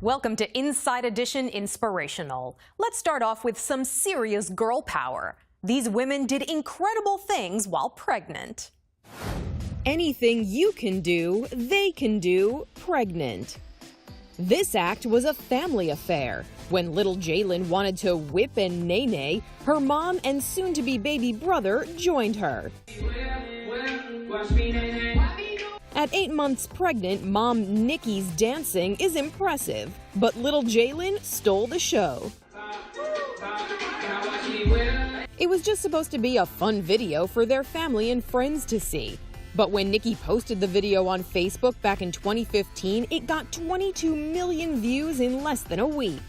Welcome to Inside Edition Inspirational. Let's start off with some serious girl power. These women did incredible things while pregnant. Anything you can do, they can do pregnant. This act was a family affair. When little Jalen wanted to whip and nay-nay, her mom and soon-to-be baby brother joined her. At 8 months pregnant, mom Nikki's dancing is impressive, but little Jalen stole the show. It was just supposed to be a fun video for their family and friends to see. But when Nikki posted the video on Facebook back in 2015, it got 22 million views in less than a week.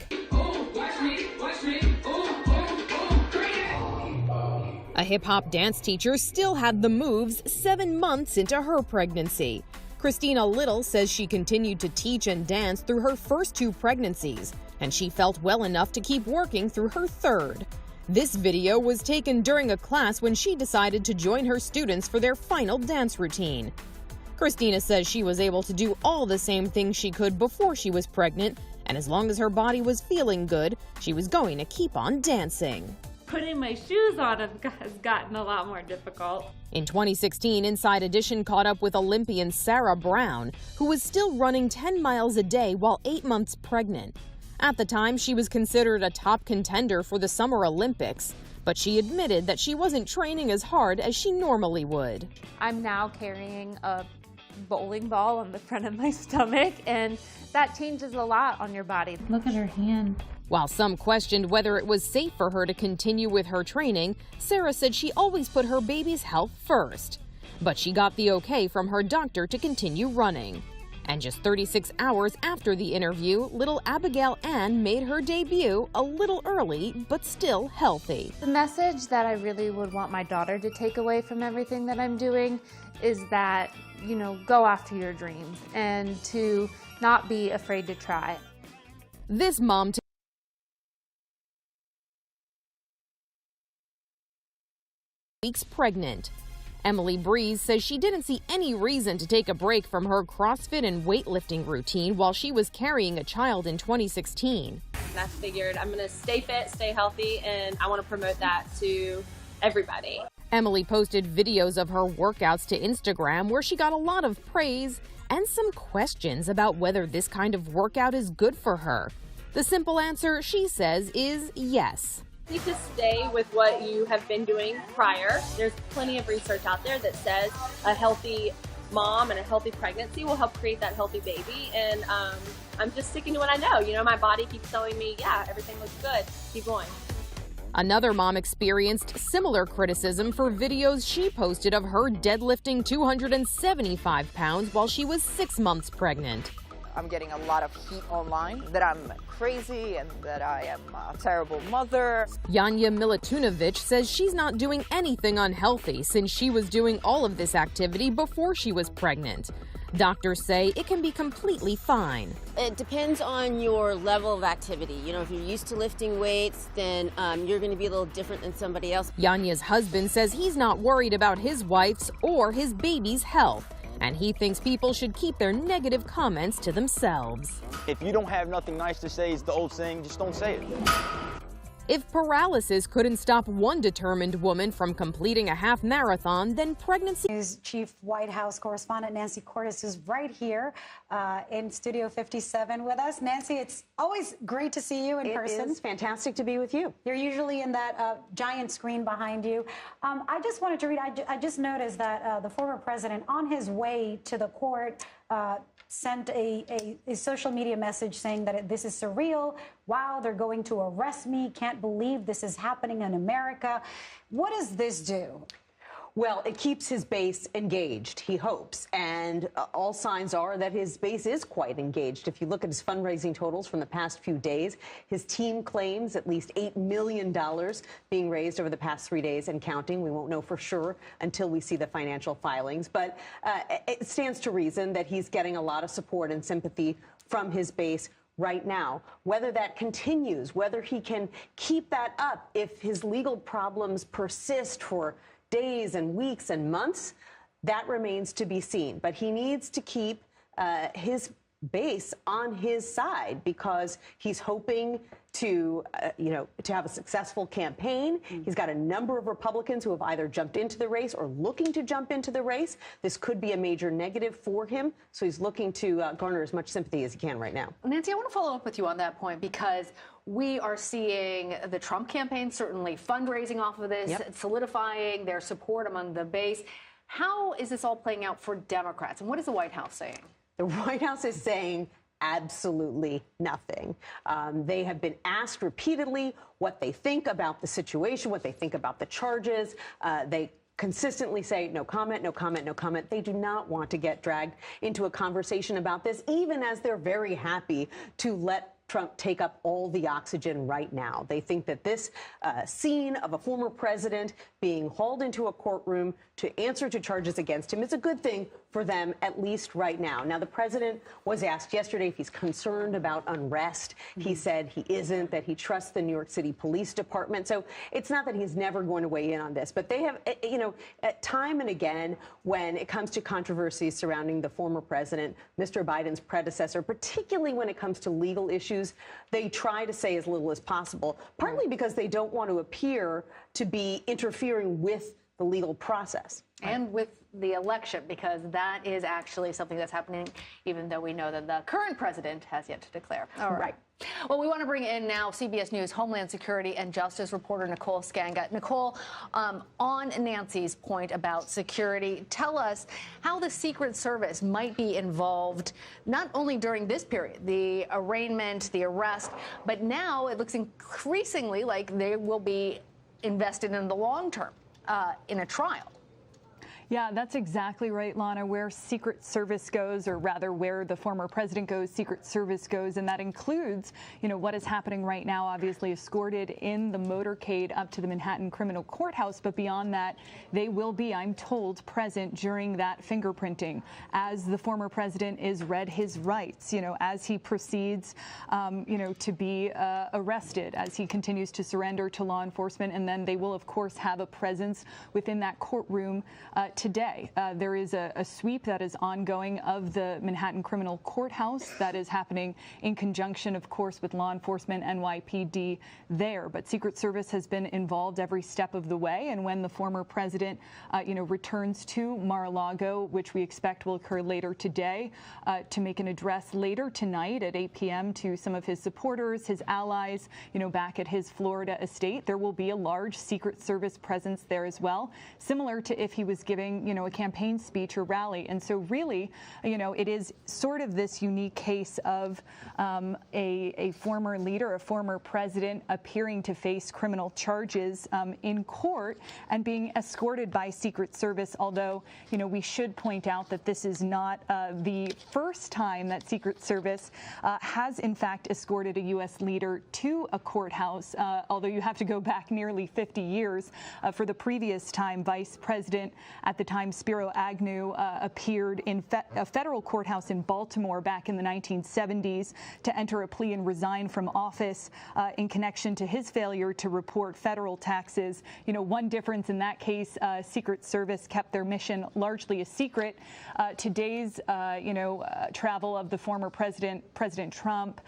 A hip-hop dance teacher still had the moves 7 months into her pregnancy. Christina Little says she continued to teach and dance through her first 2 pregnancies, and she felt well enough to keep working through her 3rd. This video was taken during a class when she decided to join her students for their final dance routine. Christina says she was able to do all the same things she could before she was pregnant, and as long as her body was feeling good, she was going to keep on dancing. Putting my shoes on has gotten a lot more difficult. In 2016, Inside Edition caught up with Olympian Sarah Brown, who was still running 10 miles a day while 8 months pregnant. At the time, she was considered a top contender for the Summer Olympics, but she admitted that she wasn't training as hard as she normally would. I'm now carrying a bowling ball on the front of my stomach, and that changes a lot on your body. Look at her hand. While some questioned whether it was safe for her to continue with her training, Sarah said she always put her baby's health first. But she got the okay from her doctor to continue running. And just 36 hours after the interview, little Abigail Ann made her debut a little early, but still healthy. The message that I really would want my daughter to take away from everything that I'm doing is that, go after your dreams and to not be afraid to try. This mom weeks pregnant. Emily Breeze says she didn't see any reason to take a break from her CrossFit and weightlifting routine while she was carrying a child in 2016. I figured I'm going to stay fit, stay healthy, and I want to promote that to everybody. Emily posted videos of her workouts to Instagram where she got a lot of praise and some questions about whether this kind of workout is good for her. The simple answer, she says, is yes. You need to stay with what you have been doing prior. There's plenty of research out there that says a healthy mom and a healthy pregnancy will help create that healthy baby, and I'm just sticking to what I know. My body keeps telling me, yeah, everything looks good, keep going. Another mom experienced similar criticism for videos she posted of her deadlifting 275 pounds while she was 6 months pregnant. I'm getting a lot of heat online that I'm crazy and that I am a terrible mother. Yanya Militunovic says she's not doing anything unhealthy since she was doing all of this activity before she was pregnant. Doctors say it can be completely fine. It depends on your level of activity. If you're used to lifting weights, then you're going to be a little different than somebody else. Yanya's husband says he's not worried about his wife's or his baby's health, and he thinks people should keep their negative comments to themselves. If you don't have nothing nice to say, is the old saying, just don't say it. If paralysis couldn't stop one determined woman from completing a half marathon, then pregnancy. News Chief White House correspondent Nancy Cordes is right here in Studio 57 with us. Nancy, it's always great to see you in person. It is fantastic to be with you. You're usually in that giant screen behind you. I just wanted to read, I just noticed that the former president, on his way to the court, sent a social media message saying that this is surreal. Wow, they're going to arrest me. Can't believe this is happening in America. What does this do? Well, it keeps his base engaged, he hopes, and all signs are that his base is quite engaged. If you look at his fundraising totals from the past few days, his team claims at least $8 million being raised over the past 3 days and counting. We won't know for sure until we see the financial filings, but it stands to reason that he's getting a lot of support and sympathy from his base right now. Whether that continues, whether he can keep that up if his legal problems persist for days and weeks and months, that remains to be seen. But he needs to keep his base on his side because he's hoping to, to have a successful campaign. He's got a number of Republicans who have either jumped into the race or looking to jump into the race. This could be a major negative for him, so he's looking to garner as much sympathy as he can right now. Nancy, I want to follow up with you on that point because we are seeing the Trump campaign certainly fundraising off of this, solidifying their support among the base. How is this all playing out for Democrats, and what is the White House saying? The White House is saying absolutely nothing. They have been asked repeatedly what they think about the situation, what they think about the charges. They consistently say no comment, no comment, no comment. They do not want to get dragged into a conversation about this, even as they're very happy to let Trump take up all the oxygen right now. They think that this scene of a former president being hauled into a courtroom to answer to charges against him is a good thing for them, at least right now. Now, the president was asked yesterday if he's concerned about unrest. He said he isn't, that he trusts the New York City Police Department. So it's not that he's never going to weigh in on this, but they have, time and again, when it comes to controversies surrounding the former president, Mr. Biden's predecessor, particularly when it comes to legal issues, they try to say as little as possible, partly because they don't want to appear to be interfering with the legal process. And with the election, because that is actually something that's happening, even though we know that the current president has yet to declare. All right. Well, we want to bring in now CBS News Homeland Security and Justice reporter Nicole Skanga. Nicole, on Nancy's point about security, tell us how the Secret Service might be involved, not only during this period, the arraignment, the arrest, but now it looks increasingly like they will be invested in the long term in a trial. Yeah, that's exactly right, Lana. Where Secret Service goes, or rather where the former president goes, Secret Service goes. And that includes, what is happening right now, obviously escorted in the motorcade up to the Manhattan Criminal Courthouse. But beyond that, they will be, I'm told, present during that fingerprinting as the former president is read his rights, as he proceeds, to be arrested, as he continues to surrender to law enforcement. And then they will, of course, have a presence within that courtroom today. There is a sweep that is ongoing of the Manhattan Criminal Courthouse that is happening in conjunction, of course, with law enforcement, NYPD there. But Secret Service has been involved every step of the way. And when the former president, returns to Mar-a-Lago, which we expect will occur later today, to make an address later tonight at 8 p.m. to some of his supporters, his allies, back at his Florida estate, there will be a large Secret Service presence there as well, similar to if he was giving a campaign speech or rally. And so really, it is sort of this unique case of a former leader, a former president appearing to face criminal charges in court and being escorted by Secret Service. Although, we should point out that this is not the first time that Secret Service has in fact escorted a U.S. leader to a courthouse, although you have to go back nearly 50 years for the previous time Vice President at the time, Spiro Agnew, appeared in a federal courthouse in Baltimore back in the 1970s to enter a plea and resign from office in connection to his failure to report federal taxes. One difference in that case, Secret Service kept their mission largely a secret. Today's, travel of the former president, President Trump,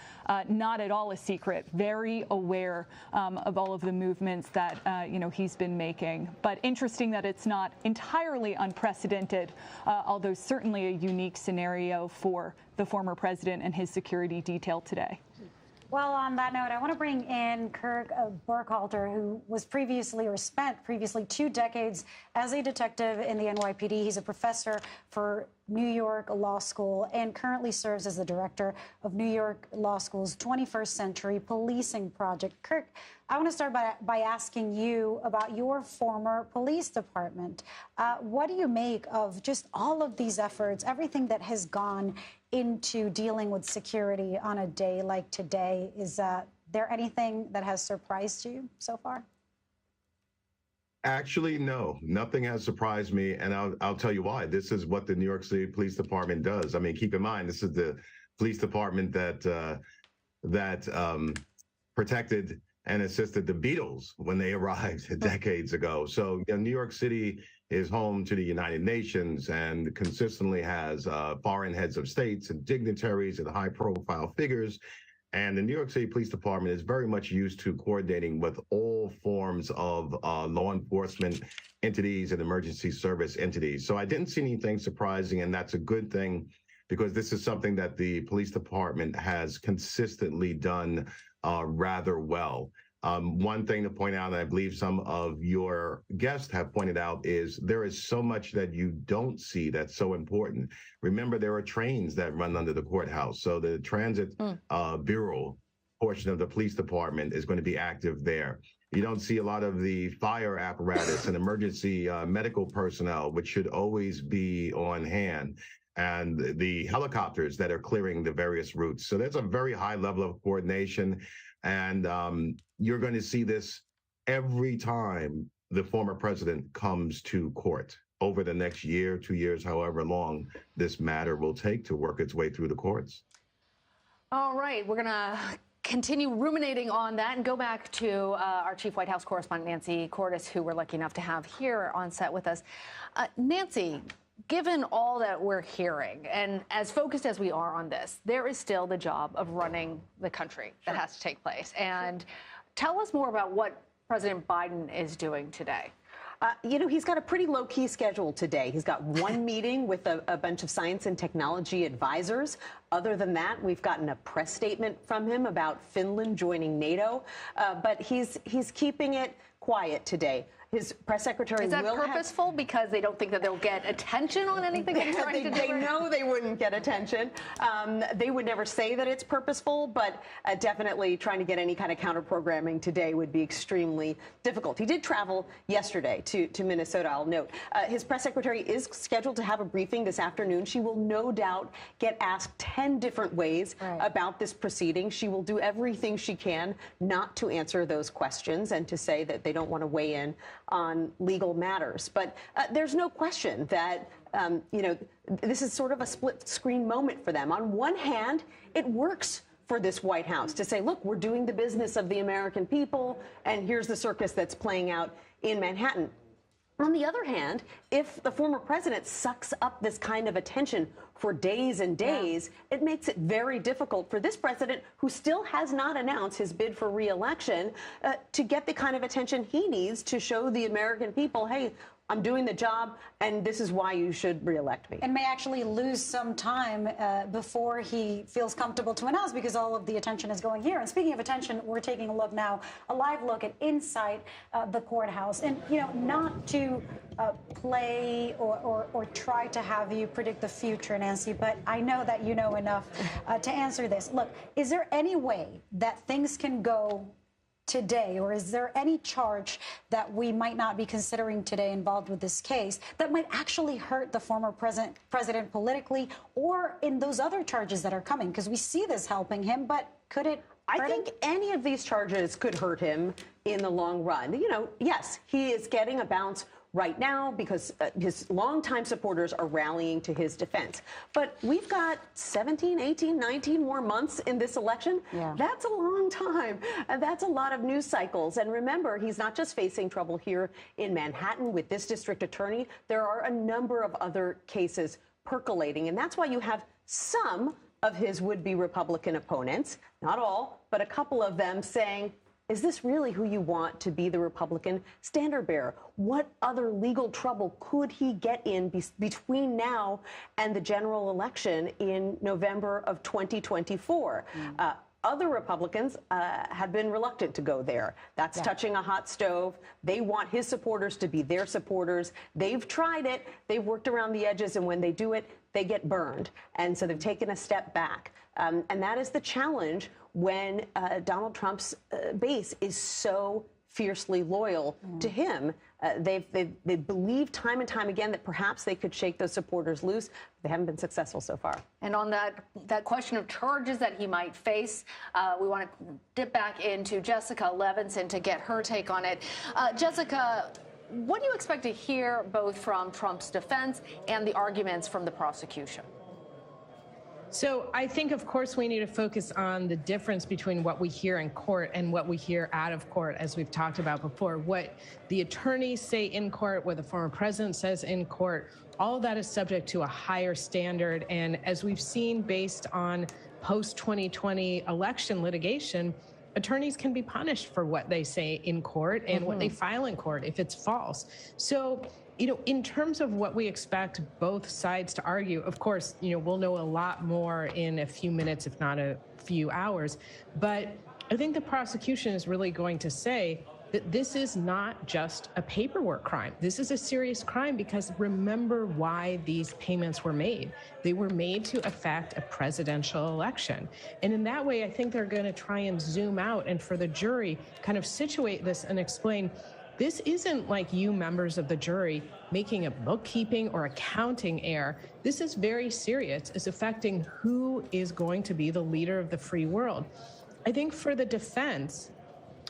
not at all a secret, very aware of all of the movements that, he's been making. But interesting that it's not entirely unprecedented, although certainly a unique scenario for the former president and his security detail today. Well, on that note, I want to bring in Kirk Burkhalter, who was spent previously 2 decades as a detective in the NYPD. He's a professor for New York Law School and currently serves as the director of New York Law School's 21st Century Policing Project. Kirk, I want to start by asking you about your former police department. What do you make of just all of these efforts, everything that has gone into dealing with security on a day like today? Is there anything that has surprised you so far? Actually, no, nothing has surprised me, and I'll tell you why. This is what the New York City Police Department does. I mean, keep in mind, this is the police department that protected and assisted the Beatles when they arrived decades ago. So New York City is home to the United Nations and consistently has foreign heads of states and dignitaries and high-profile figures. And the New York City Police Department is very much used to coordinating with all forms of law enforcement entities and emergency service entities. So I didn't see anything surprising, and that's a good thing, because this is something that the police department has consistently done rather well. One thing to point out, and I believe some of your guests have pointed out, is there is so much that you don't see that's so important. Remember, there are trains that run under the courthouse. So the transit bureau portion of the police department is going to be active there. You don't see a lot of the fire apparatus and emergency medical personnel, which should always be on hand, and the helicopters that are clearing the various routes. So there's a very high level of coordination. And you're going to see this every time the former president comes to court over the next year, 2 years, however long this matter will take to work its way through the courts. All right, we're going to continue ruminating on that and go back to our chief White House correspondent, Nancy Cordes, who we're lucky enough to have here on set with us. Nancy, given all that we're hearing, and as focused as we are on this, there is still the job of running the country that has to take place. And tell us more about what President Biden is doing today. You know, he's got a pretty low-key schedule today. He's got one meeting with a bunch of science and technology advisors. Other than that, we've gotten a press statement from him about Finland joining NATO. But he's keeping it quiet today. His press secretary will have... Is that purposeful because they don't think that they'll get attention on anything they're trying to do? They know they wouldn't get attention. They would never say that it's purposeful, but definitely trying to get any kind of counter-programming today would be extremely difficult. He did travel yesterday to Minnesota, I'll note. His press secretary is scheduled to have a briefing this afternoon. She will no doubt get asked 10 different ways about this proceeding. She will do everything she can not to answer those questions and to say that they don't want to weigh in on legal matters. But there's no question that, you know, this is sort of a split screen moment for them. On one hand, it works for this White House to say, look, we're doing the business of the American people, and here's the circus that's playing out in Manhattan. On the other hand, if the former president sucks up this kind of attention for days and days, it makes it very difficult for this president, who still has not announced his bid for re-election, to get the kind of attention he needs to show the American people, hey, I'm doing the job, and this is why you should re-elect me. And may actually lose some time before he feels comfortable to announce, because all of the attention is going here. And speaking of attention, we're taking a look now, a live look at inside the courthouse. And, you know, not to play or try to have you predict the future, Nancy, but I know that you know enough to answer this. Look, is there any way that things can go today, or is there any charge that we might not be considering today involved with this case that might actually hurt the former president politically, or in those other charges that are coming? Because we see this helping him, but could it hurt I think any of these charges could hurt him in the long run. You know, yes, he is getting a bounce right now because his longtime supporters are rallying to his defense. But we've got 17, 18, 19 more months in this election. That's a long time. And that's a lot of news cycles. And remember, he's not just facing trouble here in Manhattan with this district attorney. There are a number of other cases percolating. And that's why you have some of his would-be Republican opponents, not all, but a couple of them saying, is this really who you want to be the Republican standard bearer? What other legal trouble could he get in between now and the general election in November of 2024? Other Republicans have been reluctant to go there. That's touching a hot stove. They want his supporters to be their supporters. They've tried it. They've worked around the edges, and when they do it, they get burned. And so they've taken a step back. And that is the challenge when Donald Trump's base is so fiercely loyal to him. They've believed time and time again that perhaps they could shake those supporters loose. They haven't been successful so far. And on that question of charges that he might face, we want to dip back into Jessica Levinson to get her take on it. Jessica, what do you expect to hear both from Trump's defense and the arguments from the prosecution? So I think, of course, we need to focus on the difference between what we hear in court and what we hear out of court, as we've talked about before. What the attorneys say in court, what the former president says in court, all of that is subject to a higher standard. And as we've seen based on post-2020 election litigation, attorneys can be punished for what they say in court and what they file in court if it's false. So, in terms of what we expect both sides to argue, of course, we'll know a lot more in a few minutes, if not a few hours. But I think the prosecution is really going to say that this is not just a paperwork crime. This is a serious crime because remember why these payments were made. They were made to affect a presidential election. And in that way, I think they're going to try and zoom out and for the jury kind of situate this and explain this isn't like you members of the jury making a bookkeeping or accounting error. This is very serious. It's affecting who is going to be the leader of the free world. I think for the defense,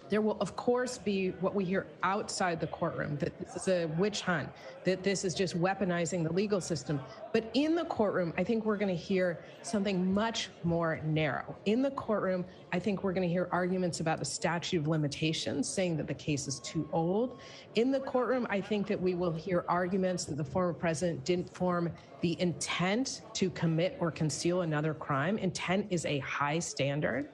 there will, of course, be what we hear outside the courtroom, that this is a witch hunt, that this is just weaponizing the legal system. But in the courtroom, I think we're going to hear something much more narrow. In the courtroom, I think we're going to hear arguments about the statute of limitations, saying that the case is too old. In the courtroom, I think that we will hear arguments that the former president didn't form the intent to commit or conceal another crime. Intent is a high standard.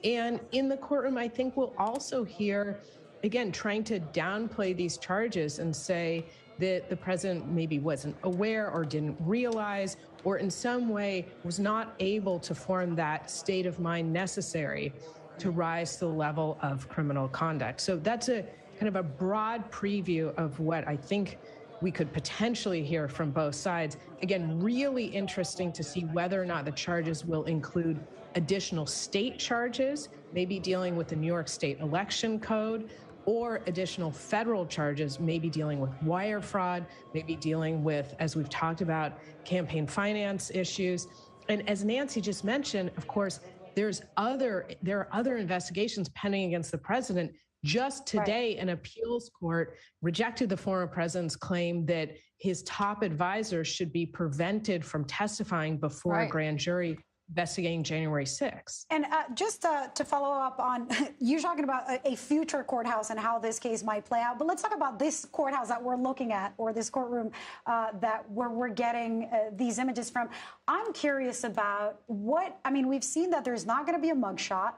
And in the courtroom, I think we'll also hear, again, trying to downplay these charges and say that the president maybe wasn't aware or didn't realize or in some way was not able to form that state of mind necessary to rise to the level of criminal conduct. So that's a kind of a broad preview of what I think we could potentially hear from both sides. Again, really interesting to see whether or not the charges will include additional state charges, maybe dealing with the New York State election code, or additional federal charges, maybe dealing with wire fraud, maybe dealing with, as we've talked about, campaign finance issues. And as Nancy just mentioned, of course, there are other investigations pending against the president. Just today, an appeals court rejected the former president's claim that his top advisors should be prevented from testifying before a grand jury investigating January 6th. And just to follow up on, you're talking about a future courthouse and how this case might play out, but let's talk about this courthouse that we're looking at, or this courtroom that we're getting these images from. I'm curious about we've seen that there's not going to be a mugshot.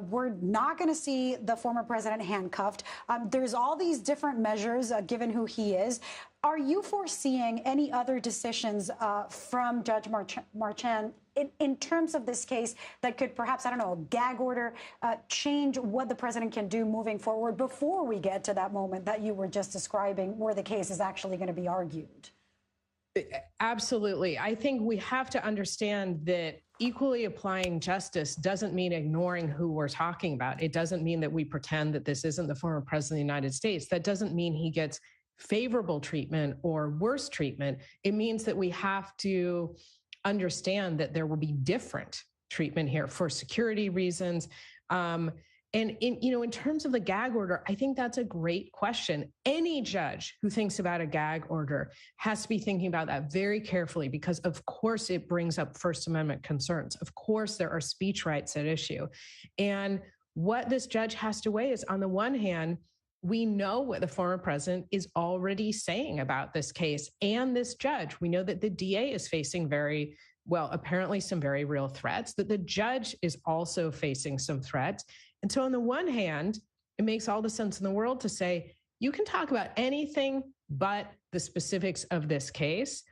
We're not going to see the former president handcuffed. There's all these different measures given who he is. Are you foreseeing any other decisions from Judge Marchand in terms of this case that could perhaps, I don't know, a gag order, change what the president can do moving forward before we get to that moment that you were just describing where the case is actually going to be argued? Absolutely. I think we have to understand that equally applying justice doesn't mean ignoring who we're talking about. It doesn't mean that we pretend that this isn't the former president of the United States. That doesn't mean he gets favorable treatment or worse treatment. It means that we have to understand that there will be different treatment here for security reasons. And in terms of the gag order, I think that's a great question. Any judge who thinks about a gag order has to be thinking about that very carefully because, of course, it brings up First Amendment concerns. Of course, there are speech rights at issue. And what this judge has to weigh is, on the one hand, we know what the former president is already saying about this case and this judge. We know that the DA is facing apparently some very real threats, that the judge is also facing some threats. And so on the one hand, it makes all the sense in the world to say, you can talk about anything but the specifics of this case.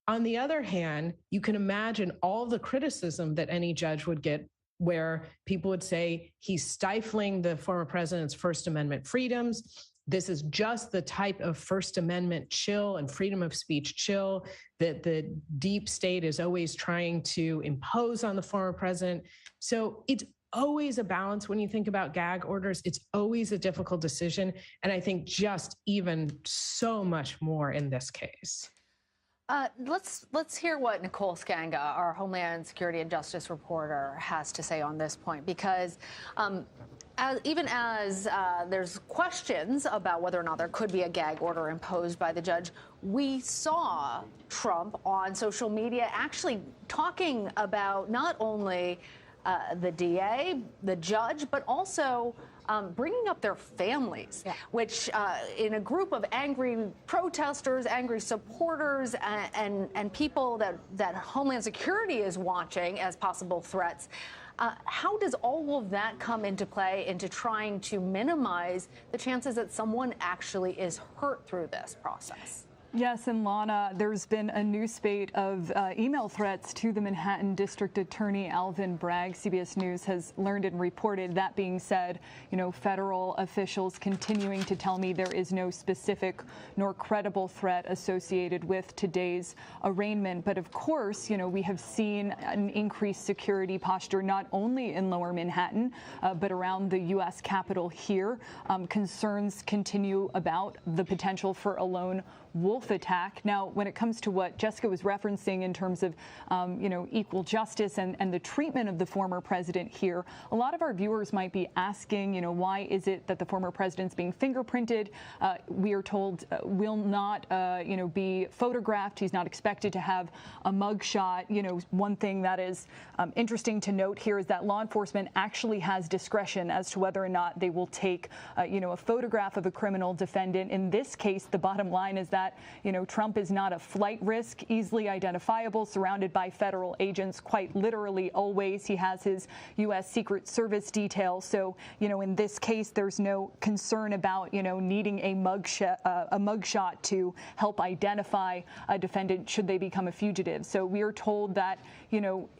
On the other hand, you can imagine all the criticism that any judge would get, where people would say he's stifling the former president's First Amendment freedoms. This is just the type of First Amendment chill and freedom of speech chill that the deep state is always trying to impose on the former president. So it's always a balance when you think about gag orders. It's always a difficult decision. And I think just even so much more in this case. Let's hear what Nicole Skanga, our Homeland Security and Justice reporter, has to say on this point, because even as there's questions about whether or not there could be a gag order imposed by the judge, we saw Trump on social media actually talking about not only the DA, the judge, but also bringing up their families, which in a group of angry protesters, angry supporters, and people that Homeland Security is watching as possible threats. How does all of that come into play into trying to minimize the chances that someone actually is hurt through this process? Yes, and Lana, there's been a new spate of email threats to the Manhattan District Attorney Alvin Bragg. CBS News has learned and reported. That being said, federal officials continuing to tell me there is no specific nor credible threat associated with today's arraignment. But of course, we have seen an increased security posture not only in Lower Manhattan, but around the U.S. Capitol here. Concerns continue about the potential for a lone wolf attack. Now, when it comes to what Jessica was referencing in terms of, equal justice and the treatment of the former president here, a lot of our viewers might be asking, why is it that the former president's being fingerprinted? We are told will not, be photographed. He's not expected to have a mugshot. One thing that is interesting to note here is that law enforcement actually has discretion as to whether or not they will take, a photograph of a criminal defendant. In this case, the bottom line is that Trump is not a flight risk, easily identifiable, surrounded by federal agents, quite literally always. He has his U.S. Secret Service detail. So, in this case, there's no concern about, needing a mugshot to help identify a defendant should they become a fugitive. So we are told that,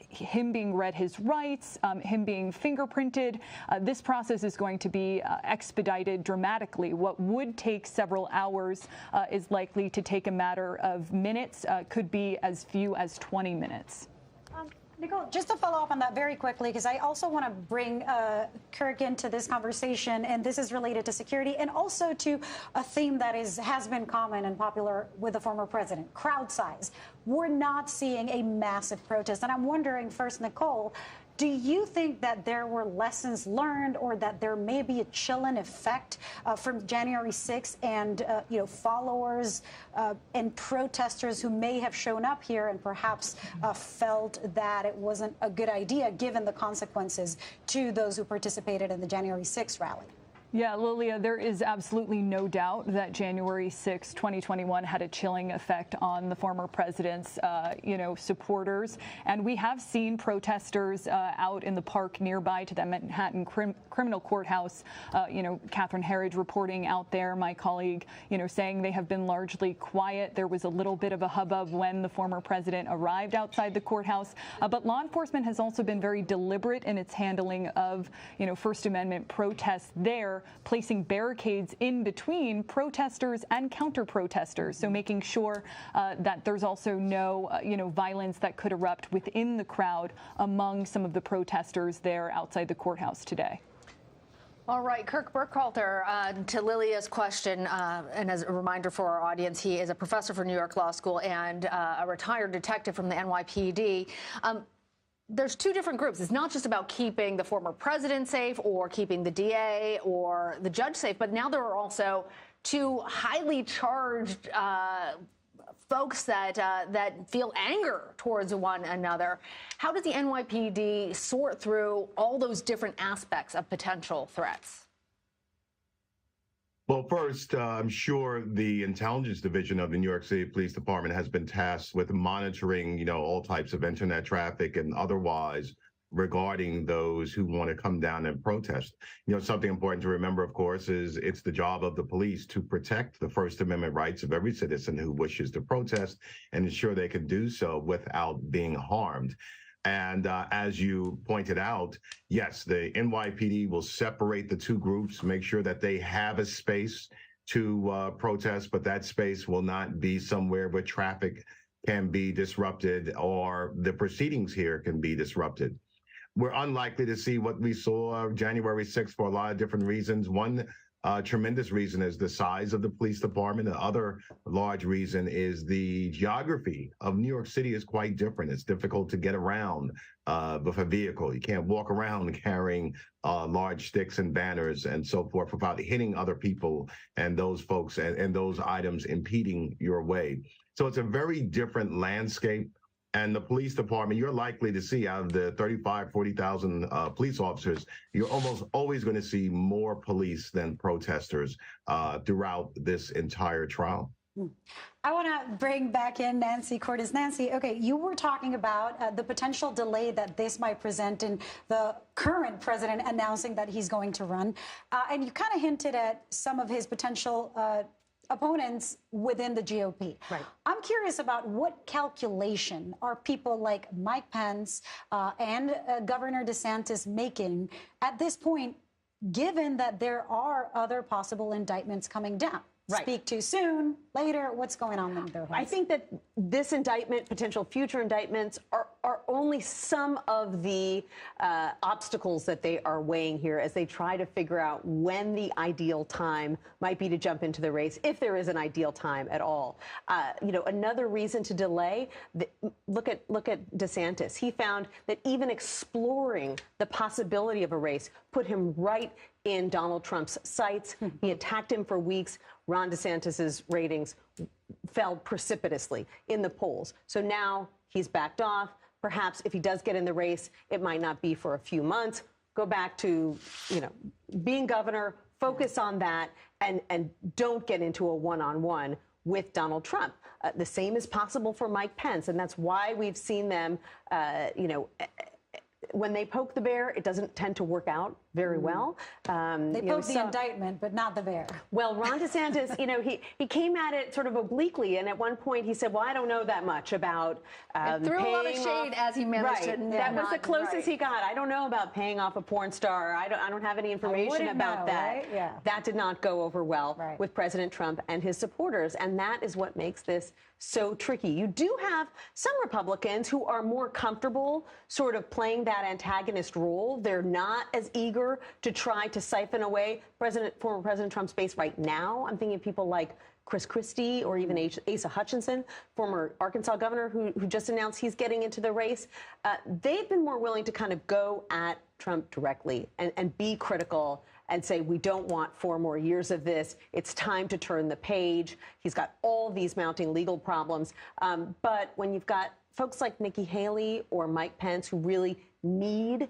him being read his rights, him being fingerprinted, this process is going to be expedited dramatically. What would take several hours is likely to take a matter of minutes, could be as few as 20 minutes. Nicole, just to follow up on that very quickly, because I also want to bring Kirk into this conversation, and this is related to security and also to a theme that has been common and popular with the former president, crowd size. We're not seeing a massive protest. And I'm wondering first, Nicole, do you think that there were lessons learned or that there may be a chilling effect from January 6th and, followers and protesters who may have shown up here and perhaps felt that it wasn't a good idea given the consequences to those who participated in the January 6th rally? Yeah, Lilia, there is absolutely no doubt that January 6, 2021 had a chilling effect on the former president's, supporters. And we have seen protesters out in the park nearby to the Manhattan Criminal Courthouse, Catherine Herridge reporting out there, my colleague, saying they have been largely quiet. There was a little bit of a hubbub when the former president arrived outside the courthouse. But law enforcement has also been very deliberate in its handling of, First Amendment protests there, placing barricades in between protesters and counter-protesters, so making sure that there's also no, violence that could erupt within the crowd among some of the protesters there outside the courthouse today. All right, Kirk Burkhalter, to Lilia's question, and as a reminder for our audience, he is a professor for New York Law School and a retired detective from the NYPD. There's two different groups. It's not just about keeping the former president safe or keeping the DA or the judge safe, but now there are also two highly charged folks that feel anger towards one another. How does the NYPD sort through all those different aspects of potential threats? Well, first, I'm sure the intelligence division of the New York City Police Department has been tasked with monitoring, all types of internet traffic and otherwise regarding those who want to come down and protest. Something important to remember, of course, is it's the job of the police to protect the First Amendment rights of every citizen who wishes to protest and ensure they can do so without being harmed. And as you pointed out, yes, the NYPD will separate the two groups, make sure that they have a space to protest, but that space will not be somewhere where traffic can be disrupted or the proceedings here can be disrupted. We're unlikely to see what we saw January 6th for a lot of different reasons. One, tremendous reason is the size of the police department. The other large reason is the geography of New York City is quite different. It's difficult to get around with a vehicle. You can't walk around carrying large sticks and banners and so forth without hitting other people and those folks and those items impeding your way. So it's a very different landscape. And the police department, you're likely to see out of the 40,000 police officers, you're almost always going to see more police than protesters throughout this entire trial. I want to bring back in Nancy Cordes. Nancy, okay, you were talking about the potential delay that this might present in the current president announcing that he's going to run. And you kind of hinted at some of his potential opponents within the GOP. Right. I'm curious about what calculation are people like Mike Pence and Governor DeSantis making at this point, given that there are other possible indictments coming down? Right. Speak too soon, later, what's going on in their heads? I think that this indictment, potential future indictments, are only some of the obstacles that they are weighing here as they try to figure out when the ideal time might be to jump into the race, if there is an ideal time at all. Another reason to delay, look at DeSantis. He found that even exploring the possibility of a race put him right in Donald Trump's sights. He attacked him for weeks. Ron DeSantis's ratings fell precipitously in the polls. So now he's backed off. Perhaps if he does get in the race, it might not be for a few months. Go back to, being governor, focus on that, and don't get into a one-on-one with Donald Trump. The same is possible for Mike Pence, and that's why we've seen them, when they poke the bear, it doesn't tend to work out very well. They poke the indictment, but not the bear. Well, Ron DeSantis, he came at it sort of obliquely, and at one point he said, well, I don't know that much about threw a lot of shade as he managed to that was the closest he got. I don't know about paying off a porn star. I don't have any information about that. Right? Yeah. That did not go over well with President Trump and his supporters, and that is what makes this so tricky. You do have some Republicans who are more comfortable sort of playing that antagonist role. They're not as eager to try to siphon away former President Trump's base right now. I'm thinking of people like Chris Christie or even Asa Hutchinson, former Arkansas governor, who just announced he's getting into the race. They've been more willing to kind of go at Trump directly and be critical and say, we don't want 4 more years of this. It's time to turn the page. He's got all these mounting legal problems. But when you've got folks like Nikki Haley or Mike Pence who really need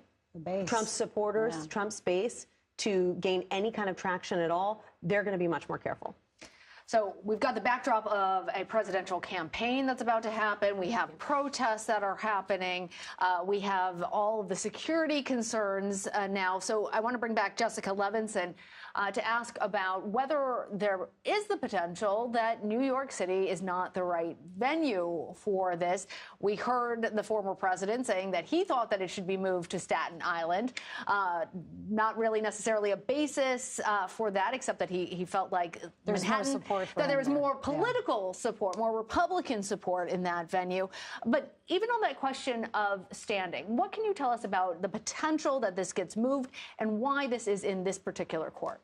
Trump's supporters, Trump's base, to gain any kind of traction at all, they're going to be much more careful. So we've got the backdrop of a presidential campaign that's about to happen. We have protests that are happening. We have all of the security concerns now. So I want to bring back Jessica Levinson to ask about whether there is the potential that New York City is not the right venue for this. We heard the former president saying that he thought that it should be moved to Staten Island. Not really necessarily a basis for that, except that he felt like there's more support for that there was more political support, more Republican support in that venue. But even on that question of standing, what can you tell us about the potential that this gets moved and why this is in this particular court?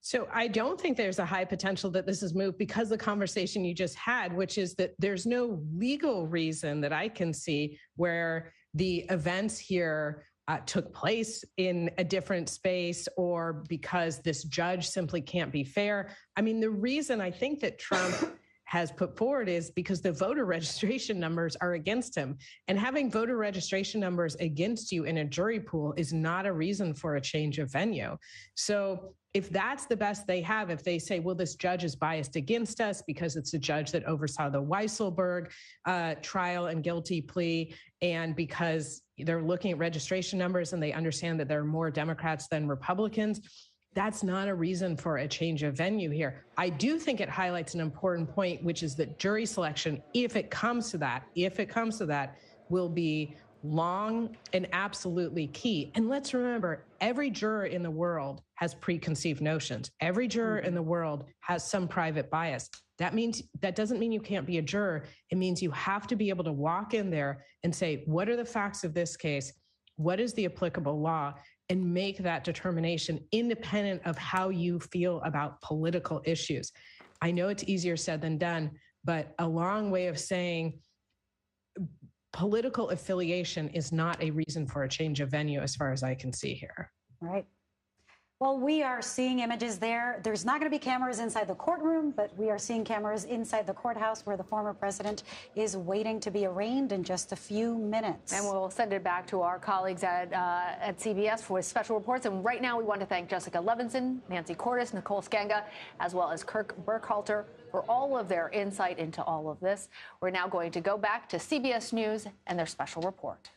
So I don't think there's a high potential that this is moved because the conversation you just had, which is that there's no legal reason that I can see where the events here took place in a different space or because this judge simply can't be fair. I mean, the reason I think that Trump has put forward is because the voter registration numbers are against him. And having voter registration numbers against you in a jury pool is not a reason for a change of venue. So if that's the best they have, if they say, well, this judge is biased against us because it's a judge that oversaw the Weisselberg trial and guilty plea, and because they're looking at registration numbers and they understand that there are more Democrats than Republicans, that's not a reason for a change of venue here. I do think it highlights an important point, which is that jury selection, if it comes to that, will be long and absolutely key. And let's remember, every juror in the world has preconceived notions. Every juror in the world has some private bias. That doesn't mean you can't be a juror. It means you have to be able to walk in there and say, what are the facts of this case? What is the applicable law? and make that determination independent of how you feel about political issues. I know it's easier said than done, but a long way of saying political affiliation is not a reason for a change of venue as far as I can see here. Right. Well, we are seeing images there. There's not going to be cameras inside the courtroom, but we are seeing cameras inside the courthouse where the former president is waiting to be arraigned in just a few minutes. And we'll send it back to our colleagues at CBS for special reports. And right now, we want to thank Jessica Levinson, Nancy Cordes, Nicole Skanga, as well as Kirk Burkhalter for all of their insight into all of this. We're now going to go back to CBS News and their special report.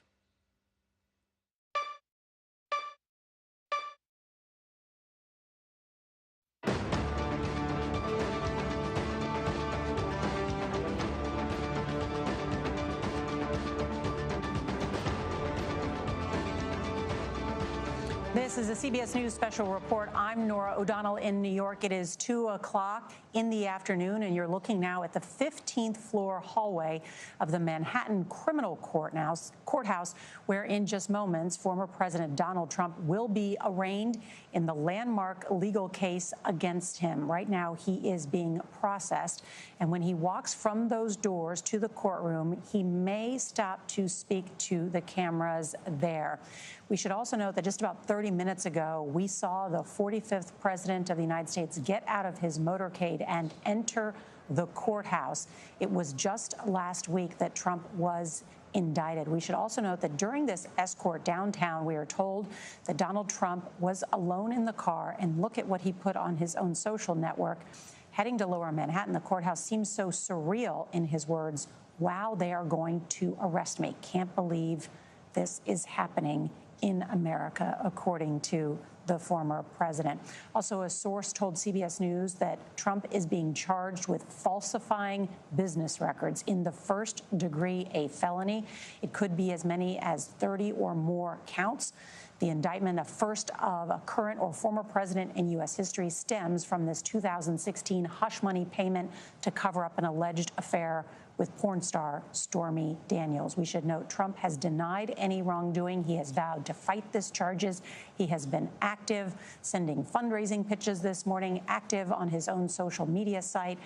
This is a CBS News special report. I'm Nora O'Donnell in New York. It is 2 o'clock in the afternoon, and you're looking now at the 15th floor hallway of the Manhattan Criminal Courthouse, where in just moments, former President Donald Trump will be arraigned in the landmark legal case against him. Right now, he is being processed, and when he walks from those doors to the courtroom, he may stop to speak to the cameras there. We should also note that just about 30 minutes ago, we saw the 45th president of the United States get out of his motorcade and enter the courthouse. It was just last week that Trump was indicted. We should also note that during this escort downtown, we are told that Donald Trump was alone in the car, and look at what he put on his own social network. Heading to Lower Manhattan, the courthouse seems so surreal, in his words. Wow, they are going to arrest me. Can't believe this is happening in America, according to the former president. Also, a source told CBS News that Trump is being charged with falsifying business records in the first degree, a felony. It could be as many as 30 or more counts. The indictment, a first of a current or former president in U.S. history, stems from this 2016 hush money payment to cover up an alleged affair with porn star Stormy Daniels. We should note Trump has denied any wrongdoing. He has vowed to fight these charges. He has been active, sending fundraising pitches this morning, active on his own social media site,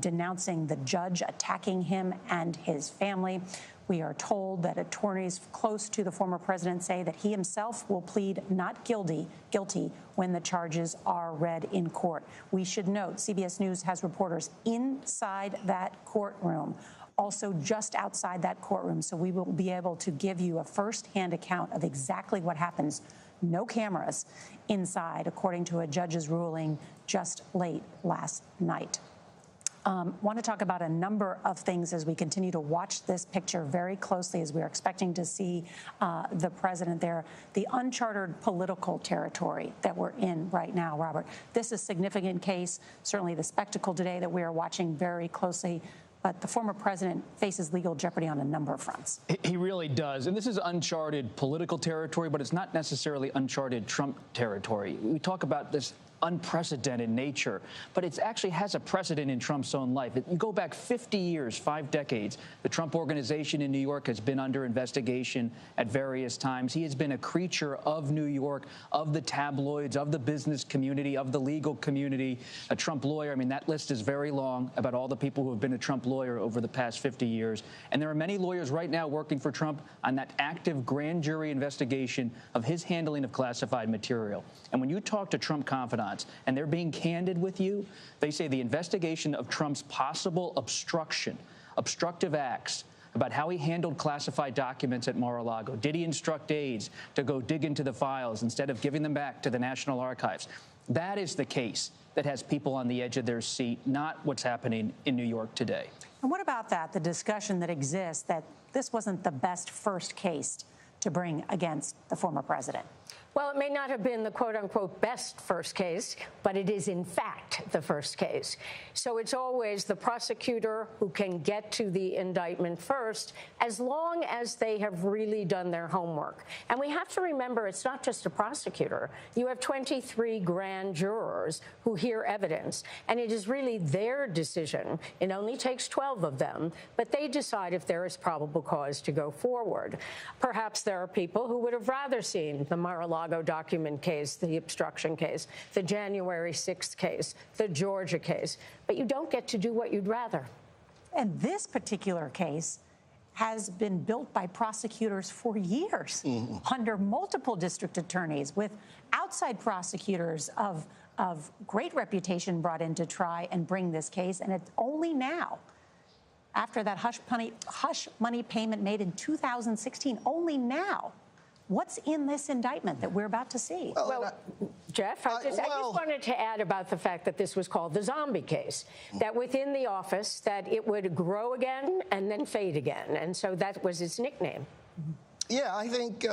denouncing the judge attacking him and his family. We are told that attorneys close to the former president say that he himself will plead not guilty when the charges are read in court. We should note CBS News has reporters inside that courtroom, also just outside that courtroom, so we will be able to give you a first-hand account of exactly what happens. No cameras inside, according to a judge's ruling just late last night. Want to talk about a number of things as we continue to watch this picture very closely, as we're expecting to see the president there. The uncharted political territory that we're in right now, Robert. This is a significant case, certainly the spectacle today that we are watching very closely. But the former president faces legal jeopardy on a number of fronts. He really does. And this is uncharted political territory, but it's not necessarily uncharted Trump territory. We talk about this unprecedented nature, but it actually has a precedent in Trump's own life. You go back 50 years, 5 decades, the Trump Organization in New York has been under investigation at various times. He has been a creature of New York, of the tabloids, of the business community, of the legal community, a Trump lawyer. I mean, that list is very long about all the people who have been a Trump lawyer over the past 50 years. And there are many lawyers right now working for Trump on that active grand jury investigation of his handling of classified material. And when you talk to Trump confidants, and they're being candid with you, they say the investigation of Trump's possible obstructive acts, about how he handled classified documents at Mar-a-Lago. Did he instruct aides to go dig into the files instead of giving them back to the National Archives? That is the case that has people on the edge of their seat, not what's happening in New York today. And what about that, the discussion that exists that this wasn't the best first case to bring against the former president? Well, it may not have been the quote-unquote best first case, but it is in fact the first case. So it's always the prosecutor who can get to the indictment first, as long as they have really done their homework. And we have to remember, it's not just a prosecutor. You have 23 grand jurors who hear evidence, and it is really their decision. It only takes 12 of them, but they decide if there is probable cause to go forward. Perhaps there are people who would have rather seen the Mar-a-Lago Mar-a-Lago document case, the obstruction case, the January 6th case, the Georgia case, but you don't get to do what you'd rather. And this particular case has been built by prosecutors for years under multiple district attorneys, with outside prosecutors of great reputation brought in to try and bring this case. And it's only now, after that hush money payment made in 2016, only now, what's in this indictment that we're about to see? Well, Jeff, I just wanted to add about the fact that this was called the zombie case, that within the office, that it would grow again and then fade again. And so that was its nickname. Yeah, I think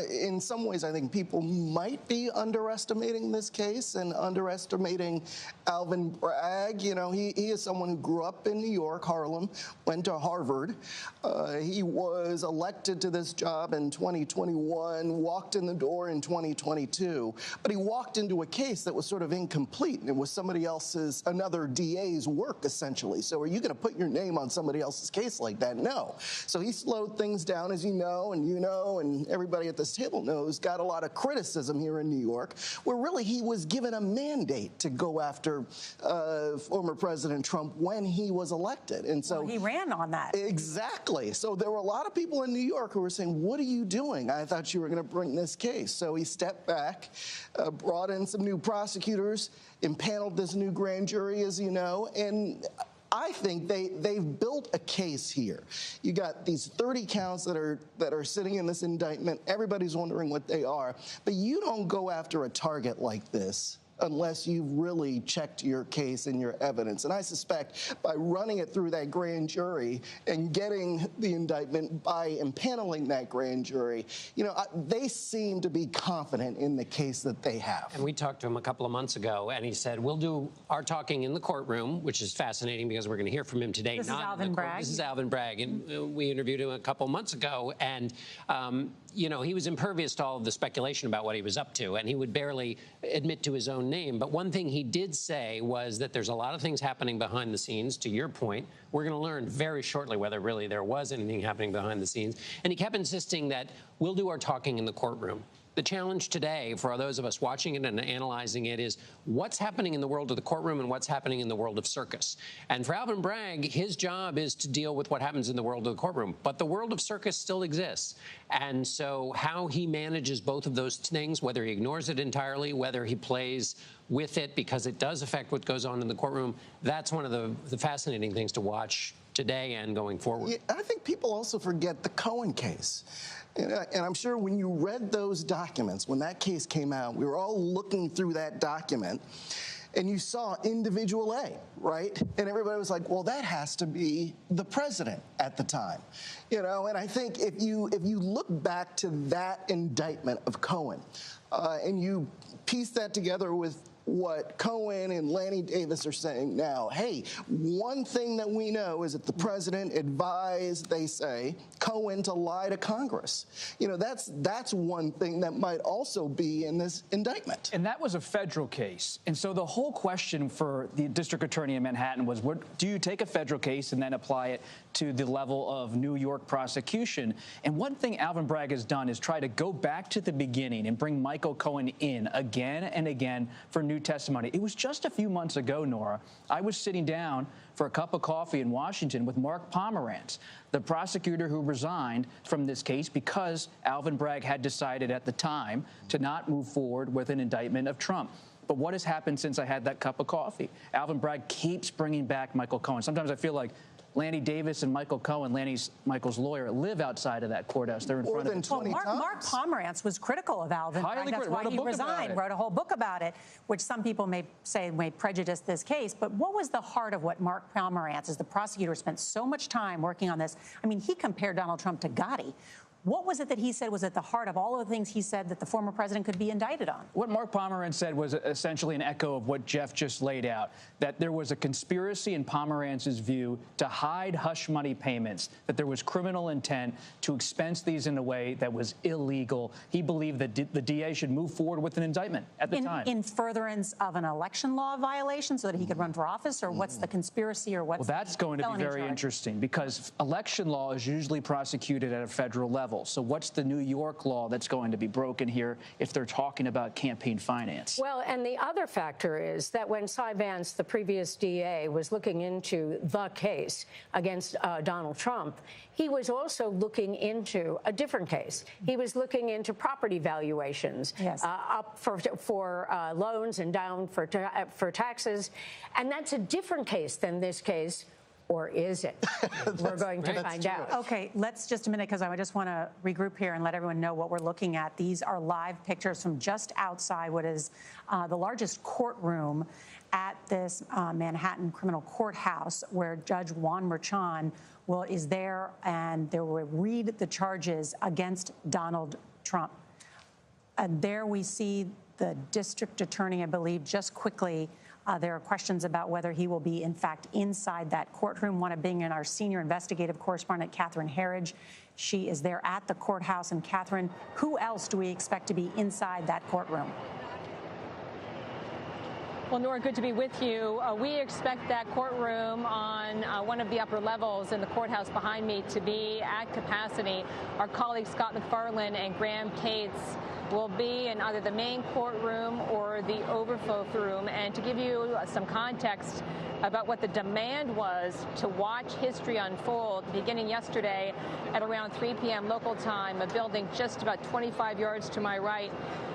in some ways, I think people might be underestimating this case and underestimating Alvin Bragg. You know, he is someone who grew up in New York, Harlem, went to Harvard. He was elected to this job in 2021, walked in the door in 2022, but he walked into a case that was sort of incomplete, and it was somebody else's, another DA's work, essentially. So are you going to put your name on somebody else's case like that? No. So he slowed things down, as you know, and everybody at this table knows, got a lot of criticism here in New York, where really he was given a mandate to go after former President Trump when he was elected. And so he ran on that. Exactly. So there were a lot of people in New York who were saying, what are you doing? I thought you were going to bring this case. So he stepped back, brought in some new prosecutors, impaneled this new grand jury, as you know, and I think they've built a case here. You got these 30 counts that are sitting in this indictment. Everybody's wondering what they are. But you don't go after a target like this unless you've really checked your case and your evidence. And I suspect by running it through that grand jury and getting the indictment, by impaneling that grand jury, you know, they seem to be confident in the case that they have. And we talked to him a couple of months ago, and he said, we'll do our talking in the courtroom, which is fascinating because we're going to hear from him today. This is Alvin Bragg. This is Alvin Bragg, and we interviewed him a couple months ago, and you know, he was impervious to all of the speculation about what he was up to, and he would barely admit to his own name. But one thing he did say was that there's a lot of things happening behind the scenes. To your point, we're going to learn very shortly whether really there was anything happening behind the scenes. And he kept insisting that we'll do our talking in the courtroom. The challenge today for those of us watching it and analyzing it is what's happening in the world of the courtroom and what's happening in the world of circus. And for Alvin Bragg, his job is to deal with what happens in the world of the courtroom. But the world of circus still exists. And so how he manages both of those things, whether he ignores it entirely, whether he plays with it because it does affect what goes on in the courtroom, that's one of the fascinating things to watch today and going forward. Yeah, I think people also forget the Cohen case. And I'm sure when you read those documents, when that case came out, we were all looking through that document, and you saw individual A, right? And everybody was like, well, that has to be the president at the time. You know, and I think if you look back to that indictment of Cohen, and you piece that together with what Cohen and Lanny Davis are saying now. Hey, one thing that we know is that the president advised, they say, Cohen to lie to Congress. You know, that's one thing that might also be in this indictment. And that was a federal case. And so the whole question for the district attorney in Manhattan was, do you take a federal case and then apply it to the level of New York prosecution? And one thing Alvin Bragg has done is try to go back to the beginning and bring Michael Cohen in again and again for new testimony. It was just a few months ago, Nora, I was sitting down for a cup of coffee in Washington with Mark Pomerantz, the prosecutor who resigned from this case because Alvin Bragg had decided at the time to not move forward with an indictment of Trump. But what has happened since I had that cup of coffee? Alvin Bragg keeps bringing back Michael Cohen. Sometimes I feel like Lanny Davis and Michael Cohen, Michael's lawyer, live outside of that courthouse. They're in front of it. Well, Mark Pomerantz was critical of Alvin Bragg. That's why he resigned, wrote a whole book about it, which some people may say may prejudice this case. But what was the heart of what Mark Pomerantz, as the prosecutor, spent so much time working on this? I mean, he compared Donald Trump to Gotti. What was it that he said was at the heart of all of the things he said that the former president could be indicted on? What Mark Pomerantz said was essentially an echo of what Jeff just laid out, that there was a conspiracy in Pomerantz's view to hide hush money payments, that there was criminal intent to expense these in a way that was illegal. He believed that the DA should move forward with an indictment at the time. In furtherance of an election law violation so that he could run for office, or what's the conspiracy, or what's Well, that's going to be very interesting because election law is usually prosecuted at a federal level. level. So what's the New York law that's going to be broken here if they're talking about campaign finance? Well, and the other factor is that when Cy Vance, the previous DA, was looking into the case against Donald Trump, he was also looking into a different case. He was looking into property valuations, up for loans and down for taxes. And that's a different case than this case. Or is it? We're going to find out. Okay, let's just a minute, because I just want to regroup here and let everyone know what we're looking at. These are live pictures from just outside what is the largest courtroom at this Manhattan criminal courthouse, where Judge Juan Merchan is there, and they will read the charges against Donald Trump. And there we see the district attorney, I believe, just quickly. There are questions about whether he will be, in fact, inside that courtroom. Want to bring in our senior investigative correspondent, Catherine Herridge. She is there at the courthouse. And Catherine, who else do we expect to be inside that courtroom? Well, Nora, good to be with you. We expect that courtroom on one of the upper levels in the courthouse behind me to be at capacity. Our colleagues Scott McFarland and Graham Cates will be in either the main courtroom or the overflow room. And to give you some context about what the demand was to watch history unfold, beginning yesterday at around 3 p.m. local time, a building just about 25 yards to my right,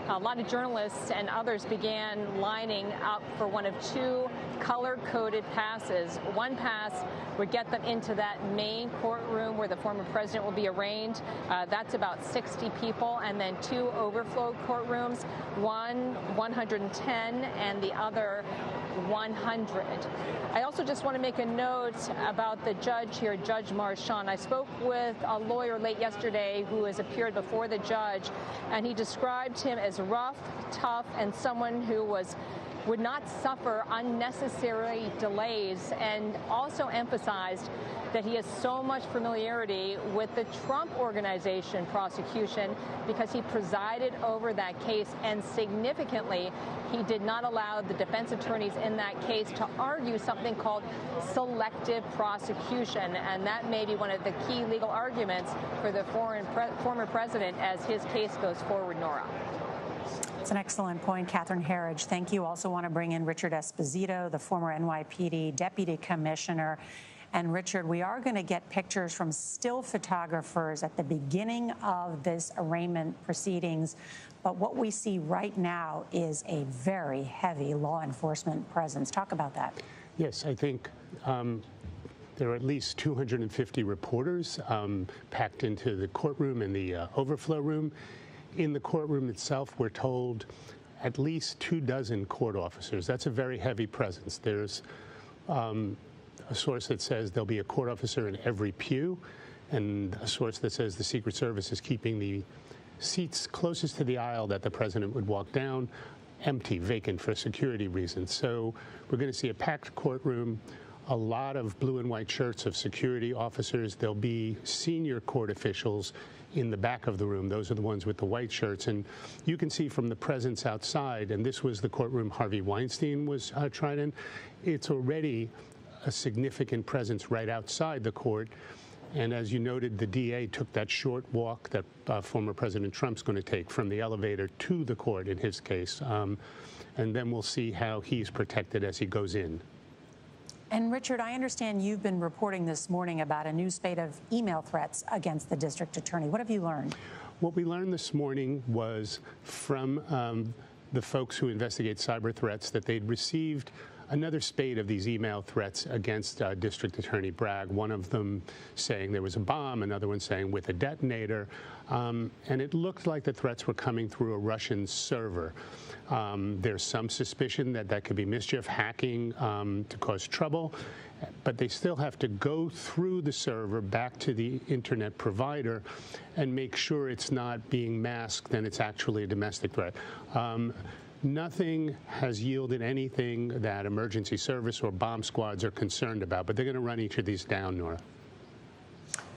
a lot of journalists and others began lining up for one of two color-coded passes. One pass would get them into that main courtroom where the former president will be arraigned. That's about 60 people. And then two overflow courtrooms, one 110 and the other 100. I also just want to make a note about the judge here, Judge Merchan. I spoke with a lawyer late yesterday who has appeared before the judge, and he described him as rough, tough, and someone who would not suffer unnecessary delays, and also emphasized that he has so much familiarity with the Trump Organization prosecution because he presided over that case, and significantly, he did not allow the defense attorneys in that case to argue something called selective prosecution, and that may be one of the key legal arguments for the former president as his case goes forward, Nora. It's an excellent point, Catherine Herridge. Thank you. Also want to bring in Richard Esposito, the former NYPD deputy commissioner. And Richard, we are going to get pictures from still photographers at the beginning of this arraignment proceedings. But what we see right now is a very heavy law enforcement presence. Talk about that. Yes, I think there are at least 250 reporters packed into the courtroom and the overflow room. In the courtroom itself, we're told at least 24 court officers. That's a very heavy presence. There's a source that says there'll be a court officer in every pew, and a source that says the Secret Service is keeping the seats closest to the aisle that the president would walk down empty, vacant for security reasons. So we're going to see a packed courtroom, a lot of blue and white shirts of security officers. There'll be senior court officials in the back of the room. Those are the ones with the white shirts. And you can see from the presence outside, and this was the courtroom Harvey Weinstein was tried in, it's already a significant presence right outside the court. And as you noted, the DA took that short walk that former President Trump's going to take from the elevator to the court in his case. And then we'll see how he's protected as he goes in. And Richard, I understand you've been reporting this morning about a new spate of email threats against the district attorney. What have you learned? What we learned this morning was from the folks who investigate cyber threats that they'd received another spate of these email threats against District Attorney Bragg, one of them saying there was a bomb, another one saying with a detonator. And it looked like the threats were coming through a Russian server. There's some suspicion that that could be mischief, hacking to cause trouble, but they still have to go through the server back to the internet provider and make sure it's not being masked and it's actually a domestic threat. Nothing has yielded anything that emergency service or bomb squads are concerned about, but they're going to run each of these down, Nora.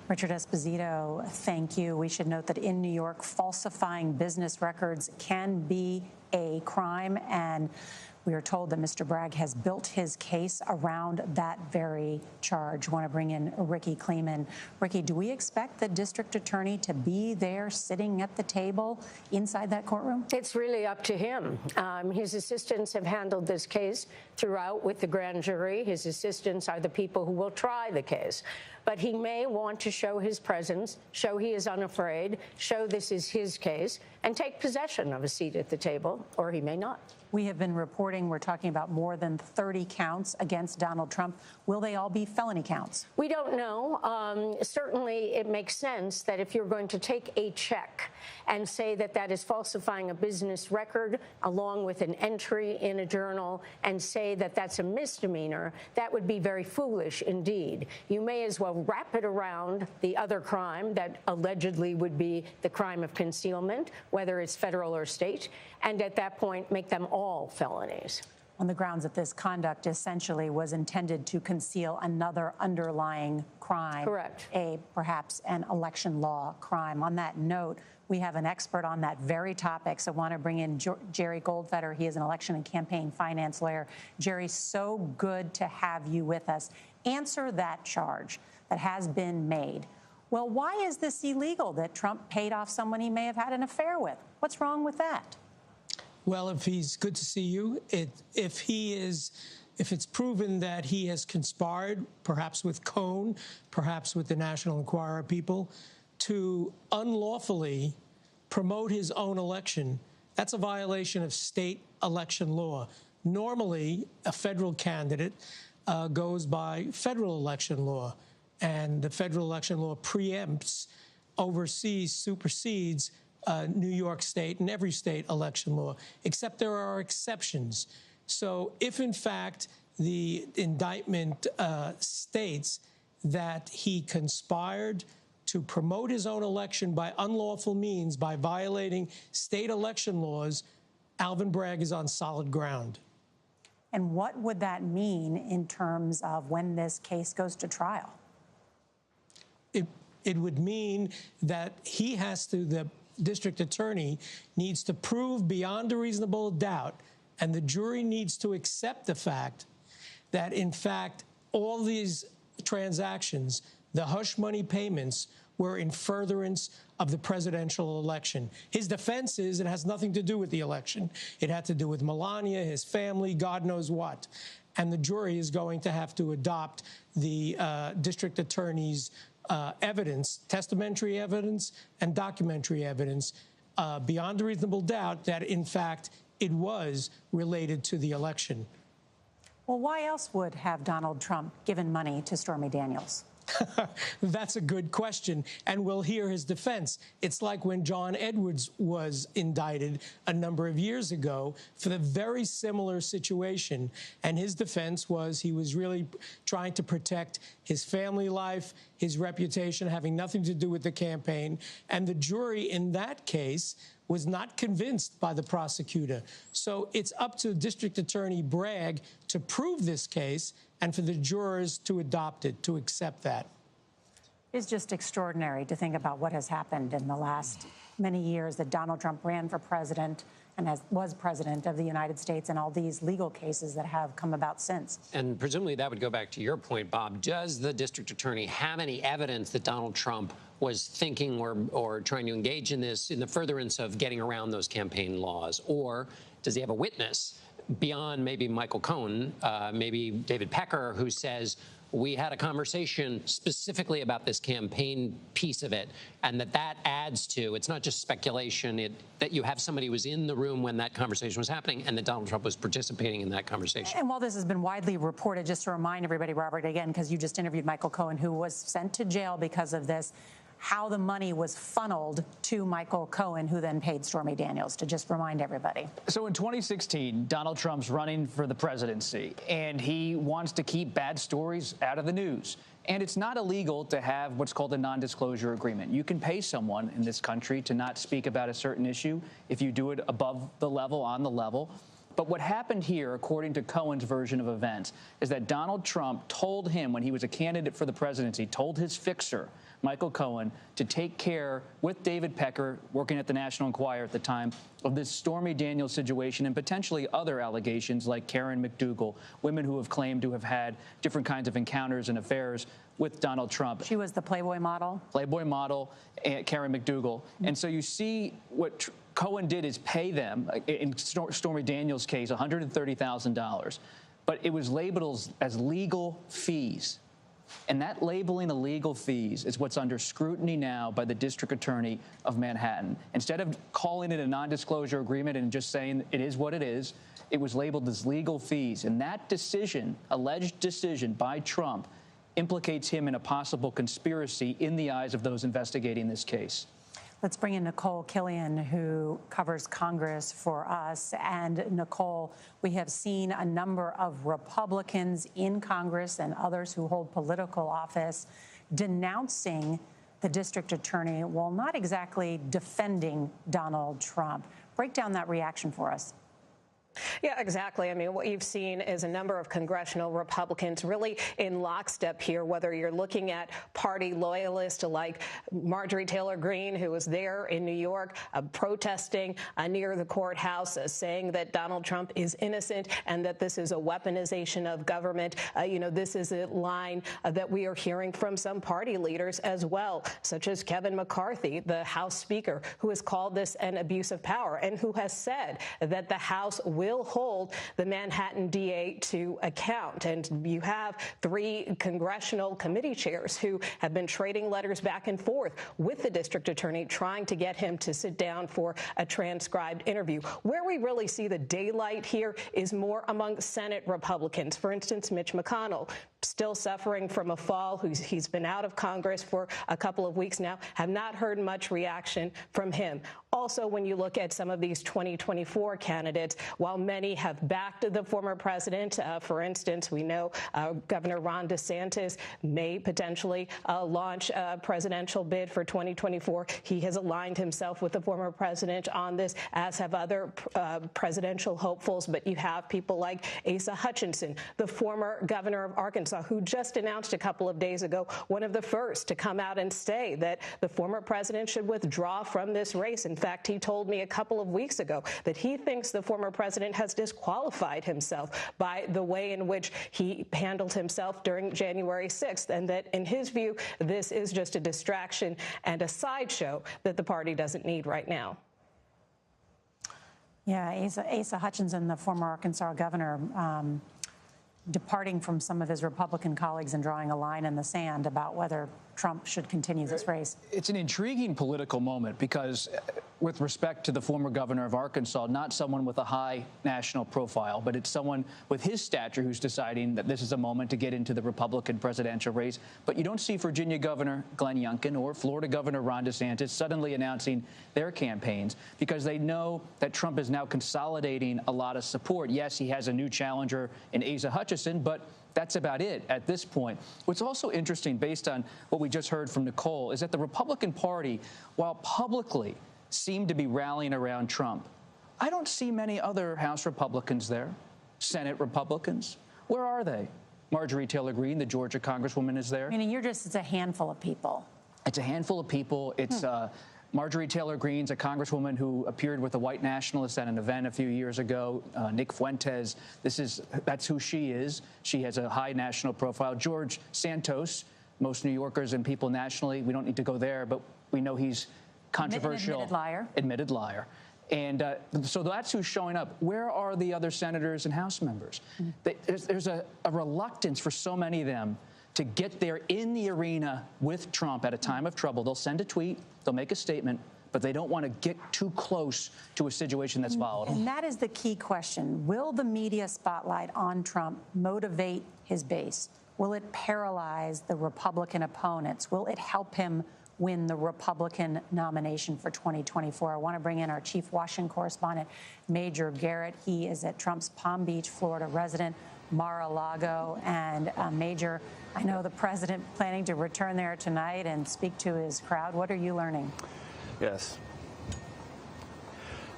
Richard Esposito, thank you. We should note that in New York, falsifying business records can be a crime, and We are told that Mr. Bragg has built his case around that very charge. Want to bring in Ricky Kleeman. Ricky, do we expect the district attorney to be there sitting at the table inside that courtroom? It's really up to him. His assistants have handled this case throughout with the grand jury. His assistants are the people who will try the case. But he may want to show his presence, show he is unafraid, show this is his case, and take possession of a seat at the table, or he may not. We have been reporting we're talking about more than 30 counts against Donald Trump. Will they all be felony counts? We don't know. Certainly, it makes sense that if you're going to take a check and say that that is falsifying a business record along with an entry in a journal and say that that's a misdemeanor, that would be very foolish indeed. You may as well wrap it around the other crime that allegedly would be the crime of concealment, whether it's federal or state, and at that point make them all felonies. On the grounds that this conduct essentially was intended to conceal another underlying crime. Correct. Perhaps an election law crime. On that note, we have an expert on that very topic, so I want to bring in Jerry Goldfeder. He is an election and campaign finance lawyer. Jerry, so good to have you with us. Answer that charge that has been made. Well, why is this illegal that Trump paid off someone he may have had an affair with? What's wrong with that? Well, if he's good to see you, if it's proven that he has conspired, perhaps with Cohn, perhaps with the National Enquirer people, to unlawfully promote his own election, that's a violation of state election law. Normally, a federal candidate goes by federal election law, and the federal election law preempts, oversees, supersedes New York State and every state election law, except there are exceptions. So if, in fact, the indictment states that he conspired to promote his own election by unlawful means, by violating state election laws, Alvin Bragg is on solid ground. And what would that mean in terms of when this case goes to trial? It would mean that he has to, the district attorney needs to prove beyond a reasonable doubt, and the jury needs to accept the fact that, in fact, all these transactions, the hush money payments, were in furtherance of the presidential election. His defense is it has nothing to do with the election. It had to do with Melania, his family, God knows what. And the jury is going to have to adopt the district attorney's evidence, testamentary evidence and documentary evidence, beyond a reasonable doubt that, in fact, it was related to the election. Well, why else would have Donald Trump given money to Stormy Daniels? That's a good question, and we'll hear his defense. It's like when John Edwards was indicted a number of years ago for the very similar situation, and his defense was he was really trying to protect his family life, his reputation, having nothing to do with the campaign, and the jury in that case was not convinced by the prosecutor. So it's up to District Attorney Bragg to prove this case and for the jurors to adopt it, to accept that. It's just extraordinary to think about what has happened in the last many years that Donald Trump ran for president and was president of the United States, and all these legal cases that have come about since. And presumably that would go back to your point, Bob. Does the district attorney have any evidence that Donald Trump was thinking or trying to engage in this in the furtherance of getting around those campaign laws? Or does he have a witness beyond maybe Michael Cohen, maybe David Pecker, who says, we had a conversation specifically about this campaign piece of it, and that adds to, it's not just speculation, that you have somebody who was in the room when that conversation was happening and that Donald Trump was participating in that conversation. And while this has been widely reported, just to remind everybody, Robert, again, because you just interviewed Michael Cohen, who was sent to jail because of this, how the money was funneled to Michael Cohen, who then paid Stormy Daniels, to just remind everybody. So in 2016, Donald Trump's running for the presidency, and he wants to keep bad stories out of the news. And it's not illegal to have what's called a non-disclosure agreement. You can pay someone in this country to not speak about a certain issue if you do it above the level, on the level. But what happened here, according to Cohen's version of events, is that Donald Trump told him when he was a candidate for the presidency, told his fixer, Michael Cohen, to take care, with David Pecker, working at the National Enquirer at the time, of this Stormy Daniels situation and potentially other allegations like Karen McDougal, women who have claimed to have had different kinds of encounters and affairs with Donald Trump. She was the Playboy model? Playboy model, Karen McDougal. And so you see what Cohen did is pay them, in Stormy Daniels' case, $130,000. But it was labeled as legal fees. And that labeling of legal fees is what's under scrutiny now by the district attorney of Manhattan. Instead of calling it a non-disclosure agreement and just saying it is what it is, it was labeled as legal fees. And that decision, alleged decision by Trump, implicates him in a possible conspiracy in the eyes of those investigating this case. Let's bring in Nicole Killian, who covers Congress for us. And Nicole, we have seen a number of Republicans in Congress and others who hold political office denouncing the district attorney while not exactly defending Donald Trump. Break down that reaction for us. Yeah, exactly. I mean, what you've seen is a number of congressional Republicans really in lockstep here, whether you're looking at party loyalists like Marjorie Taylor Greene, who was there in New York protesting near the courthouse, saying that Donald Trump is innocent and that this is a weaponization of government. This is a line that we are hearing from some party leaders as well, such as Kevin McCarthy, the House Speaker, who has called this an abuse of power and who has said that the House will hold the Manhattan DA to account. And you have 3 congressional committee chairs who have been trading letters back and forth with the district attorney, trying to get him to sit down for a transcribed interview. Where we really see the daylight here is more among Senate Republicans. For instance, Mitch McConnell, still suffering from a fall. He's been out of Congress for a couple of weeks now. Have not heard much reaction from him. Also, when you look at some of these 2024 candidates, while many have backed the former president, for instance, we know Governor Ron DeSantis may potentially launch a presidential bid for 2024. He has aligned himself with the former president on this, as have other presidential hopefuls. But you have people like Asa Hutchinson, the former governor of Arkansas, who just announced a couple of days ago, one of the first to come out and say that the former president should withdraw from this race. In fact, he told me a couple of weeks ago that he thinks the former president has disqualified himself by the way in which he handled himself during January 6th, and that in his view, this is just a distraction and a sideshow that the party doesn't need right now. Yeah, Asa Hutchinson, the former Arkansas governor, departing from some of his Republican colleagues and drawing a line in the sand about whether Trump should continue this race. It's an intriguing political moment because, with respect to the former governor of Arkansas, not someone with a high national profile, but it's someone with his stature who's deciding that this is a moment to get into the Republican presidential race. But you don't see Virginia Governor Glenn Youngkin or Florida Governor Ron DeSantis suddenly announcing their campaigns because they know that Trump is now consolidating a lot of support. Yes, he has a new challenger in Asa Hutchinson, but that's about it at this point. What's also interesting, based on what we just heard from Nicole, is that the Republican Party, while publicly seem to be rallying around Trump, I don't see many other House Republicans there, Senate Republicans. Where are they? Marjorie Taylor Greene, the Georgia Congresswoman, is there. Meaning it's a handful of people. It's a handful of people. It's Marjorie Taylor Greene's a congresswoman who appeared with the white nationalists at an event a few years ago. Nick Fuentes, that's who she is. She has a high national profile. George Santos, most New Yorkers and people nationally, we don't need to go there, but we know he's controversial. Admitted liar. Admitted liar. And so that's who's showing up. Where are the other senators and House members? There's a reluctance for so many of them to get there in the arena with Trump at a time of trouble. They'll send a tweet, they'll make a statement, but they don't want to get too close to a situation that's volatile. And that is the key question. Will the media spotlight on Trump motivate his base? Will it paralyze the Republican opponents? Will it help him win the Republican nomination for 2024? I want to bring in our chief Washington correspondent, Major Garrett. He is at Trump's Palm Beach, Florida resident, Mar-a-Lago. And Major, I know the president planning to return there tonight and speak to his crowd. What are you learning? Yes.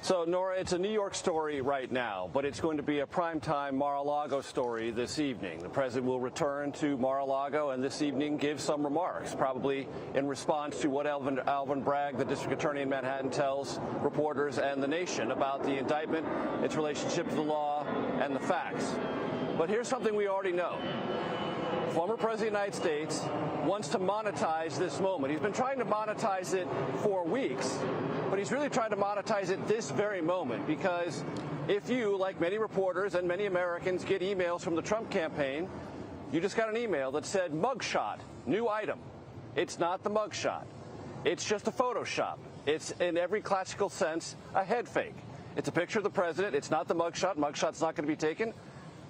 So, Nora, it's a New York story right now, but it's going to be a primetime Mar-a-Lago story this evening. The president will return to Mar-a-Lago and this evening give some remarks, probably in response to what Alvin Bragg, the district attorney in Manhattan, tells reporters and the nation about the indictment, its relationship to the law, and the facts. But here's something we already know. Former President of the United States wants to monetize this moment. He's been trying to monetize it for weeks, but he's really trying to monetize it this very moment, because if you, like many reporters and many Americans, get emails from the Trump campaign, you just got an email that said mugshot, new item. It's not the mugshot. It's just a Photoshop. It's, in every classical sense, a head fake. It's a picture of the president. It's not the mugshot. Mugshot's not going to be taken.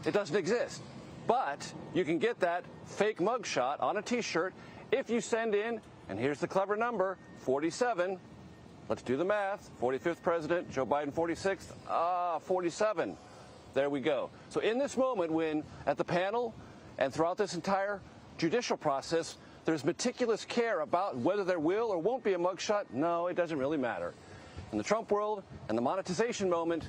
It doesn't exist. But you can get that fake mugshot on a T-shirt if you send in, and here's the clever number, 47. Let's do the math. 45th president, Joe Biden 46th. 47. There we go. So in this moment when at the panel and throughout this entire judicial process, there's meticulous care about whether there will or won't be a mugshot, no, it doesn't really matter. In the Trump world and the monetization moment,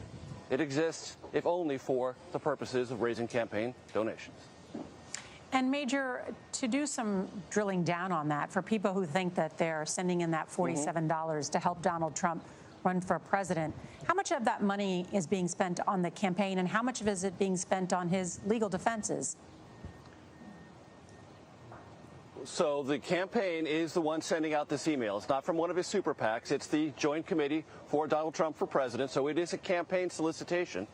it exists, if only for the purposes of raising campaign donations. And Major, to do some drilling down on that, for people who think that they're sending in that $47 to help Donald Trump run for president, how much of that money is being spent on the campaign and how much of it is being spent on his legal defenses? So the campaign is the one sending out this email. It's not from one of his super PACs. It's the Joint Committee for Donald Trump for President. So it is a campaign solicitation.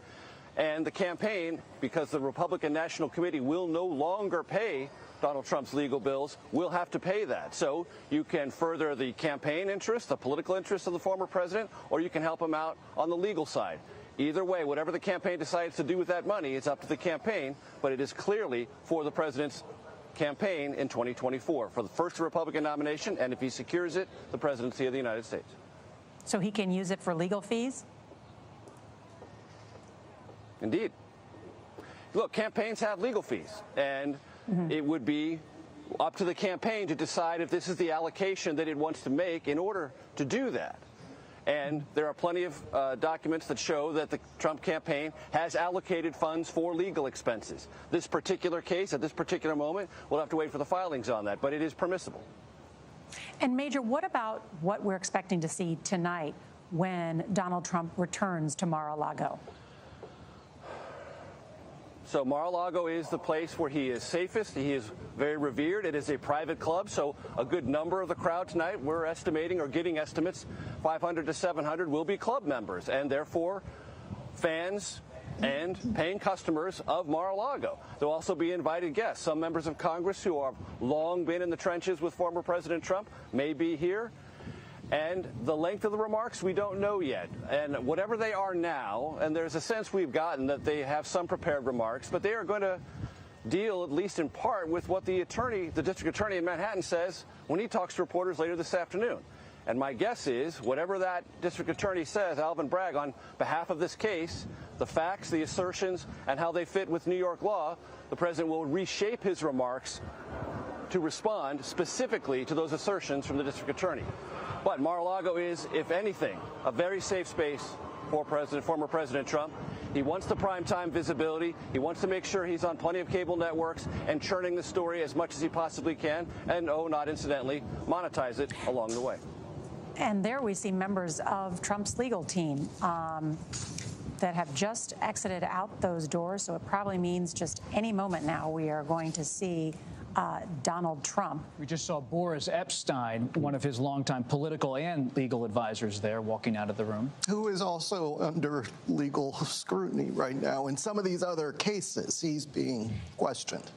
And the campaign, because the Republican National Committee will no longer pay Donald Trump's legal bills, will have to pay that. So you can further the campaign interest, the political interest of the former president, or you can help him out on the legal side. Either way, whatever the campaign decides to do with that money, it's up to the campaign, but it is clearly for the president's campaign in 2024 for the first Republican nomination, and if he secures it, the presidency of the United States. So he can use it for legal fees? Indeed. Look, campaigns have legal fees, and it would be up to the campaign to decide if this is the allocation that it wants to make in order to do that. And there are plenty of documents that show that the Trump campaign has allocated funds for legal expenses. This particular case, at this particular moment, we'll have to wait for the filings on that, but it is permissible. And Major, what about what we're expecting to see tonight when Donald Trump returns to Mar-a-Lago? So Mar-a-Lago is the place where he is safest. He is very revered. It is a private club, so a good number of the crowd tonight, we're estimating or getting estimates, 500 to 700 will be club members, and therefore fans and paying customers of Mar-a-Lago. There'll also be invited guests. Some members of Congress who have long been in the trenches with former President Trump may be here. And the length of the remarks, we don't know yet. And whatever they are now, and there's a sense we've gotten that they have some prepared remarks, but they are going to deal, at least in part, with what the district attorney in Manhattan says when he talks to reporters later this afternoon. And my guess is, whatever that district attorney says, Alvin Bragg, on behalf of this case, the facts, the assertions, and how they fit with New York law, the president will reshape his remarks to respond specifically to those assertions from the district attorney. But Mar-a-Lago is, if anything, a very safe space for former President Trump. He wants the primetime visibility. He wants to make sure he's on plenty of cable networks and churning the story as much as he possibly can, and, oh, not incidentally, monetize it along the way. And there we see members of Trump's legal team that have just exited out those doors, so it probably means just any moment now we are going to see Donald Trump. We just saw Boris Epstein, one of his longtime political and legal advisors there, walking out of the room. Who is also under legal scrutiny right now. In some of these other cases, he's being questioned.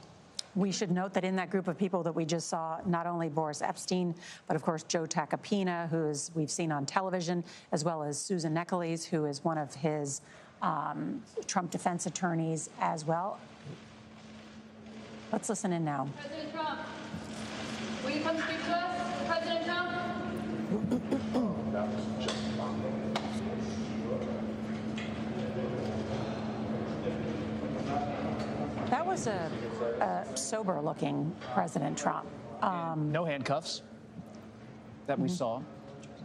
We should note that in that group of people that we just saw, not only Boris Epstein, but of course Joe Tacopina, who we've seen on television, as well as Susan Necheles, who is one of his Trump defense attorneys as well. Let's listen in now. President Trump, will you come speak to us? President Trump? That was a sober-looking President Trump. No handcuffs that we saw.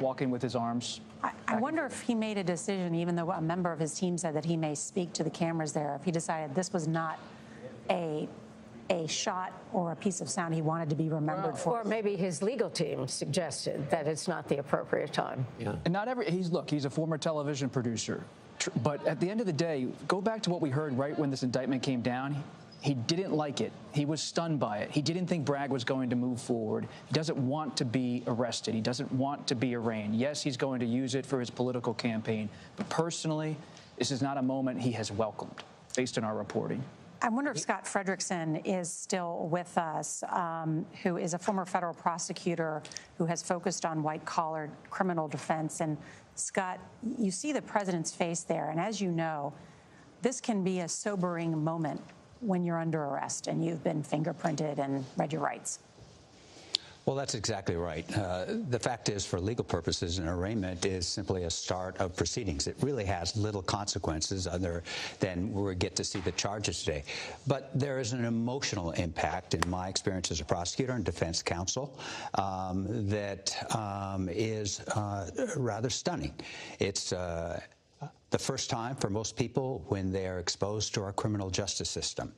walking with his arms. I wonder if he made a decision, even though a member of his team said that he may speak to the cameras there, if he decided this was not a shot or a piece of sound he wanted to be remembered for. Or maybe his legal team suggested that it's not the appropriate time. Yeah. And not every, he's a former television producer. But at the end of the day, go back to what we heard right when this indictment came down. He didn't like it. He was stunned by it. He didn't think Bragg was going to move forward. He doesn't want to be arrested. He doesn't want to be arraigned. Yes, he's going to use it for his political campaign. But personally, this is not a moment he has welcomed, based on our reporting. I wonder if Scott Frederickson is still with us, who is a former federal prosecutor who has focused on white-collar criminal defense. And Scott, you see the president's face there, and as you know, this can be a sobering moment when you're under arrest and you've been fingerprinted and read your rights. Well, that's exactly right. The fact is, for legal purposes, an arraignment is simply a start of proceedings. It really has little consequences other than we get to see the charges today. But there is an emotional impact, in my experience as a prosecutor and defense counsel, that is rather stunning. It's the first time for most people when they are exposed to our criminal justice system.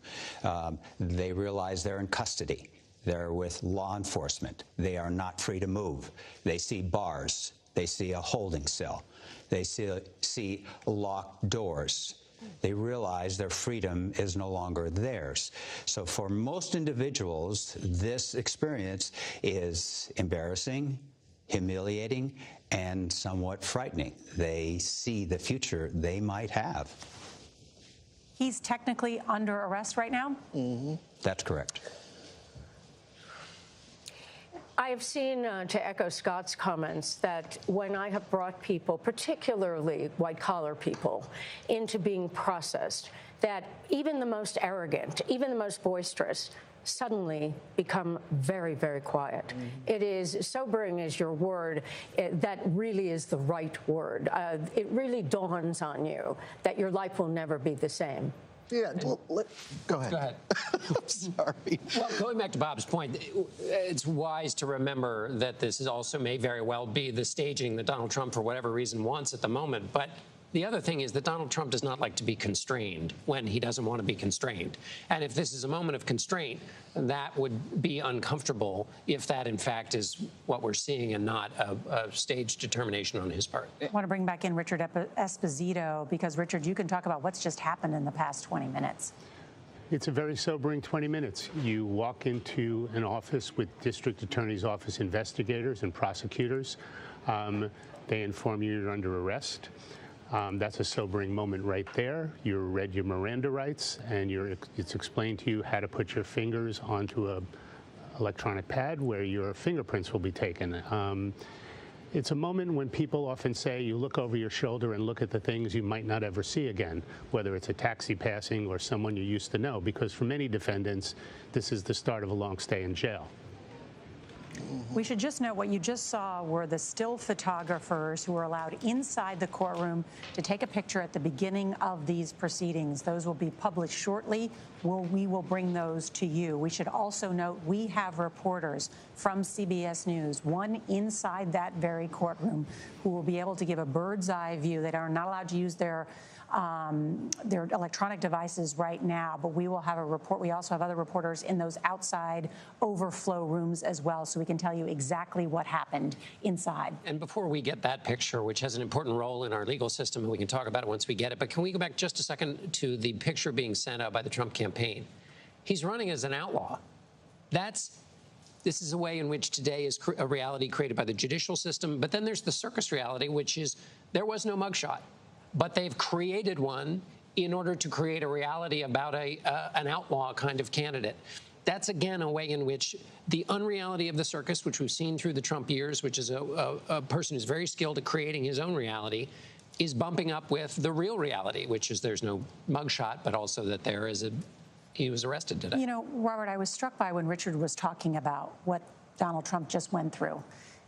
They realize they're in custody. They're with law enforcement. They are not free to move. They see bars. They see a holding cell. They see locked doors. They realize their freedom is no longer theirs. So for most individuals, this experience is embarrassing, humiliating, and somewhat frightening. They see the future they might have. He's technically under arrest right now? Mm-hmm. That's correct. I have seen, to echo Scott's comments, that when I have brought people, particularly white-collar people, into being processed, that even the most arrogant, even the most boisterous, suddenly become very, very quiet. Mm-hmm. It is sobering as your word. That really is the right word. It really dawns on you that your life will never be the same. Yeah, go ahead. Go ahead. I'm sorry. Well, going back to Bob's point, it's wise to remember that this is also may very well be the staging that Donald Trump, for whatever reason, wants at the moment. But the other thing is that Donald Trump does not like to be constrained when he doesn't want to be constrained. And if this is a moment of constraint, that would be uncomfortable if that, in fact, is what we're seeing and not a staged determination on his part. I want to bring back in Richard Esposito, because, Richard, you can talk about what's just happened in the past 20 minutes. It's a very sobering 20 minutes. You walk into an office with district attorney's office investigators and prosecutors. They inform you you're under arrest. That's a sobering moment right there. You read your Miranda rights, and it's explained to you how to put your fingers onto a electronic pad where your fingerprints will be taken. It's a moment when people often say you look over your shoulder and look at the things you might not ever see again, whether it's a taxi passing or someone you used to know, because for many defendants, this is the start of a long stay in jail. We should just note what you just saw were the still photographers who were allowed inside the courtroom to take a picture at the beginning of these proceedings. Those will be published shortly. We will bring those to you. We should also note we have reporters from CBS News, one inside that very courtroom, who will be able to give a bird's eye view. They are not allowed to use their electronic devices right now, but we will have a report. We also have other reporters in those outside overflow rooms as well, so we can tell you exactly what happened inside. And before we get that picture, which has an important role in our legal system, and we can talk about it once we get it, but can we go back just a second to the picture being sent out by the Trump campaign? He's running as an outlaw. This is a way in which today is a reality created by the judicial system, but then there's the circus reality, which is there was no mugshot. But they've created one in order to create a reality about an outlaw kind of candidate. That's, again, a way in which the unreality of the circus, which we've seen through the Trump years, which is a person who's very skilled at creating his own reality, is bumping up with the real reality, which is there's no mugshot, but also that he was arrested today. You know, Robert, I was struck by when Richard was talking about what Donald Trump just went through,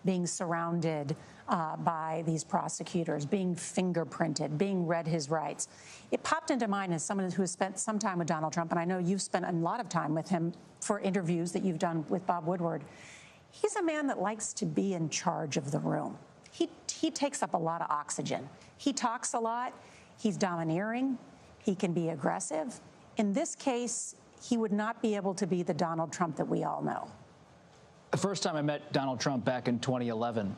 being surrounded by these prosecutors, being fingerprinted, being read his rights. It popped into mind as someone who has spent some time with Donald Trump, and I know you've spent a lot of time with him for interviews that you've done with Bob Woodward. He's a man that likes to be in charge of the room. he takes up a lot of oxygen. He talks a lot. He's domineering. He can be aggressive. In this case, he would not be able to be the Donald Trump that we all know. The first time I met Donald Trump back in 2011,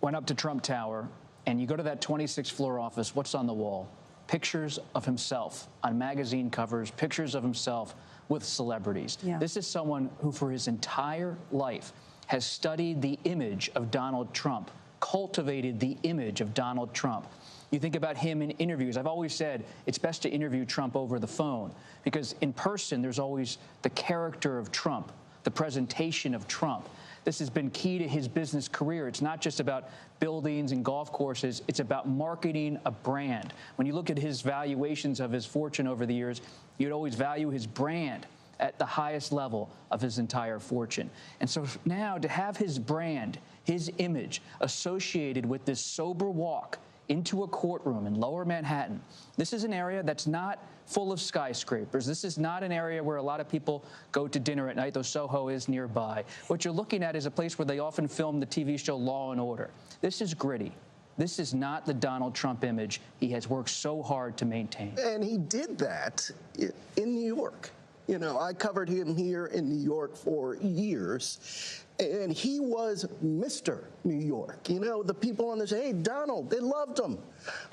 went up to Trump Tower, and you go to that 26th floor office, what's on the wall? Pictures of himself on magazine covers, pictures of himself with celebrities. Yeah. This is someone who for his entire life has studied the image of Donald Trump, cultivated the image of Donald Trump. You think about him in interviews. I've always said it's best to interview Trump over the phone because in person there's always the character of Trump, the presentation of Trump. This has been key to his business career. It's not just about buildings and golf courses. It's about marketing a brand. When you look at his valuations of his fortune over the years, you'd always value his brand at the highest level of his entire fortune. And so now to have his brand, his image associated with this sober walk into a courtroom in Lower Manhattan, this is an area that's not full of skyscrapers. This is not an area where a lot of people go to dinner at night, though Soho is nearby. What you're looking at is a place where they often film the TV show Law and Order. This is gritty. This is not the Donald Trump image he has worked so hard to maintain. And he did that in New York. You know, I covered him here in New York for years, and he was Mr. New York. You know, the people on the show, hey, Donald, they loved him.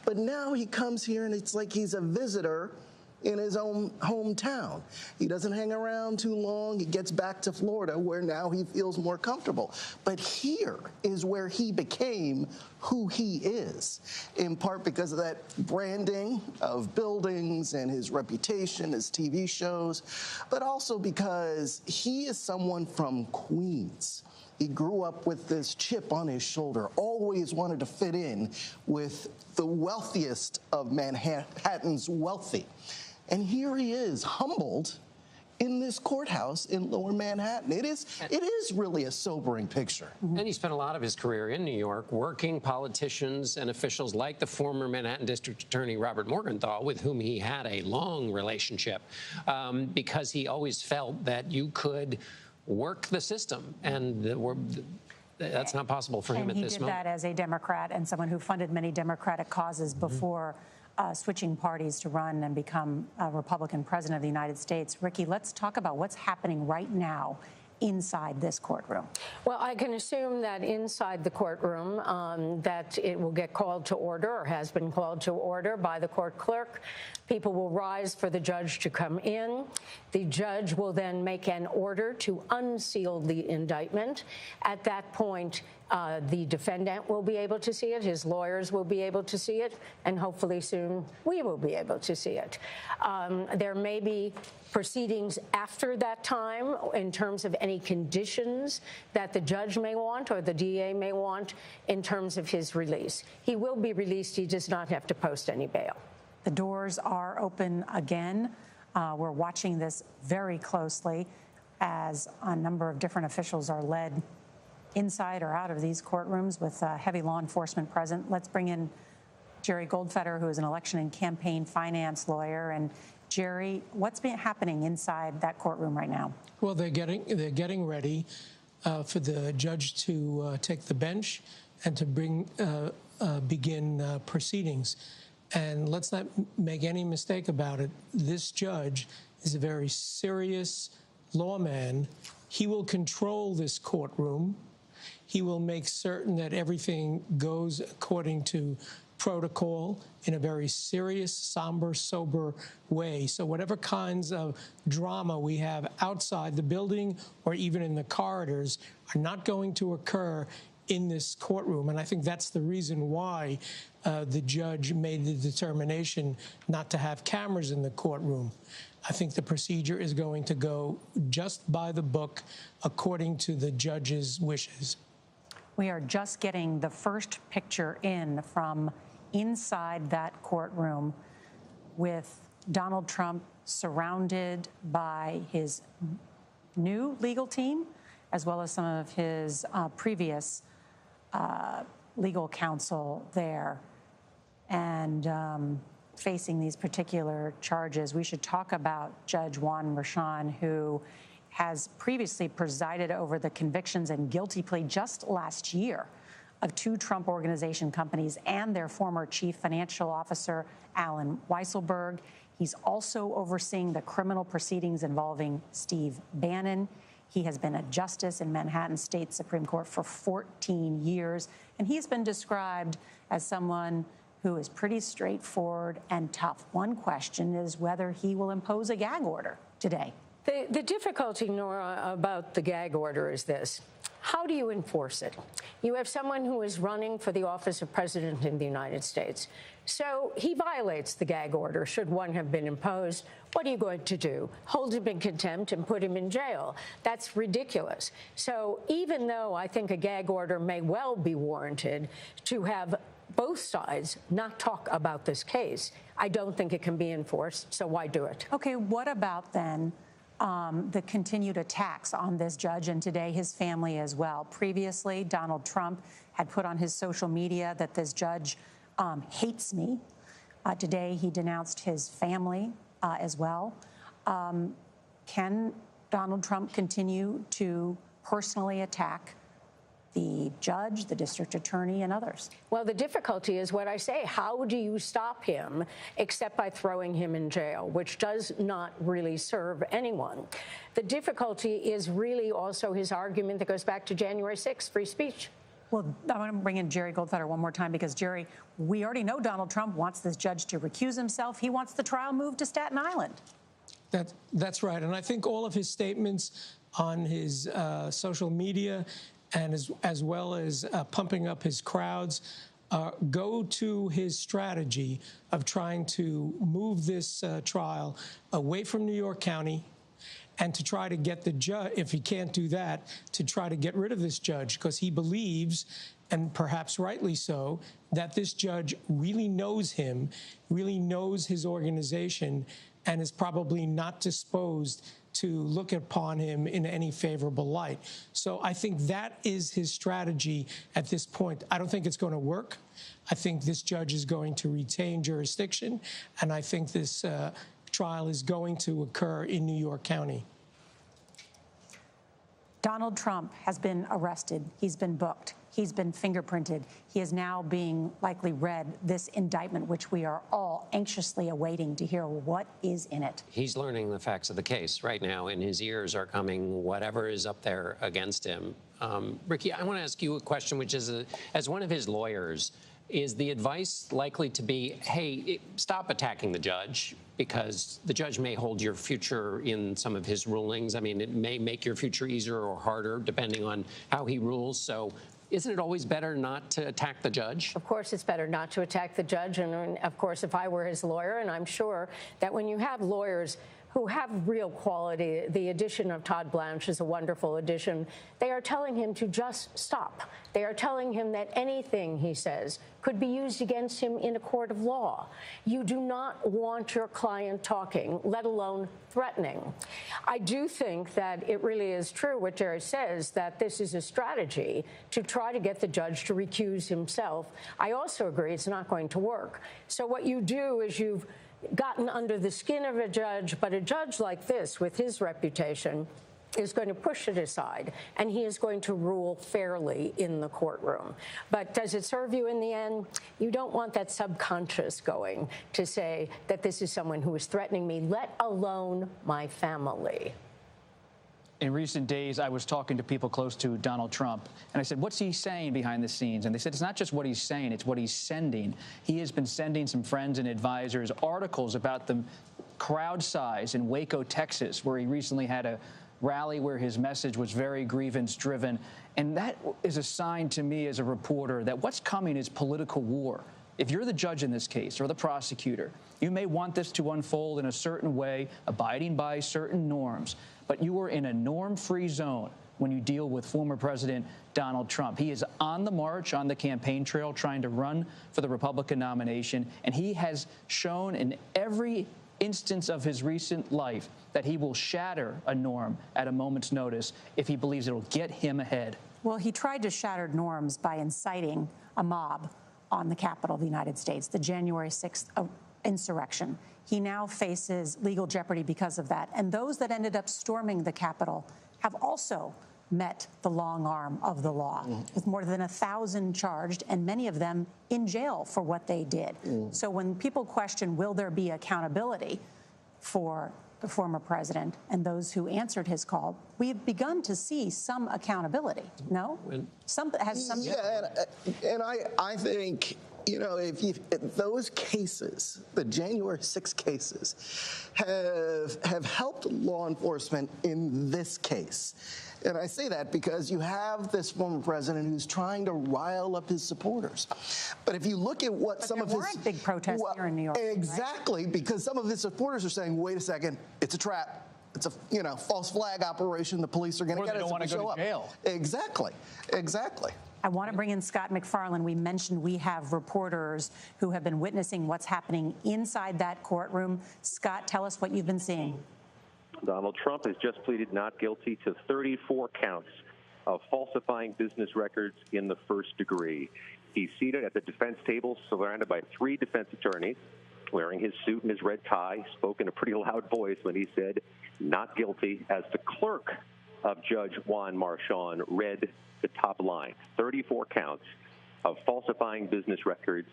But now he comes here, and it's like he's a visitor in his own hometown. He doesn't hang around too long. He gets back to Florida, where now he feels more comfortable. But here is where he became who he is, in part because of that branding of buildings and his reputation, his TV shows, but also because he is someone from Queens. He grew up with this chip on his shoulder, always wanted to fit in with the wealthiest of Manhattan's wealthy. And here he is, humbled in this courthouse in Lower Manhattan. It is really a sobering picture. And he spent a lot of his career in New York working politicians and officials like the former Manhattan District Attorney Robert Morgenthau, with whom he had a long relationship, because he always felt that you could work the system, and that's not possible for him at this moment. And he did that as a Democrat and someone who funded many Democratic causes before switching parties to run and become a Republican president of the United States. Ricky, let's talk about what's happening right now inside this courtroom. Well, I can assume that inside the courtroom that it will get called to order, or has been called to order by the court clerk. People will rise for the judge to come in. The judge will then make an order to unseal the indictment. At that point, the defendant will be able to see it, his lawyers will be able to see it, and hopefully soon we will be able to see it. There may be proceedings after that time in terms of any conditions that the judge may want or the DA may want in terms of his release. He will be released. He does not have to post any bail. The doors are open again. We're watching this very closely as a number of different officials are led inside or out of these courtrooms with heavy law enforcement present. Let's bring in Jerry Goldfeder, who is an election and campaign finance lawyer. And Jerry, what's been happening inside that courtroom right now? Well, they're getting ready for the judge to take the bench and to begin proceedings. And let's not make any mistake about it. This judge is a very serious lawman. He will control this courtroom. He will make certain that everything goes according to protocol in a very serious, somber, sober way. So whatever kinds of drama we have outside the building or even in the corridors are not going to occur in this courtroom. And I think that's the reason why the judge made the determination not to have cameras in the courtroom. I think the procedure is going to go just by the book according to the judge's wishes. We are just getting the first picture in from inside that courtroom with Donald Trump surrounded by his new legal team, as well as some of his previous legal counsel there, and facing these particular charges. We should talk about Judge Juan Merchan, who has previously presided over the convictions and guilty plea just last year of 2 Trump Organization companies and their former chief financial officer, Alan Weisselberg. He's also overseeing the criminal proceedings involving Steve Bannon. He has been a justice in Manhattan State Supreme Court for 14 years, and he's been described as someone who is pretty straightforward and tough. One question is whether he will impose a gag order today. The difficulty, Nora, about the gag order is this. How do you enforce it? You have someone who is running for the office of president in the United States. So he violates the gag order, should one have been imposed. What are you going to do? Hold him in contempt and put him in jail? That's ridiculous. So even though I think a gag order may well be warranted to have both sides not talk about this case, I don't think it can be enforced. So why do it? Okay, what about then the continued attacks on this judge and today his family as well? Previously, Donald Trump had put on his social media that this judge hates me. Today, he denounced his family as well. Can Donald Trump continue to personally attack the judge, the district attorney, and others? Well, the difficulty is what I say. How do you stop him except by throwing him in jail, which does not really serve anyone? The difficulty is really also his argument that goes back to January 6th, free speech. Well, I want to bring in Jerry Goldfeder one more time because, Jerry, we already know Donald Trump wants this judge to recuse himself. He wants the trial moved to Staten Island. That's right. And I think all of his statements on his social media and as well as pumping up his crowds go to his strategy of trying to move this trial away from New York County and to try to get the judge, if he can't do that, to try to get rid of this judge, because he believes, and perhaps rightly so, that this judge really knows him, really knows his organization, and is probably not disposed to look upon him in any favorable light. So I think that is his strategy at this point. I don't think it's going to work. I think this judge is going to retain jurisdiction, and I think this trial is going to occur in New York County. Donald Trump has been arrested. He's been booked. He's been fingerprinted. He is now being likely read this indictment, which we are all anxiously awaiting to hear what is in it. He's learning the facts of the case right now, and his ears are coming whatever is up there against him. Ricky, I want to ask you a question, which is, as one of his lawyers, is the advice likely to be, hey, stop attacking the judge, because the judge may hold your future in some of his rulings? I mean, it may make your future easier or harder depending on how he rules. So isn't it always better not to attack the judge? Of course, it's better not to attack the judge. And of course, if I were his lawyer, and I'm sure that when you have lawyers who have real quality, the addition of Todd Blanche is a wonderful addition. They are telling him to just stop. They are telling him that anything he says could be used against him in a court of law. You do not want your client talking, let alone threatening. I do think that it really is true what Jerry says, that this is a strategy to try to get the judge to recuse himself. I also agree it's not going to work. So what you do is you've gotten under the skin of a judge, but a judge like this, with his reputation, is going to push it aside, and he is going to rule fairly in the courtroom. But does it serve you in the end? You don't want that subconscious going to say that this is someone who is threatening me, let alone my family. In recent days, I was talking to people close to Donald Trump, and I said, what's he saying behind the scenes? And they said, it's not just what he's saying, it's what he's sending. He has been sending some friends and advisors articles about the crowd size in Waco, Texas, where he recently had a rally where his message was very grievance-driven. And that is a sign to me as a reporter that what's coming is political war. If you're the judge in this case, or the prosecutor, you may want this to unfold in a certain way, abiding by certain norms, but you are in a norm-free zone when you deal with former President Donald Trump. He is on the march, on the campaign trail, trying to run for the Republican nomination, and he has shown in every instance of his recent life that he will shatter a norm at a moment's notice if he believes it'll get him ahead. Well, he tried to shatter norms by inciting a mob on the Capitol of the United States, the January 6th insurrection. He now faces legal jeopardy because of that. And those that ended up storming the Capitol have also met the long arm of the law, with more than 1,000 charged and many of them in jail for what they did. So when people question, will there be accountability for the former president and those who answered his call, we've begun to see some accountability. No? Yeah, and I think, you know, if those cases, the January 6 cases, have helped law enforcement in this case. And I say that because you have this former president who's trying to rile up his supporters. But if you look at what some of his... There weren't big protests here in New York. Exactly, right? Because some of his supporters are saying, wait a second, it's a trap. It's a, you know, false flag operation. The police are going to get us if we show up. Jail. Exactly, exactly. I want to bring in Scott McFarlane. We mentioned we have reporters who have been witnessing what's happening inside that courtroom. Scott, tell us what you've been seeing. Donald Trump has just pleaded not guilty to 34 counts of falsifying business records in the first degree. He's seated at the defense table, surrounded by 3 defense attorneys, wearing his suit and his red tie, spoke in a pretty loud voice when he said not guilty, as the clerk of Judge Juan Marchon read the top line: 34 counts of falsifying business records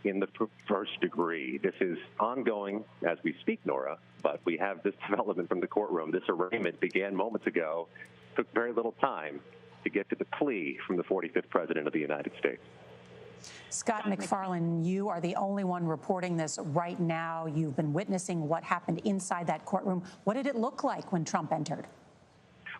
in the first degree. This is ongoing as we speak, Nora, but we have this development from the courtroom. This arraignment began moments ago, took very little time to get to the plea from the 45th president of the United States. Scott McFarlane, you are the only one reporting this right now. You've been witnessing what happened inside that courtroom. What did it look like when Trump entered?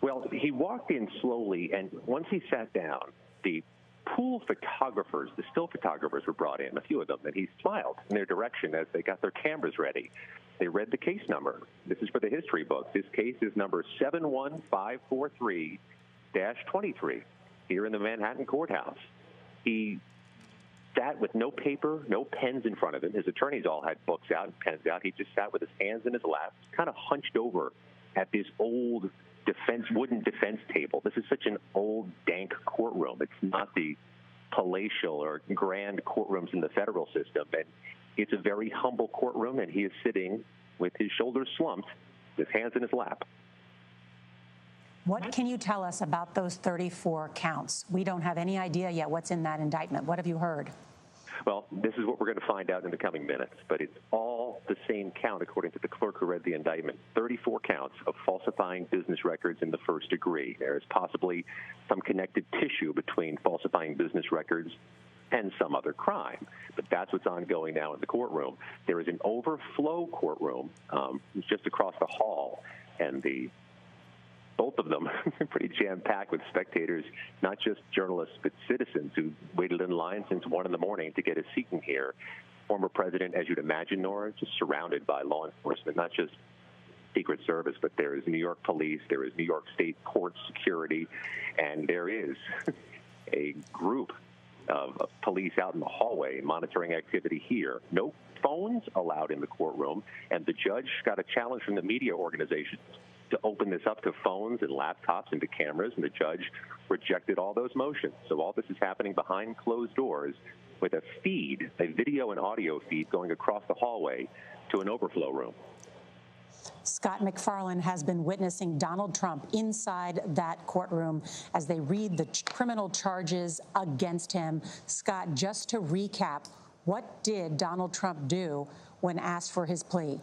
Well, he walked in slowly, and once he sat down, the pool photographers, the still photographers, were brought in, a few of them, and he smiled in their direction as they got their cameras ready. They read the case number. This is for the history book. This case is number 71543-23 here in the Manhattan courthouse. He sat with no paper, no pens in front of him. His attorneys all had books out and pens out. He just sat with his hands in his lap, kind of hunched over at this old wooden defense table. This is such an old, dank courtroom. It's not the palatial or grand courtrooms in the federal system. And it's a very humble courtroom, and he is sitting with his shoulders slumped, his hands in his lap. What can you tell us about those 34 counts? We don't have any idea yet what's in that indictment. What have you heard? Well, this is what we're going to find out in the coming minutes, but it's all the same count, according to the clerk who read the indictment. 34 counts of falsifying business records in the first degree. There is possibly some connected tissue between falsifying business records and some other crime, but that's what's ongoing now in the courtroom. There is an overflow courtroom just across the hall, and both of them are pretty jam-packed with spectators, not just journalists, but citizens who waited in line since 1 in the morning to get a seat in here. Former president, as you'd imagine, Nora, just surrounded by law enforcement, not just Secret Service, but there is New York police, there is New York State court security, and there is a group of police out in the hallway monitoring activity here. No phones allowed in the courtroom, and the judge got a challenge from the media organizations to open this up to phones and laptops and to cameras, and the judge rejected all those motions. So all this is happening behind closed doors with a feed, a video and audio feed going across the hallway to an overflow room. Scott McFarlane has been witnessing Donald Trump inside that courtroom as they read the criminal charges against him. Scott, just to recap, what did Donald Trump do when asked for his plea?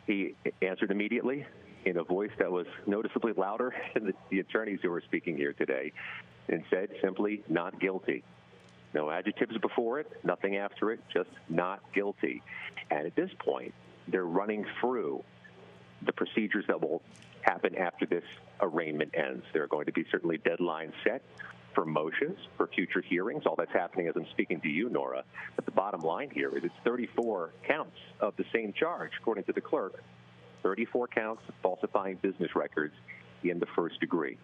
He answered immediately in a voice that was noticeably louder than the attorneys who were speaking here today, and said simply, not guilty. No adjectives before it, nothing after it, just not guilty. And at this point, they're running through the procedures that will happen after this arraignment ends. There are going to be certainly deadlines set for motions, for future hearings. All that's happening as I'm speaking to you, Nora. But the bottom line here is it's 34 counts of the same charge, according to the clerk. 34 counts of falsifying business records in the first degree.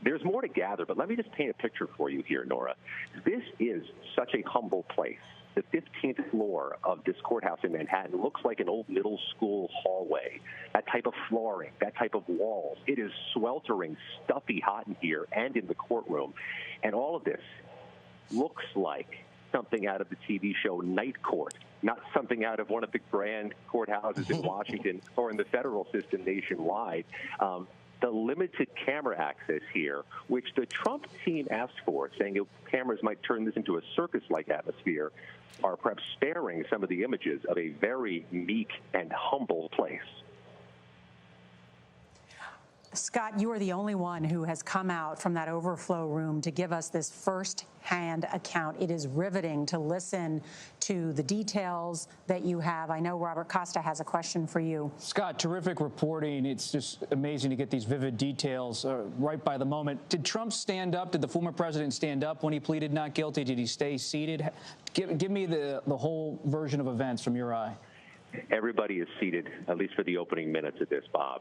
There's more to gather, but let me just paint a picture for you here, Nora. This is such a humble place. The 15th floor of this courthouse in Manhattan looks like an old middle school hallway. That type of flooring, that type of walls. It is sweltering, stuffy hot in here and in the courtroom. And all of this looks like something out of the TV show Night Court, not something out of one of the grand courthouses in Washington or in the federal system nationwide. the limited camera access here, which the Trump team asked for, saying cameras might turn this into a circus-like atmosphere, are perhaps sparing some of the images of a very meek and humble place. Scott, you are the only one who has come out from that overflow room to give us this first-hand account. It is riveting to listen to the details that you have. I know Robert Costa has a question for you. Scott, terrific reporting. It's just amazing to get these vivid details right by the moment. Did Trump stand up? Did the former president stand up when he pleaded not guilty? Did he stay seated? Give me the whole version of events from your eye. Everybody is seated, at least for the opening minutes of this, Bob.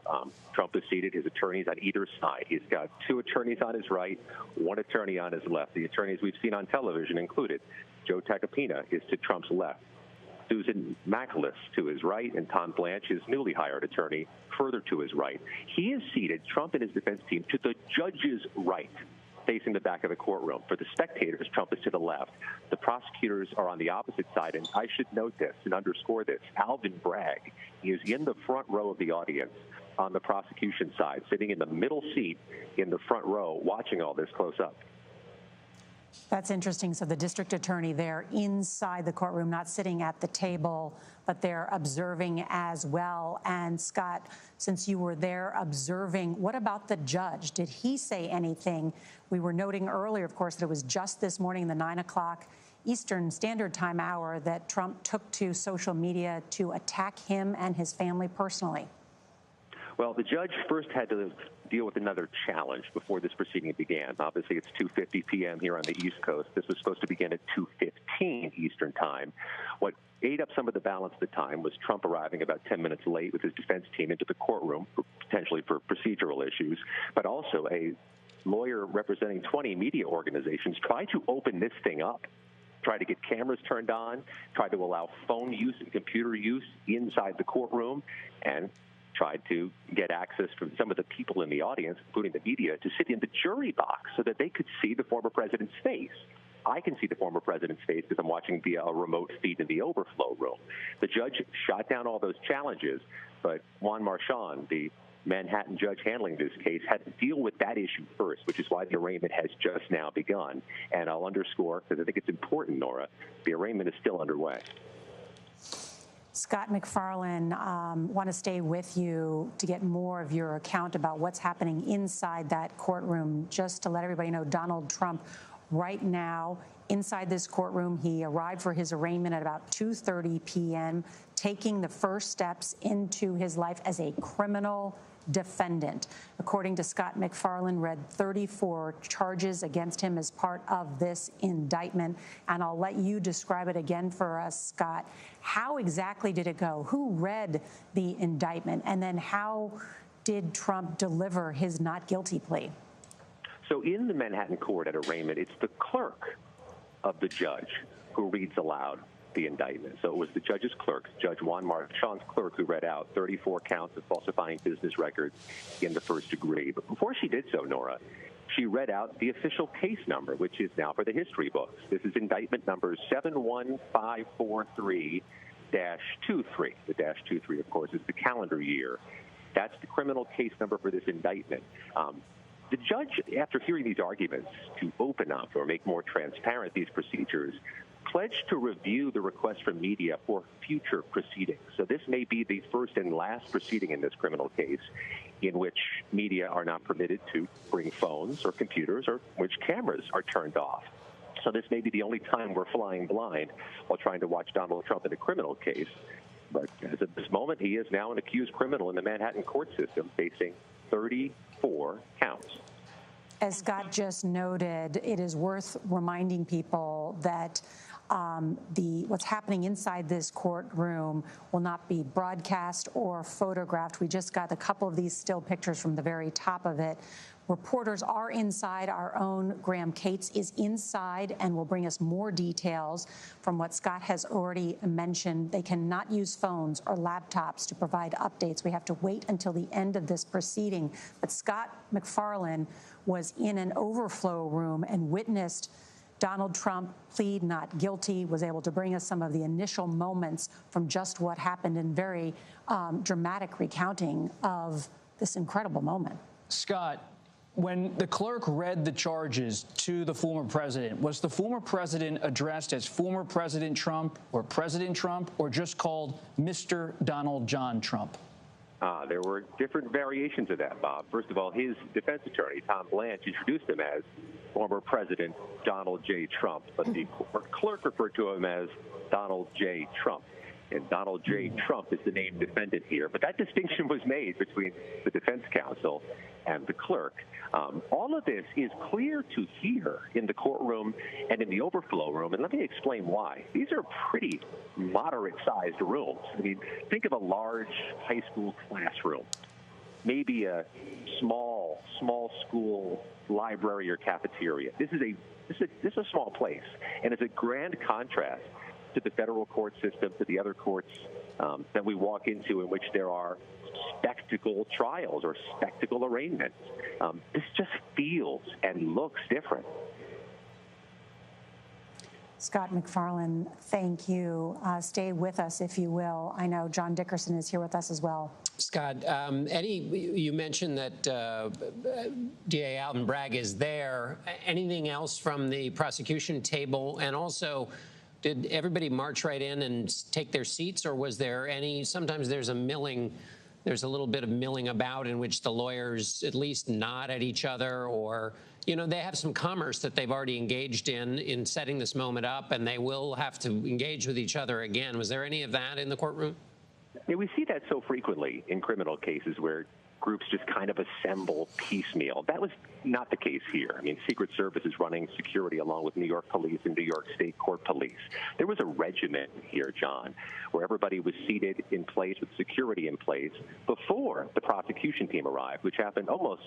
Trump is seated. His attorneys on either side. He's got 2 attorneys on his right, 1 attorney on his left. The attorneys we've seen on television included Joe Tacopina is to Trump's left, Susan McAuliffe to his right, and Tom Blanche, his newly hired attorney, further to his right. He is seated, Trump and his defense team, to the judge's right, facing the back of the courtroom. For the spectators, Trump is to the left. The prosecutors are on the opposite side, and I should note this and underscore this. Alvin Bragg is in the front row of the audience on the prosecution side, sitting in the middle seat in the front row, watching all this close up. That's interesting. So the district attorney there inside the courtroom, not sitting at the table, but they're observing as well. And Scott, since you were there observing, what about the judge? Did he say anything? We were noting earlier, of course, that it was just this morning, the 9 o'clock Eastern Standard Time hour, that Trump took to social media to attack him and his family personally. Well, the judge first had to deal with another challenge before this proceeding began. Obviously, it's 2:50 p.m. here on the East Coast. This was supposed to begin at 2:15 Eastern Time. What ate up some of the balance of the time was Trump arriving about 10 minutes late with his defense team into the courtroom, potentially for procedural issues, but also a lawyer representing 20 media organizations tried to open this thing up, try to get cameras turned on, try to allow phone use and computer use inside the courtroom, and tried to get access from some of the people in the audience, including the media, to sit in the jury box so that they could see the former president's face. I can see the former president's face because I'm watching via a remote feed in the overflow room. The judge shot down all those challenges, but Juan Marchand, the Manhattan judge handling this case, had to deal with that issue first, which is why the arraignment has just now begun. And I'll underscore, because I think it's important, Nora, the arraignment is still underway. Scott MacFarlane, want to stay with you to get more of your account about what's happening inside that courtroom. Just to let everybody know, Donald Trump right now inside this courtroom, he arrived for his arraignment at about 2:30 p.m., taking the first steps into his life as a criminal defendant. According to Scott MacFarlane, read 34 charges against him as part of this indictment. And I'll let you describe it again for us, Scott. How exactly did it go? Who read the indictment? And then how did Trump deliver his not guilty plea? So in the Manhattan court at arraignment, it's the clerk of the judge who reads aloud the indictment. So it was the judge's clerk, Judge Juan Marchand's clerk, who read out 34 counts of falsifying business records in the first degree. But before she did so, Nora, she read out the official case number, which is now for the history books. This is indictment number 71543-23. The -23, of course, is the calendar year. That's the criminal case number for this indictment. The judge, after hearing these arguments to open up or make more transparent these procedures, pledged to review the request from media for future proceedings. So this may be the first and last proceeding in this criminal case in which media are not permitted to bring phones or computers, or which cameras are turned off. So this may be the only time we're flying blind while trying to watch Donald Trump in a criminal case. But as of this moment, he is now an accused criminal in the Manhattan court system, facing 34 counts. As Scott just noted, it is worth reminding people that what's happening inside this courtroom will not be broadcast or photographed. We just got a couple of these still pictures from the very top of it. Reporters are inside. Our own Graham Cates is inside and will bring us more details from what Scott has already mentioned. They cannot use phones or laptops to provide updates. We have to wait until the end of this proceeding. But Scott MacFarlane was in an overflow room and witnessed Donald Trump plead not guilty, was able to bring us some of the initial moments from just what happened in very dramatic recounting of this incredible moment. Scott, when the clerk read the charges to the former president, was the former president addressed as former President Trump, or just called Mr. Donald John Trump? There were different variations of that, Bob. First of all, his defense attorney, Tom Blanche, introduced him as former President Donald J. Trump, but the clerk referred to him as Donald J. Trump. And Donald J. Trump is the named defendant here. But that distinction was made between the defense counsel and the clerk. All of this is clear to hear in the courtroom and in the overflow room. And let me explain why. These are pretty moderate-sized rooms. I mean, think of a large high school classroom, maybe a small school library or cafeteria. This is a small place, and it's a grand contrast to the federal court system, to the other courts that we walk into in which there are spectacle trials or spectacle arraignments. This just feels and looks different. Scott McFarlane, thank you. Stay with us, if you will. I know John Dickerson is here with us as well. Scott, you mentioned that DA Alvin Bragg is there. Anything else from the prosecution table? And also, did everybody march right in and take their seats, or was there any? Sometimes there's a little bit of milling about in which the lawyers at least nod at each other, or, you know, they have some commerce that they've already engaged in setting this moment up, and they will have to engage with each other again. Was there any of that in the courtroom? Yeah, we see that so frequently in criminal cases where groups just kind of assemble piecemeal. That was not the case here. I mean, Secret Service is running security along with New York police and New York State Court police. There was a regiment here, John, where everybody was seated in place with security in place before the prosecution team arrived, which happened almost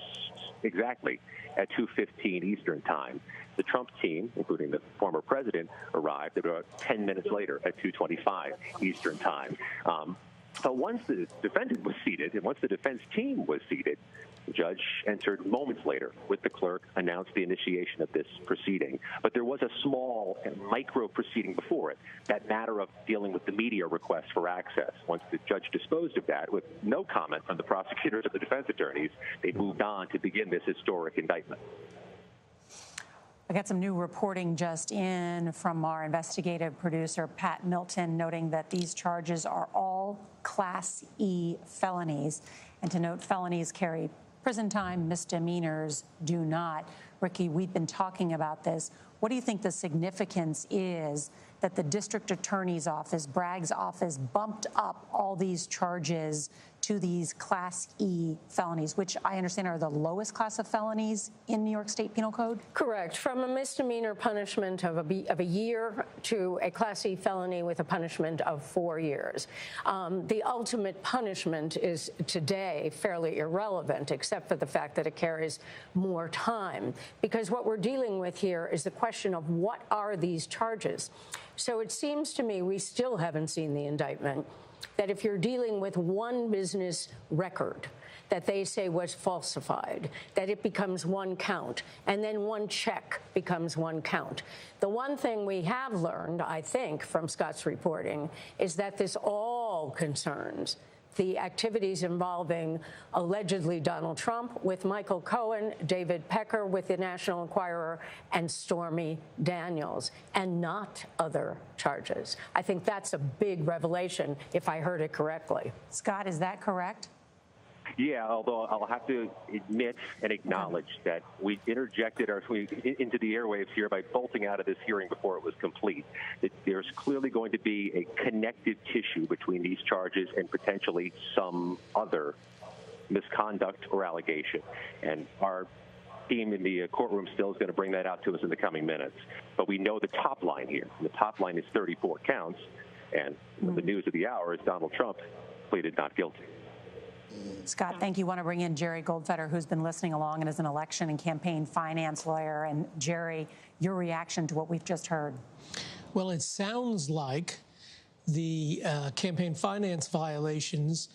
exactly at 2:15 Eastern time. The Trump team, including the former president, arrived about 10 minutes later at 2:25 Eastern time. But once the defendant was seated and once the defense team was seated, the judge entered moments later with the clerk, announced the initiation of this proceeding. But there was a small and micro proceeding before it, that matter of dealing with the media request for access. Once the judge disposed of that with no comment from the prosecutors or the defense attorneys, they moved on to begin this historic indictment. I got some new reporting just in from our investigative producer, Pat Milton, noting that these charges are all Class E felonies. And to note, felonies carry prison time, misdemeanors do not. Ricky, we've been talking about this. What do you think the significance is that the district attorney's office, Bragg's office, bumped up all these charges to these Class E felonies, which I understand are the lowest class of felonies in New York State Penal Code? Correct. From a misdemeanor punishment of a year to a Class E felony with a punishment of 4 years. The ultimate punishment is today fairly irrelevant, except for the fact that it carries more time. Because what we're dealing with here is the question of what are these charges? So it seems to me we still haven't seen the indictment, that if you're dealing with one business record that they say was falsified, that it becomes one count, and then one check becomes one count. The one thing we have learned, I think, from Scott's reporting is that this all concerns the activities involving allegedly Donald Trump with Michael Cohen, David Pecker with the National Enquirer, and Stormy Daniels, and not other charges. I think that's a big revelation, if I heard it correctly. Scott, is that correct? Yeah, although I'll have to admit and acknowledge that we interjected into the airwaves here by bolting out of this hearing before it was complete. There's clearly going to be a connective tissue between these charges and potentially some other misconduct or allegation. And our team in the courtroom still is going to bring that out to us in the coming minutes. But we know the top line here. The top line is 34 counts. And the news of the hour is Donald Trump pleaded not guilty. Scott, thank you. I want to bring in Jerry Goldfeder, who's been listening along and is an election and campaign finance lawyer. And Jerry, your reaction to what we've just heard. Well, it sounds like the campaign finance violations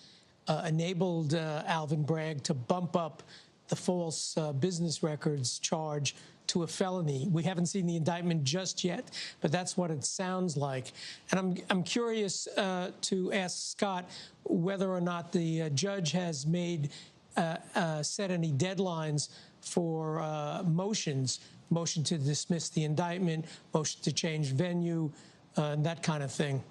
enabled Alvin Bragg to bump up the false business records charge to a felony. We haven't seen the indictment just yet, but that's what it sounds like. And I'm curious to ask Scott whether or not the judge has made set any deadlines for motions, motion to dismiss the indictment, motion to change venue, that kind of thing.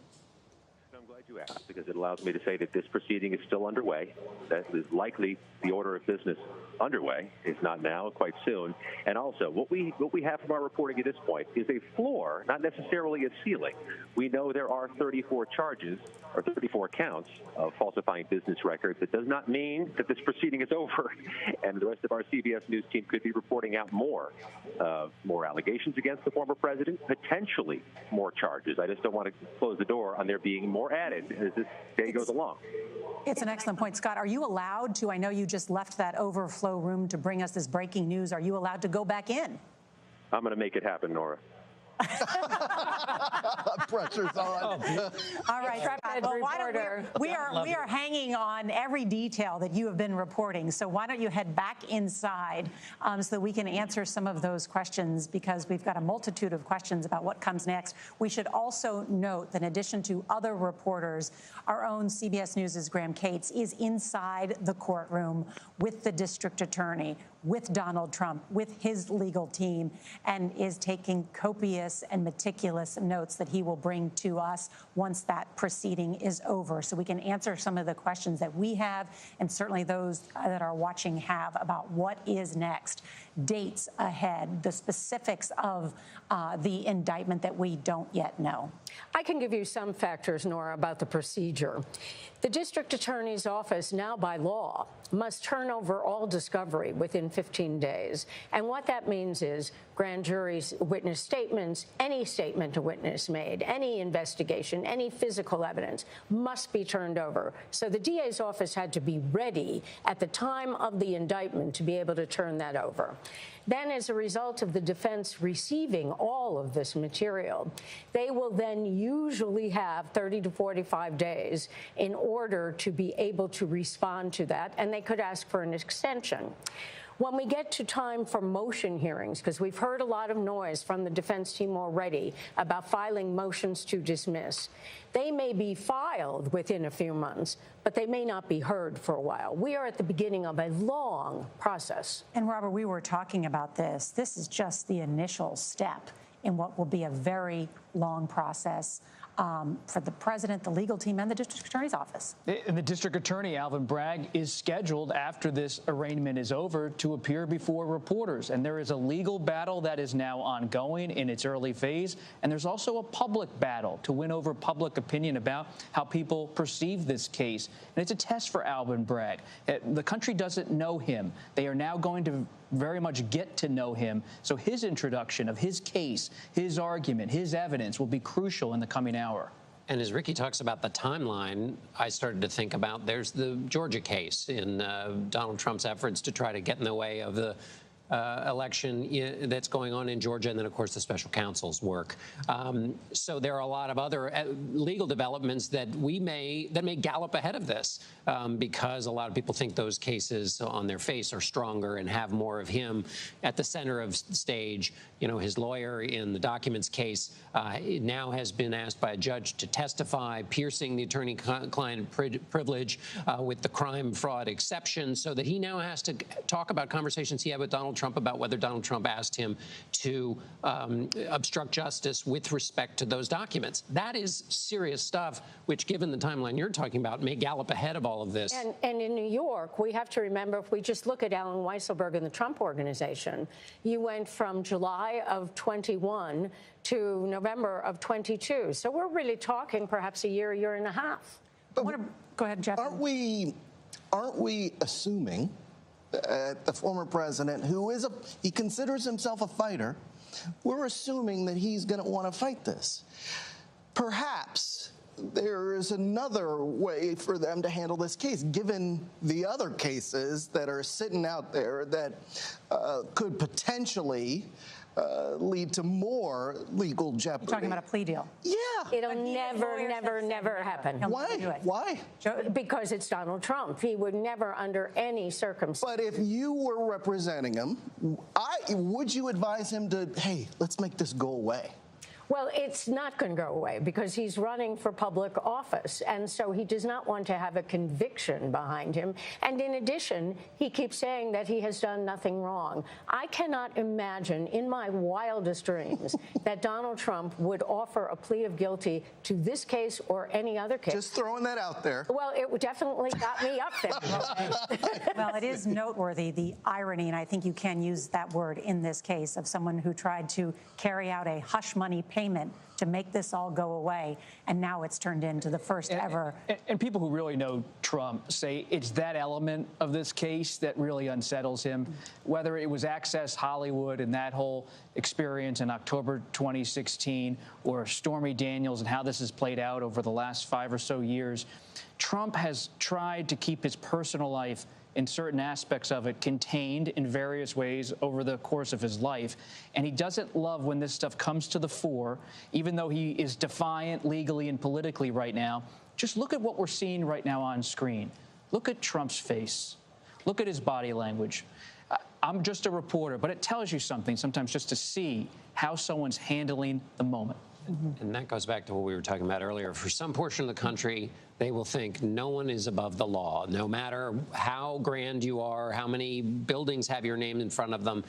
I'm glad you asked, because it allows me to say that this proceeding is still underway. That is likely the order of business underway, if not now, quite soon. And also, what we have from our reporting at this point is a floor, not necessarily a ceiling. We know there are 34 charges or 34 counts of falsifying business records. It does not mean that this proceeding is over, and the rest of our CBS News team could be reporting out more allegations against the former president, potentially more charges. I just don't want to close the door on there being more added as this day goes along. It's an excellent point. Scott, are you allowed to, I know you just left that overflow room to bring us this breaking news, are you allowed to go back in? I'm going to make it happen, Nora. Pressure's on. All right, Scott, well, why don't we are hanging on every detail that you have been reporting. So why don't you head back inside so that we can answer some of those questions, because we've got a multitude of questions about what comes next. We should also note that in addition to other reporters, our own CBS News' Graham Cates is inside the courtroom with the district attorney, with Donald Trump, with his legal team, and is taking copious and meticulous notes that he will bring to us once that proceeding is over, so we can answer some of the questions that we have, and certainly those that are watching have, about what is next, dates ahead, the specifics of the indictment that we don't yet know. I can give you some factors, Nora, about the procedure. The district attorney's office, now by law, must turn over all discovery within 15 days. And what that means is grand jury's witness statements, any statement a witness made, any investigation, any physical evidence must be turned over. So the DA's office had to be ready at the time of the indictment to be able to turn that over. Then, as a result of the defense receiving all of this material, they will then usually have 30 to 45 days in order to be able to respond to that, and they could ask for an extension. When we get to time for motion hearings, because we've heard a lot of noise from the defense team already about filing motions to dismiss, they may be filed within a few months, but they may not be heard for a while. We are at the beginning of a long process. And Robert, we were talking about this. This is just the initial step in what will be a very long process for the president, the legal team, and the district attorney's office. And the district attorney, Alvin Bragg, is scheduled after this arraignment is over to appear before reporters. And there is a legal battle that is now ongoing in its early phase. And there's also a public battle to win over public opinion about how people perceive this case. And it's a test for Alvin Bragg. The country doesn't know him. They are now going to very much get to know him. So his introduction of his case, his argument, his evidence will be crucial in the coming hour. And as Ricky talks about the timeline, I started to think about there's the Georgia case in Donald Trump's efforts to try to get in the way of the election that's going on in Georgia, and then, of course, the special counsel's work. So there are a lot of other legal developments that may gallop ahead of this because a lot of people think those cases on their face are stronger and have more of him at the center of the stage. You know, his lawyer in the documents case now has been asked by a judge to testify, piercing the attorney-client privilege with the crime fraud exception, so that he now has to talk about conversations he had with Donald Trump about whether Donald Trump asked him to obstruct justice with respect to those documents. That is serious stuff, which, given the timeline you're talking about, may gallop ahead of all of this. And in New York, we have to remember, if we just look at Alan Weisselberg and the Trump Organization, you went from July of 21 to November of 22. So we're really talking perhaps a year and a half. But go ahead, Jeff. Aren't we assuming the former president, he considers himself a fighter, we're assuming that he's going to want to fight this? Perhaps there is another way for them to handle this case, given the other cases that are sitting out there that could potentially lead to more legal jeopardy. You're talking about a plea deal. Yeah. It'll never happen. Why? Because it's Donald Trump. He would never, under any circumstance. But if you were representing him, would you advise him to, hey, let's make this go away? Well, it's not going to go away because he's running for public office. And so he does not want to have a conviction behind him. And in addition, he keeps saying that he has done nothing wrong. I cannot imagine in my wildest dreams that Donald Trump would offer a plea of guilty to this case or any other case. Just throwing that out there. Well, it definitely got me up there. Well, it is noteworthy, the irony, and I think you can use that word in this case, of someone who tried to carry out a hush money payment to make this all go away, and now it's turned into the first ever. And people who really know Trump say it's that element of this case that really unsettles him, whether it was Access Hollywood and that whole experience in October 2016, or Stormy Daniels and how this has played out over the last 5 or so years. Trump has tried to keep his personal life in certain aspects of it contained in various ways over the course of his life. And he doesn't love when this stuff comes to the fore, even though he is defiant legally and politically right now. Just look at what we're seeing right now on screen. Look at Trump's face. Look at his body language. I'm just a reporter, but it tells you something sometimes just to see how someone's handling the moment. And that goes back to what we were talking about earlier. For some portion of the country, they will think no one is above the law, no matter how grand you are, how many buildings have your name in front of them.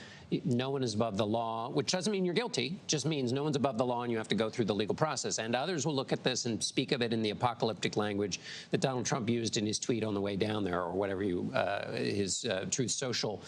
No one is above the law, which doesn't mean you're guilty, just means no one's above the law and you have to go through the legal process. And others will look at this and speak of it in the apocalyptic language that Donald Trump used in his tweet on the way down there, or whatever his Truth Social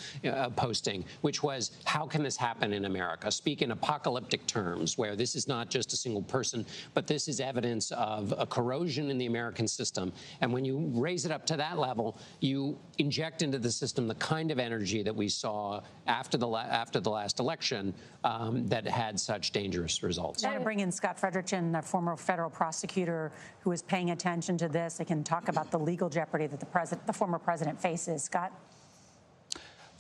posting, which was, how can this happen in America? Speak in apocalyptic terms, where this is not just a single person, but this is evidence of a corrosion in the American system. And when you raise it up to that level, you inject into the system the kind of energy that we saw after the last election that had such dangerous results. I want to bring in Scott Frederickson, a former federal prosecutor who is paying attention to this. I can talk about the legal jeopardy that the former president faces. Scott?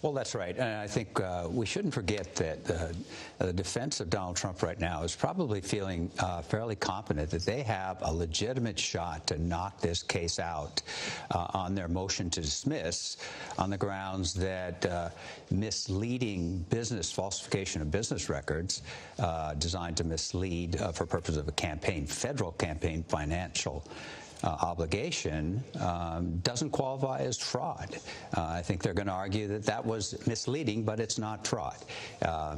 Well, that's right. And I think we shouldn't forget that the defense of Donald Trump right now is probably feeling fairly confident that they have a legitimate shot to knock this case out on their motion to dismiss on the grounds that misleading falsification of business records designed to mislead for purpose of a federal campaign financial obligation doesn't qualify as fraud. I think they're going to argue that that was misleading, but it's not fraud.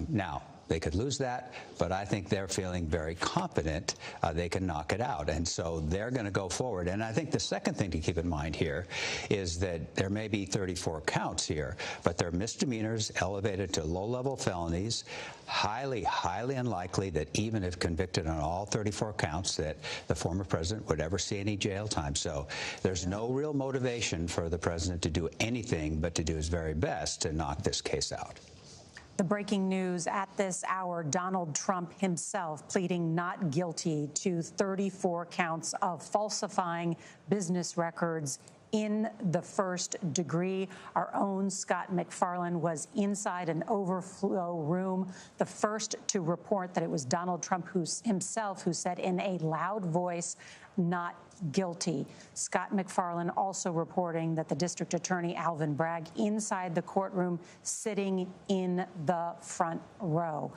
Now, they could lose that, but I think they're feeling very confident they can knock it out. And so they're going to go forward. And I think the second thing to keep in mind here is that there may be 34 counts here, but they're misdemeanors elevated to low-level felonies. Highly, highly unlikely that even if convicted on all 34 counts that the former president would ever see any jail time. So there's no real motivation for the president to do anything but to do his very best to knock this case out. The breaking news at this hour, Donald Trump himself pleading not guilty to 34 counts of falsifying business records in the first degree. Our own Scott McFarland was inside an overflow room, the first to report that it was Donald Trump himself who said in a loud voice, not guilty. Scott McFarland also reporting that the district attorney, Alvin Bragg, inside the courtroom, sitting in the front row.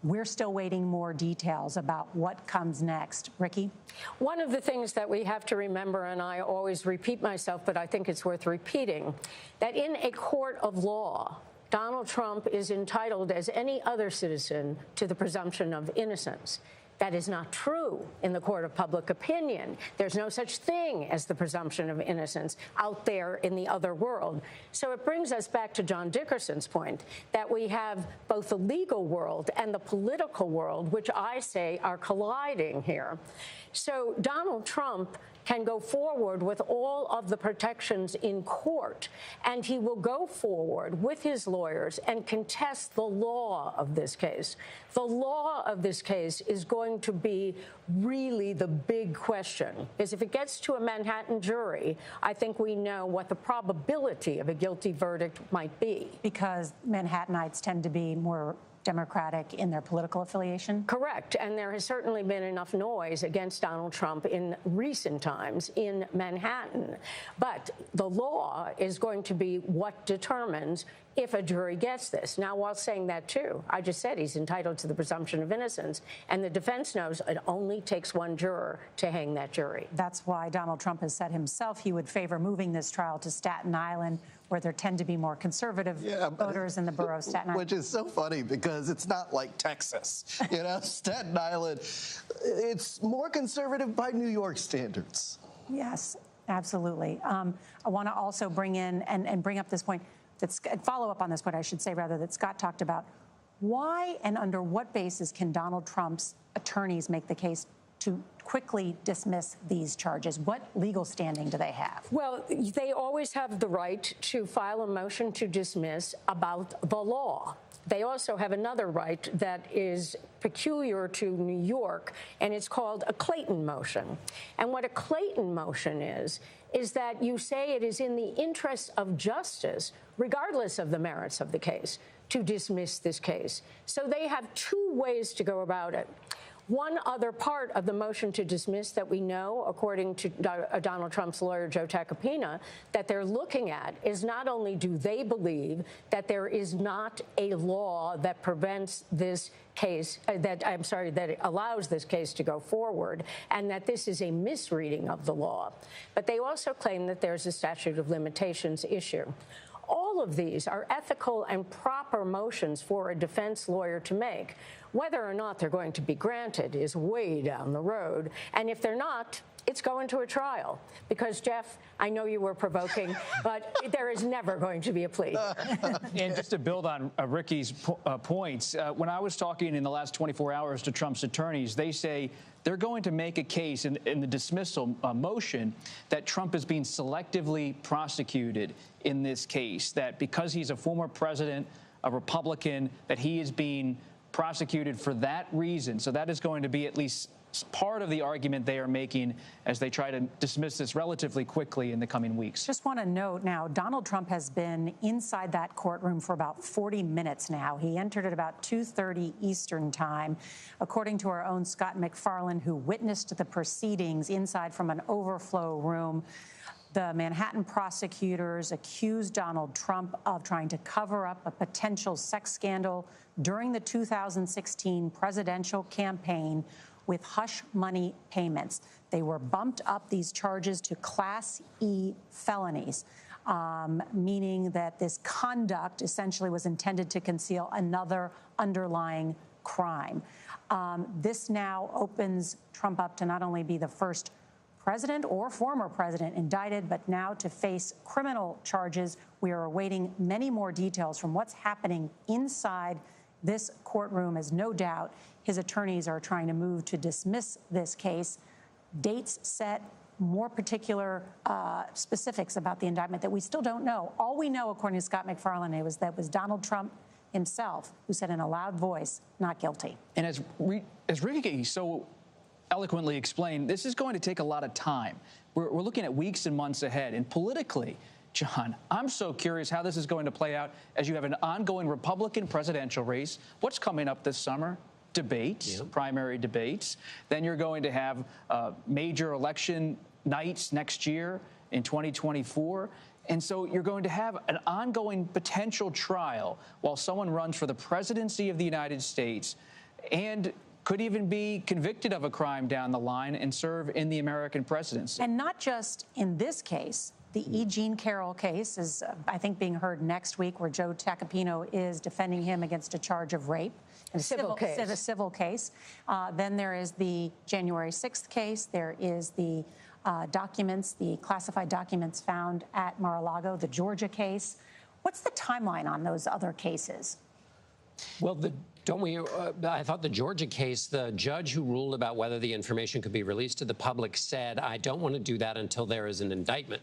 We're still waiting more details about what comes next. Ricky? One of the things that we have to remember, and I always repeat myself, but I think it's worth repeating, that in a court of law, Donald Trump is entitled, as any other citizen, to the presumption of innocence. That is not true in the court of public opinion. There's no such thing as the presumption of innocence out there in the other world. So it brings us back to John Dickerson's point that we have both the legal world and the political world, which I say are colliding here. So Donald Trump can go forward with all of the protections in court, and he will go forward with his lawyers and contest the law of this case. The law of this case is going to be really the big question, because if it gets to a Manhattan jury, I think we know what the probability of a guilty verdict might be. Because Manhattanites tend to be more Democratic in their political affiliation? Correct. And there has certainly been enough noise against Donald Trump in recent times in Manhattan. But the law is going to be what determines if a jury gets this. Now, while saying that, too, I just said he's entitled to the presumption of innocence, and the defense knows it only takes one juror to hang that jury. That's why Donald Trump has said himself he would favor moving this trial to Staten Island, where there tend to be more conservative voters in the borough of Staten Island. Which is so funny because it's not like Texas. You know, Staten Island, it's more conservative by New York standards. Yes, absolutely. I want to also bring in and bring up this point, follow up on this point, I should say, rather, that Scott talked about. Why and under what basis can Donald Trump's attorneys make the case to quickly dismiss these charges? What legal standing do they have? Well, they always have the right to file a motion to dismiss about the law. They also have another right that is peculiar to New York, and it's called a Clayton motion. And what a Clayton motion is that you say it is in the interest of justice, regardless of the merits of the case, to dismiss this case. So they have two ways to go about it. One other part of the motion to dismiss that we know, according to Donald Trump's lawyer, Joe Tacopina, that they're looking at is not only do they believe that there is not a law that prevents this case, that allows this case to go forward, and that this is a misreading of the law, but they also claim that there's a statute of limitations issue. All of these are ethical and proper motions for a defense lawyer to make. Whether or not they're going to be granted is way down the road. And if they're not, it's going to a trial. Because, Jeff, I know you were provoking, but there is never going to be a plea. And just to build on Ricky's points, when I was talking in the last 24 hours to Trump's attorneys, they say they're going to make a case in the dismissal motion that Trump is being selectively prosecuted in this case, that because he's a former president, a Republican, that he is being prosecuted for that reason. So that is going to be at least part of the argument they are making as they try to dismiss this relatively quickly in the coming weeks. Just want to note now, Donald Trump has been inside that courtroom for about 40 minutes now. He entered at about 2:30 Eastern time. According to our own Scott McFarland, who witnessed the proceedings inside from an overflow room, the Manhattan prosecutors accused Donald Trump of trying to cover up a potential sex scandal during the 2016 presidential campaign with hush money payments. They were bumped up, these charges, to Class E felonies, meaning that this conduct essentially was intended to conceal another underlying crime. This now opens Trump up to not only be the first president or former president indicted, but now to face criminal charges. We are awaiting many more details from what's happening inside this courtroom, as no doubt his attorneys are trying to move to dismiss this case. Dates set, more particular specifics about the indictment that we still don't know. All we know, according to Scott McFarland, was that was Donald Trump himself who said in a loud voice, not guilty. And as Ricky so eloquently explained, this is going to take a lot of time. We're looking at weeks and months ahead. And politically, John, I'm so curious how this is going to play out as you have an ongoing Republican presidential race. What's coming up this summer? Debates, primary debates. Then you're going to have major election nights next year in 2024. And so you're going to have an ongoing potential trial while someone runs for the presidency of the United States and could even be convicted of a crime down the line and serve in the American presidency. And not just in this case. The E. Jean Carroll case is, I think, being heard next week, where Joe Tacopina is defending him against a charge of rape. A civil case. Then there is the January 6th case. There is the documents, the classified documents found at Mar-a-Lago, the Georgia case. What's the timeline on those other cases? Well, I thought the Georgia case, the judge who ruled about whether the information could be released to the public said, I don't want to do that until there is an indictment,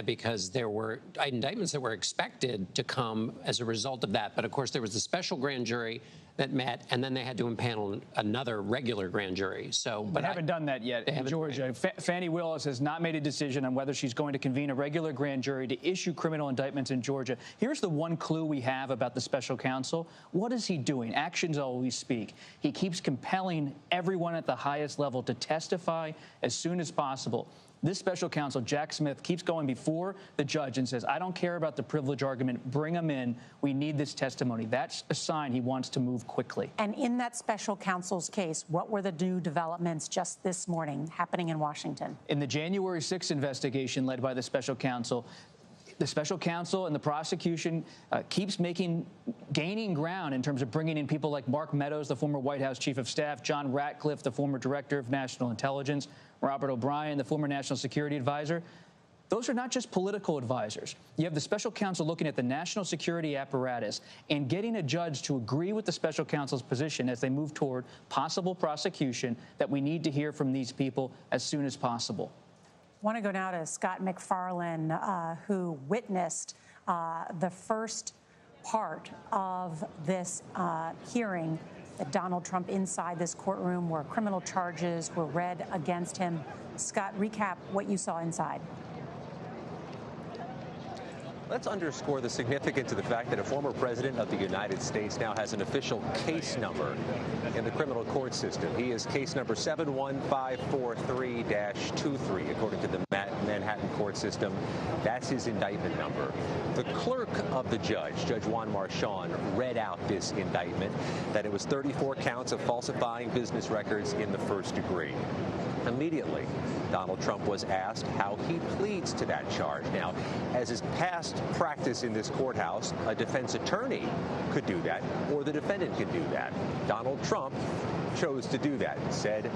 because there were indictments that were expected to come as a result of that. But of course, there was the special grand jury that met, and then they had to impanel another regular grand jury. So, but haven't done that yet in Georgia. Fani Willis has not made a decision on whether she's going to convene a regular grand jury to issue criminal indictments in Georgia. Here's the one clue we have about the special counsel. What is he doing? Actions always speak. He keeps compelling everyone at the highest level to testify as soon as possible. This special counsel, Jack Smith, keeps going before the judge and says, I don't care about the privilege argument. Bring him in. We need this testimony. That's a sign he wants to move quickly. And in that special counsel's case, what were the new developments just this morning happening in Washington? In the January 6th investigation led by the special counsel and the prosecution keeps gaining ground in terms of bringing in people like Mark Meadows, the former White House chief of staff, John Ratcliffe, the former director of national intelligence, Robert O'Brien, the former national security advisor. Those are not just political advisors. You have the special counsel looking at the national security apparatus and getting a judge to agree with the special counsel's position as they move toward possible prosecution that we need to hear from these people as soon as possible. I want to go now to Scott McFarlane, who witnessed the first part of this hearing that Donald Trump inside this courtroom where criminal charges were read against him. Scott, recap what you saw inside. Let's underscore the significance of the fact that a former president of the United States now has an official case number in the criminal court system. He is case number 71543-23, according to the Manhattan court system. That's his indictment number. The clerk of the judge, Judge Juan Marchand, read out this indictment, that it was 34 counts of falsifying business records in the first degree. Immediately, Donald Trump was asked how he pleads to that charge. Now, as is past practice in this courthouse, a defense attorney could do that, or the defendant could do that. Donald Trump chose to do that, said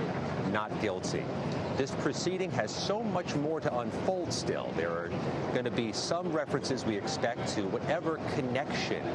not guilty. This proceeding has so much more to unfold still. There are going to be some references we expect to whatever connection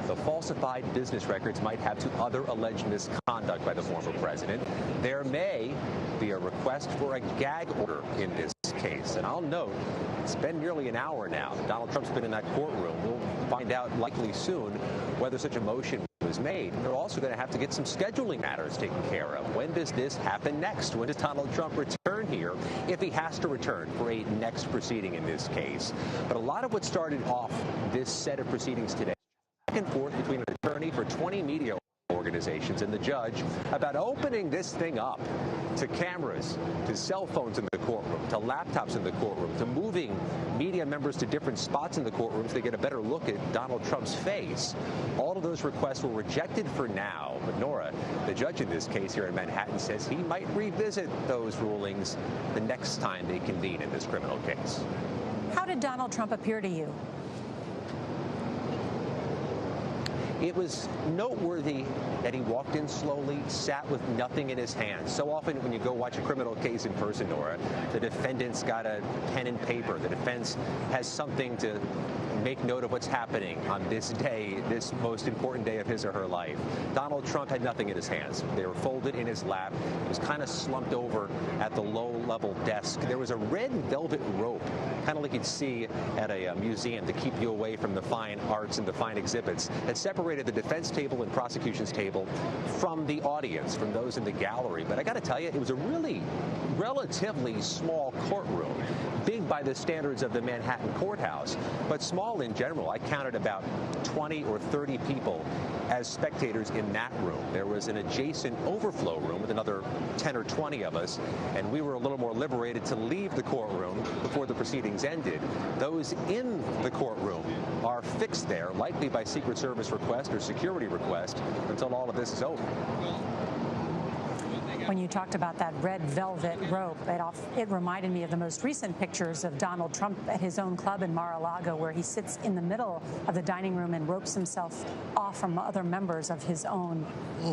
the falsified business records might have to other alleged misconduct by the former president. There may be a request for a gag order in this case. And I'll note, it's been nearly an hour now. Donald Trump's been in that courtroom. We'll find out likely soon whether such a motion was made. They're also going to have to get some scheduling matters taken care of. When does this happen next? When does Donald Trump return here, if he has to return for a next proceeding in this case? But a lot of what started off this set of proceedings today, back and forth between an attorney for 20 media organizations and the judge about opening this thing up to cameras, to cell phones in the courtroom, to laptops in the courtroom, to moving media members to different spots in the courtroom so they get a better look at Donald Trump's face. All of those requests were rejected for now. But Nora, the judge in this case here in Manhattan, says he might revisit those rulings the next time they convene in this criminal case. How did Donald Trump appear to you? It was noteworthy that he walked in slowly, sat with nothing in his hands. So often when you go watch a criminal case in person, Nora, the defendant's got a pen and paper. The defense has something to make note of what's happening on this day, this most important day of his or her life. Donald Trump had nothing in his hands. They were folded in his lap. He was kind of slumped over at the low-level desk. There was a red velvet rope, kind of like you'd see at a museum to keep you away from the fine arts and the fine exhibits, that separated the defense table and prosecution's table from the audience, from those in the gallery. But I got to tell you, it was a really relatively small courtroom, big by the standards of the Manhattan courthouse, but small in general. I counted about 20 or 30 people as spectators in that room. There was an adjacent overflow room with another 10 or 20 of us, and we were a little more liberated to leave the courtroom before the proceedings ended. Those in the courtroom are fixed there, likely by Secret Service request or security request, until all of this is over. When you talked about that red velvet rope, it reminded me of the most recent pictures of Donald Trump at his own club in Mar-a-Lago, where he sits in the middle of the dining room and ropes himself off from other members of his own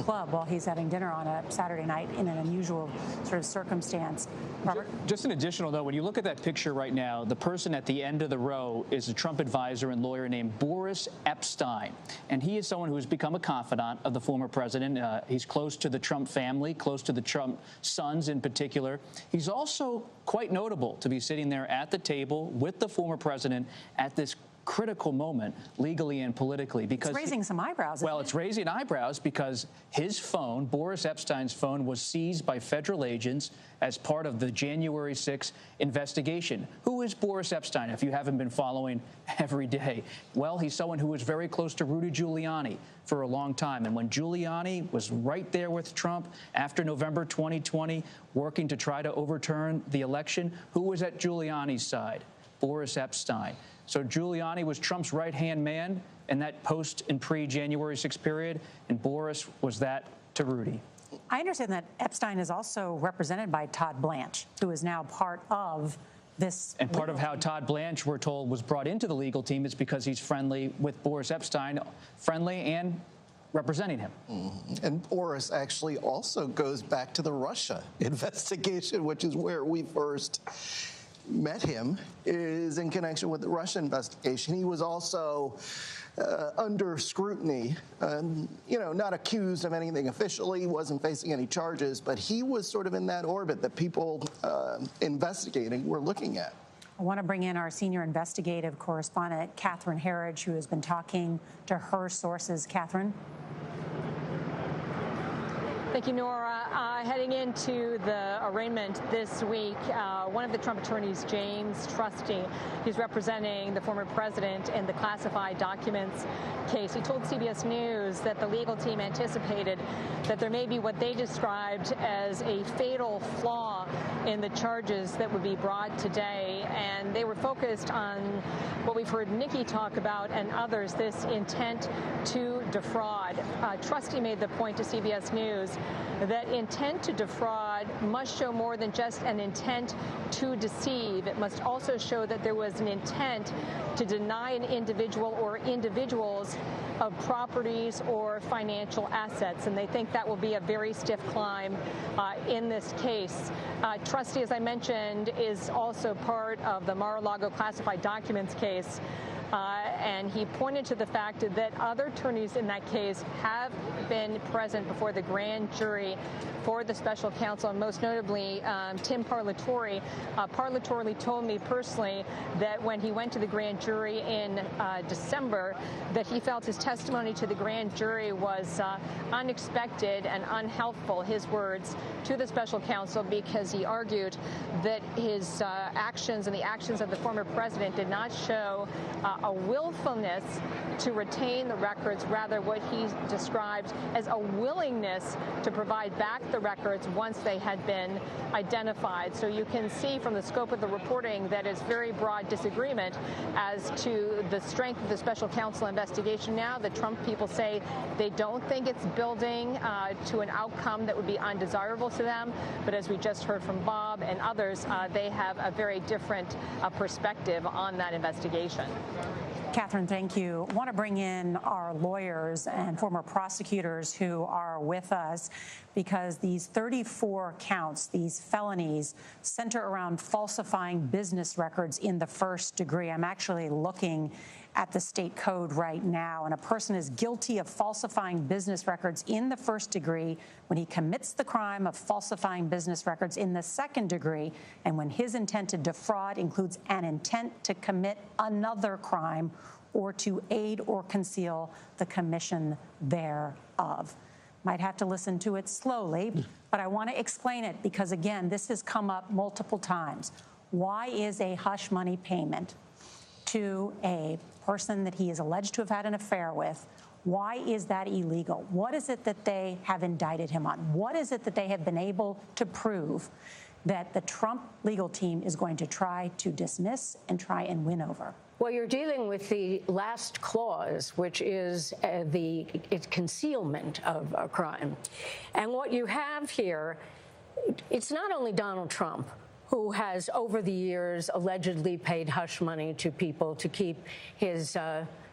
club while he's having dinner on a Saturday night in an unusual sort of circumstance. Robert? Just an additional note, when you look at that picture right now, the person at the end of the row is a Trump advisor and lawyer named Boris Epshteyn. And he is someone who has become a confidant of the former president. He's close to the Trump family, close to the Trump sons in particular. He's also quite notable to be sitting there at the table with the former president at this critical moment legally and politically because it's raising some eyebrows. Well, it's raising eyebrows because his phone, Boris Epstein's phone, was seized by federal agents as part of the January 6th investigation. Who is Boris Epstein, if you haven't been following every day? Well, he's someone who was very close to Rudy Giuliani for a long time. And when Giuliani was right there with Trump after November 2020, working to try to overturn the election, who was at Giuliani's side? Boris Epstein. So Giuliani was Trump's right-hand man in that post and pre-January 6th period, and Boris was that to Rudy. I understand that Epstein is also represented by Todd Blanche, who is now part of this. And part of how Todd Blanche, we're told, was brought into the legal team is because he's friendly with Boris Epstein, friendly and representing him. And Boris actually also goes back to the Russia investigation, which is where we first met him, is in connection with the Russia investigation. He was also under scrutiny, not accused of anything officially, wasn't facing any charges, but he was sort of in that orbit that people investigating were looking at. I want to bring in our senior investigative correspondent, Catherine Herridge, who has been talking to her sources. Catherine. Thank you, Nora. Heading into the arraignment this week, one of the Trump attorneys, James Trusty, who's representing the former president in the classified documents case, he told CBS News that the legal team anticipated that there may be what they described as a fatal flaw in the charges that would be brought today. And they were focused on what we've heard Nikki talk about and others, this intent to defraud. Trusty made the point to CBS News that intent to defraud must show more than just an intent to deceive. It must also show that there was an intent to deny an individual or individuals of properties or financial assets. And they think that will be a very stiff climb in this case. Trusty, as I mentioned, is also part of the Mar-a-Lago classified documents case. And he pointed to the fact that other attorneys in that case have been present before the grand jury for the special counsel, and most notably Tim Parlatore. Parlatore told me personally that when he went to the grand jury in December, that he felt his testimony to the grand jury was unexpected and unhelpful, his words, to the special counsel, because he argued that his actions and the actions of the former president did not show a willfulness to retain the records, rather what he described as a willingness to provide back the records once they had been identified. So you can see from the scope of the reporting that it's very broad disagreement as to the strength of the special counsel investigation now. The Trump people say they don't think it's building to an outcome that would be undesirable to them. But as we just heard from Bob and others, they have a very different perspective on that investigation. Catherine, thank you. I want to bring in our lawyers and former prosecutors who are with us, because these 34 counts, these felonies, center around falsifying business records in the first degree. I'm actually looking at the state code right now, and a person is guilty of falsifying business records in the first degree when he commits the crime of falsifying business records in the second degree, and when his intent to defraud includes an intent to commit another crime or to aid or conceal the commission thereof. Might have to listen to it slowly, but I want to explain it because, again, this has come up multiple times. Why is a hush money payment to a person that he is alleged to have had an affair with, why is that illegal? What is it that they have indicted him on? What is it that they have been able to prove that the Trump legal team is going to try to dismiss and try and win over? Well, you're dealing with the last clause, which is it's concealment of a crime. And what you have here, it's not only Donald Trump who has, over the years, allegedly paid hush money to people to keep his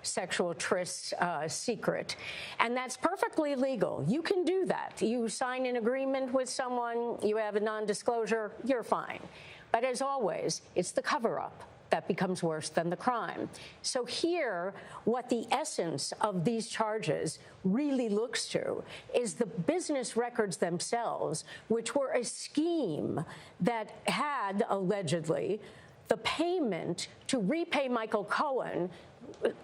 sexual trysts secret. And that's perfectly legal. You can do that. You sign an agreement with someone, you have a non-disclosure, you're fine. But as always, it's the cover-up that becomes worse than the crime. So here, what the essence of these charges really looks to is the business records themselves, which were a scheme that had allegedly the payment to repay Michael Cohen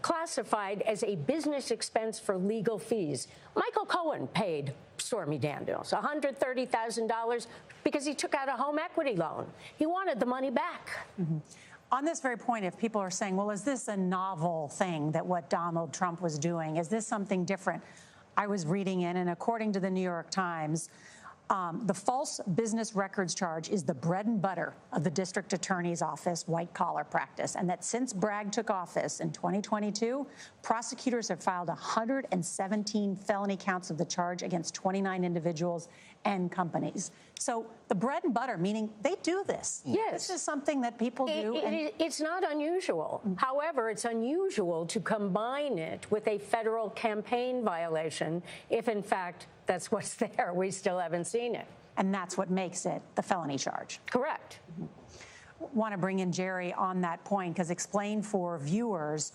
classified as a business expense for legal fees. Michael Cohen paid Stormy Daniels $130,000 because he took out a home equity loan. He wanted the money back. Mm-hmm. On this very point, if people are saying, well, is this a novel thing that what Donald Trump was doing? Is this something different? I was reading in, and according to the New York Times, the false business records charge is the bread and butter of the district attorney's office white-collar practice, and that since Bragg took office in 2022, prosecutors have filed 117 felony counts of the charge against 29 individuals and companies. So the bread and butter, meaning they do this. Yes. This is something that people do. It's not unusual. However, it's unusual to combine it with a federal campaign violation if, in fact, that's what's there. We still haven't seen it. And that's what makes it the felony charge. Correct. Want to bring in Jerry on that point, because explain for viewers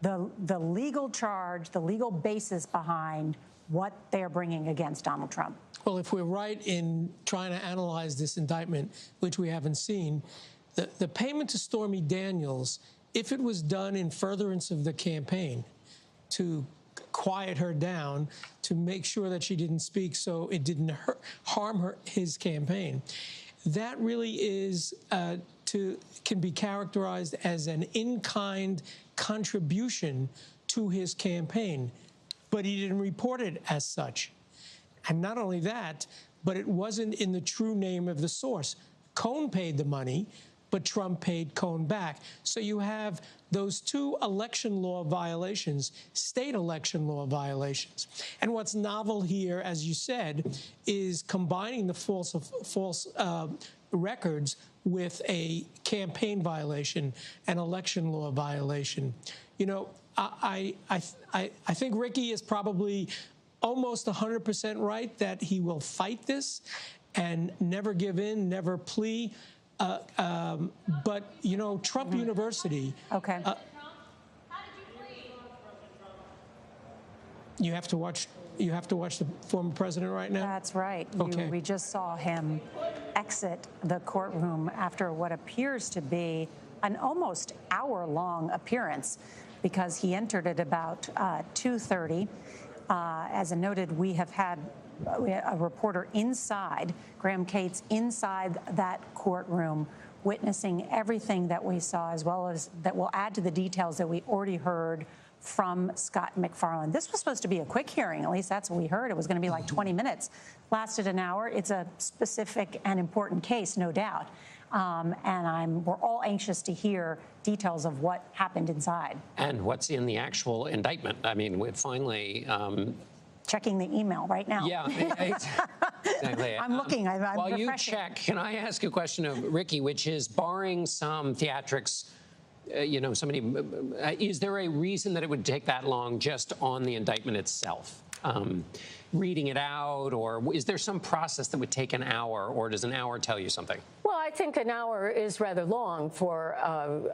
the legal charge, the legal basis behind what they're bringing against Donald Trump. Well, if we're right in trying to analyze this indictment, which we haven't seen, the payment to Stormy Daniels, if it was done in furtherance of the campaign to quiet her down, to make sure that she didn't speak so it didn't harm his campaign, that really is can be characterized as an in-kind contribution to his campaign, but he didn't report it as such. And not only that, but it wasn't in the true name of the source. Cohen paid the money, but Trump paid Cohen back. So you have those two election law violations, state election law violations. And what's novel here, as you said, is combining the false records with a campaign violation, an election law violation. You know, I think Ricky is probably almost 100% right that he will fight this and never give in, never plea. But, you know, Trump University. Okay. You have to watch the former president right now? That's right. Okay. We just saw him exit the courtroom after what appears to be an almost hour-long appearance, because he entered at about 2:30. As I noted, we had a reporter inside, Graham Cates, inside that courtroom, witnessing everything that we saw, as well as that will add to the details that we already heard from Scott McFarland. This was supposed to be a quick hearing, at least that's what we heard. It was going to be like 20 minutes. Lasted an hour. It's a specific and important case, no doubt. And we're all anxious to hear details of what happened inside. And what's in the actual indictment. I mean, we finally... checking the email right now. Yeah, exactly. I'm looking. I'm while refreshing. You check, can I ask a question of Ricky, which is, barring some theatrics, you know, somebody, is there a reason that it would take that long just on the indictment itself? Reading it out, or is there some process that would take an hour, or does an hour tell you something? Well, I think an hour is rather long for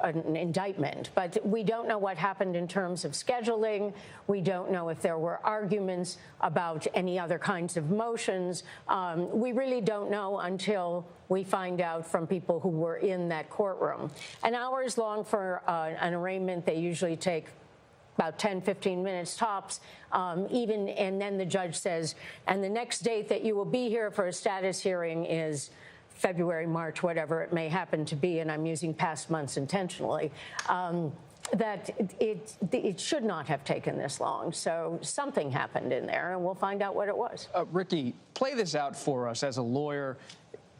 an indictment, but we don't know what happened in terms of scheduling. We don't know if there were arguments about any other kinds of motions. We really don't know until we find out from people who were in that courtroom. An hour is long for an arraignment. They usually take about 10, 15 minutes tops, and then the judge says, and the next date that you will be here for a status hearing is February, March, whatever it may happen to be, and I'm using past months intentionally, that it should not have taken this long. So something happened in there, and we'll find out what it was. Ricky, play this out for us as a lawyer.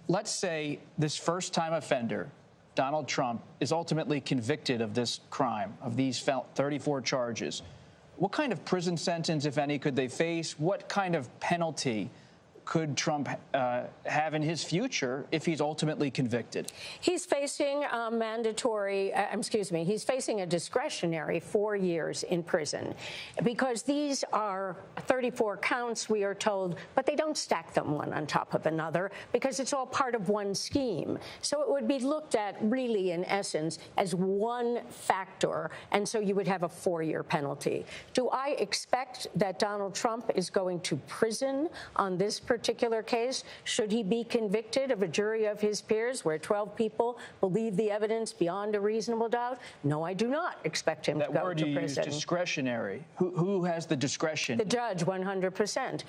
Let's say this first-time offender, Donald Trump, is ultimately convicted of this crime, of these 34 charges. What kind of prison sentence, if any, could they face? What kind of penalty could Trump have in his future if he's ultimately convicted? He's facing a he's facing a discretionary 4 years in prison, because these are 34 counts, we are told, but they don't stack them one on top of another because it's all part of one scheme. So it would be looked at really, in essence, as one factor, and so you would have a 4-year penalty. Do I expect that Donald Trump is going to prison on this particular particular case, should he be convicted of a jury of his peers where 12 people believe the evidence beyond a reasonable doubt? No, I do not expect him to go to prison. That word you use, discretionary. Who has the discretion? The judge, 100%.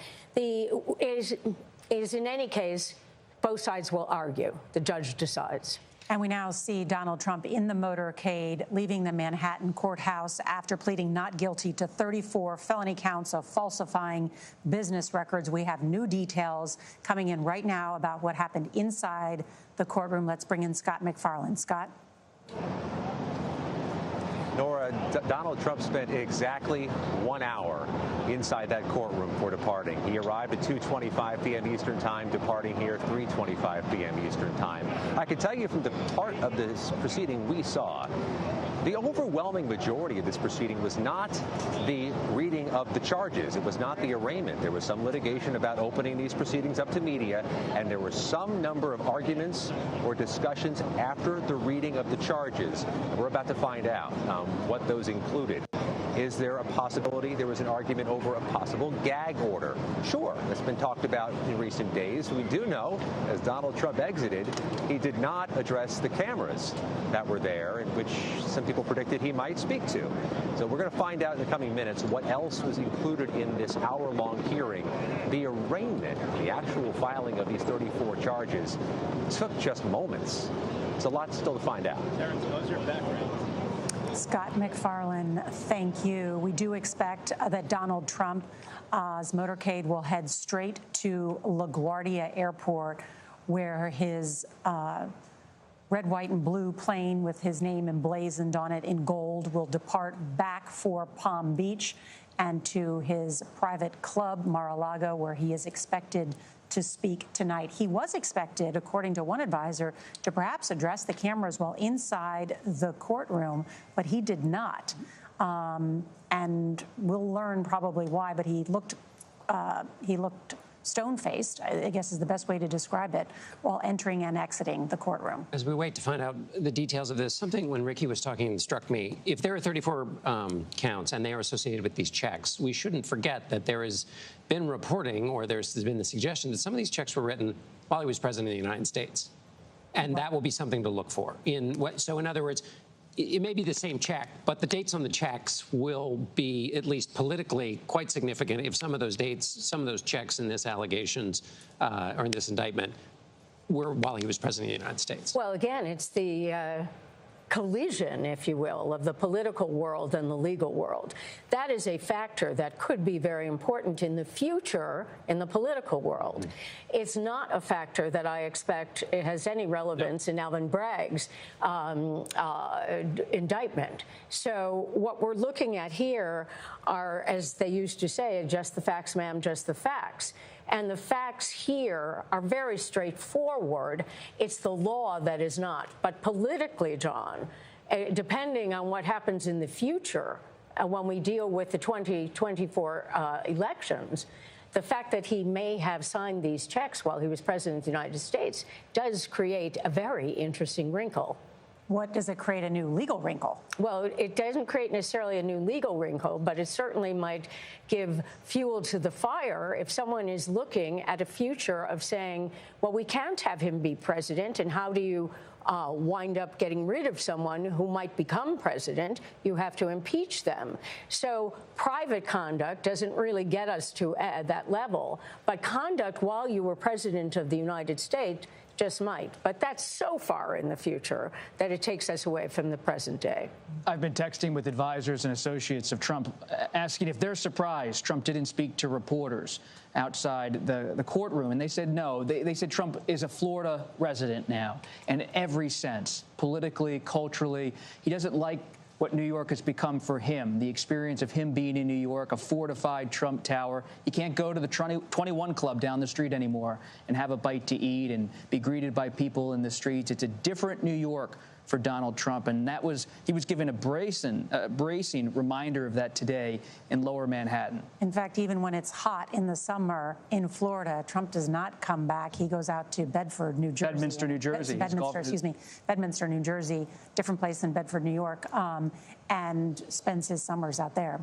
Is in any case, both sides will argue. The judge decides. And we now see Donald Trump in the motorcade leaving the Manhattan courthouse after pleading not guilty to 34 felony counts of falsifying business records. We have new details coming in right now about what happened inside the courtroom. Let's bring in Scott McFarland. Scott? Nora, Donald Trump spent exactly 1 hour inside that courtroom for departing. He arrived at 2:25 p.m. Eastern Time, departing here 3:25 p.m. Eastern Time. I can tell you from the part of this proceeding we saw, the overwhelming majority of this proceeding was not the reading of the charges. It was not the arraignment. There was some litigation about opening these proceedings up to media, and there were some number of arguments or discussions after the reading of the charges. And we're about to find out what those included. Is there a possibility there was an argument over a possible gag order? Sure, that's been talked about in recent days. We do know, as Donald Trump exited, he did not address the cameras that were there, in which some people predicted he might speak to. So we're going to find out in the coming minutes what else was included in this hour-long hearing. The arraignment, the actual filing of these 34 charges, took just moments. It's a lot still to find out. Scott McFarland, thank you. We do expect that Donald Trump's motorcade will head straight to LaGuardia Airport, where his red, white, and blue plane with his name emblazoned on it in gold will depart back for Palm Beach and to his private club, Mar-a-Lago, where he is expected to speak tonight. He was expected, according to one advisor, to perhaps address the cameras while inside the courtroom, but he did not. And we'll learn probably why, but he looked stone-faced, I guess is the best way to describe it, while entering and exiting the courtroom. As we wait to find out the details of this, something when Ricky was talking struck me. If there are 34 counts and they are associated with these checks, we shouldn't forget that there has been reporting, or there's been the suggestion that some of these checks were written while he was president of the United States. And that will be something to look for. So in other words, it may be the same check, but the dates on the checks will be, at least politically, quite significant if some of those dates, some of those checks in this allegations or in this indictment were while he was president of the United States. Well, again, it's the collision, if you will, of the political world and the legal world. That is a factor that could be very important in the future in the political world. It's not a factor that I expect it has any relevance in Alvin Bragg's indictment. So what we're looking at here are, as they used to say, just the facts, ma'am, just the facts. And the facts here are very straightforward. It's the law that is not. But politically, John, depending on what happens in the future, when we deal with the 2024 elections, the fact that he may have signed these checks while he was president of the United States does create a very interesting wrinkle. What does it create a new legal wrinkle? Well, it doesn't create necessarily a new legal wrinkle, but it certainly might give fuel to the fire if someone is looking at a future of saying, well, we can't have him be president, and how do you wind up getting rid of someone who might become president? You have to impeach them. So private conduct doesn't really get us to that level, but conduct while you were president of the United States just might. But that's so far in the future that it takes us away from the present day. I've been texting with advisors and associates of Trump, asking if they're surprised Trump didn't speak to reporters outside the courtroom, and they said no. They said Trump is a Florida resident now, in every sense, politically, culturally. He doesn't like what New York has become for him, the experience of him being in New York, a fortified Trump Tower. He can't go to the 21 Club down the street anymore and have a bite to eat and be greeted by people in the streets. It's a different New York for Donald Trump, and he was given a bracing reminder of that today in Lower Manhattan. In fact, even when it's hot in the summer in Florida, Trump does not come back. He goes out to Bedford, New Jersey. Bedminster, New Jersey. Bedminster, New Jersey, different place than Bedford, New York, and spends his summers out there.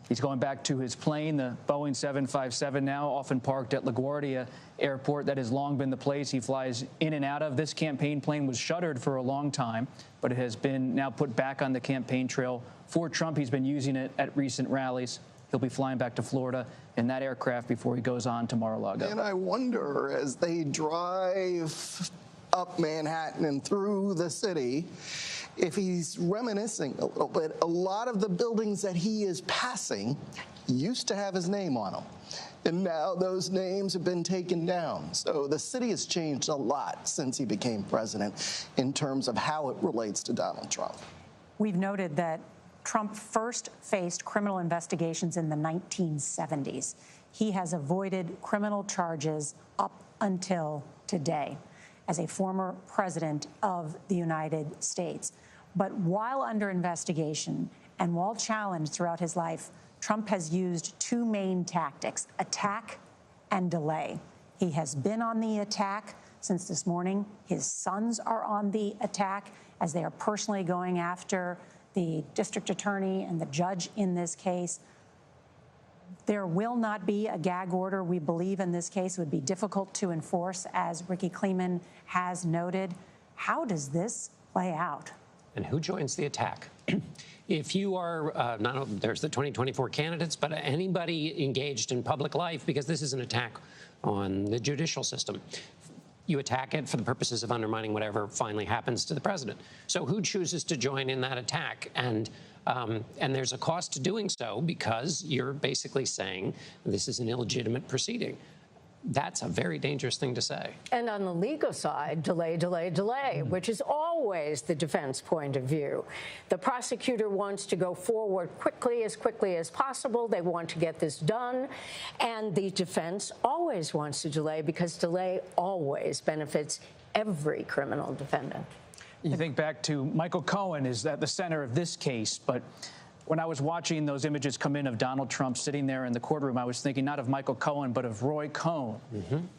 He's going back to his plane, the Boeing 757 now, often parked at LaGuardia Airport. That has long been the place he flies in and out of. This campaign plane was shuttered for a long time, but it has been now put back on the campaign trail for Trump. He's been using it at recent rallies. He'll be flying back to Florida in that aircraft before he goes on to Mar-a-Lago. And I wonder, as they drive up Manhattan and through the city, if he's reminiscing a little bit. A lot of the buildings that he is passing used to have his name on them, and now those names have been taken down. So the city has changed a lot since he became president in terms of how it relates to Donald Trump. We've noted that Trump first faced criminal investigations in the 1970s. He has avoided criminal charges up until today as a former president of the United States. But while under investigation and while challenged throughout his life, Trump has used two main tactics: attack and delay. He has been on the attack since this morning. His sons are on the attack as they are personally going after the district attorney and the judge in this case. There will not be a gag order, we believe, in this case. It would be difficult to enforce, as Ricky Kleeman has noted. How does this play out? And who joins the attack? If you are, there's the 2024 candidates, but anybody engaged in public life, because this is an attack on the judicial system. You attack it for the purposes of undermining whatever finally happens to the president. So who chooses to join in that attack? And there's a cost to doing so, because you're basically saying this is an illegitimate proceeding. That's a very dangerous thing to say. And on the legal side, delay, delay, delay, which is always the defense point of view. The prosecutor wants to go forward quickly as possible. They want to get this done. And the defense always wants to delay, because delay always benefits every criminal defendant. You think back to Michael Cohen is at the center of this case, but when I was watching those images come in of Donald Trump sitting there in the courtroom, I was thinking not of Michael Cohen, but of Roy Cohn,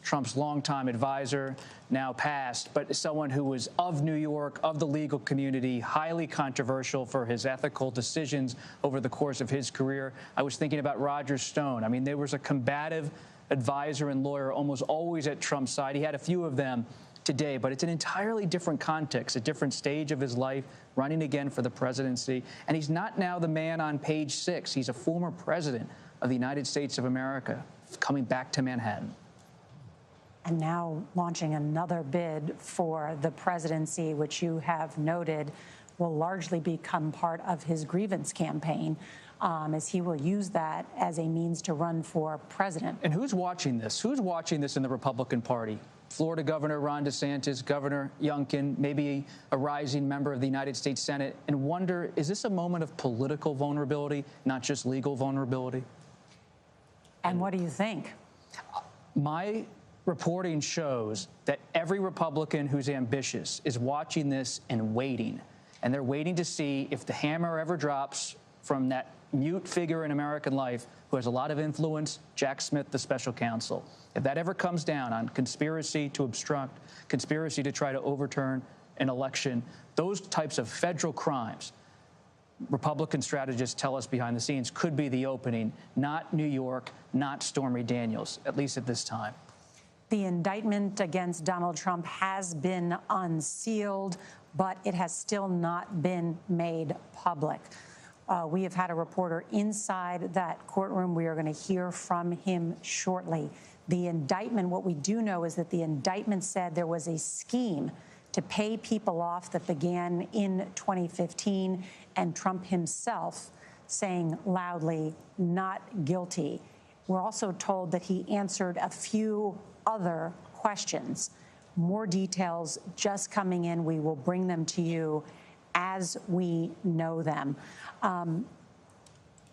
Trump's longtime advisor, now passed, but someone who was of New York, of the legal community, highly controversial for his ethical decisions over the course of his career. I was thinking about Roger Stone. I mean, there was a combative advisor and lawyer almost always at Trump's side. He had a few of them today, but it's an entirely different context, a different stage of his life, running again for the presidency. And he's not now the man on page 6. He's a former president of the United States of America, coming back to Manhattan. And now launching another bid for the presidency, which you have noted will largely become part of his grievance campaign, as he will use that as a means to run for president. And who's watching this? Who's watching this in the Republican Party? Florida Governor Ron DeSantis, Governor Youngkin, maybe a rising member of the United States Senate, and wonder, is this a moment of political vulnerability, not just legal vulnerability? And what do you think? My reporting shows that every Republican who's ambitious is watching this and waiting. And they're waiting to see if the hammer ever drops from that mute figure in American life who has a lot of influence, Jack Smith, the special counsel. If that ever comes down on conspiracy to obstruct, conspiracy to try to overturn an election, those types of federal crimes, Republican strategists tell us behind the scenes, could be the opening, not New York, not Stormy Daniels, at least at this time. The indictment against Donald Trump has been unsealed, but it has still not been made public. We have had a reporter inside that courtroom. We are going to hear from him shortly. The indictment, what we do know is that the indictment said there was a scheme to pay people off that began in 2015, and Trump himself saying loudly, not guilty. We're also told that he answered a few other questions. More details just coming in. We will bring them to you as we know them.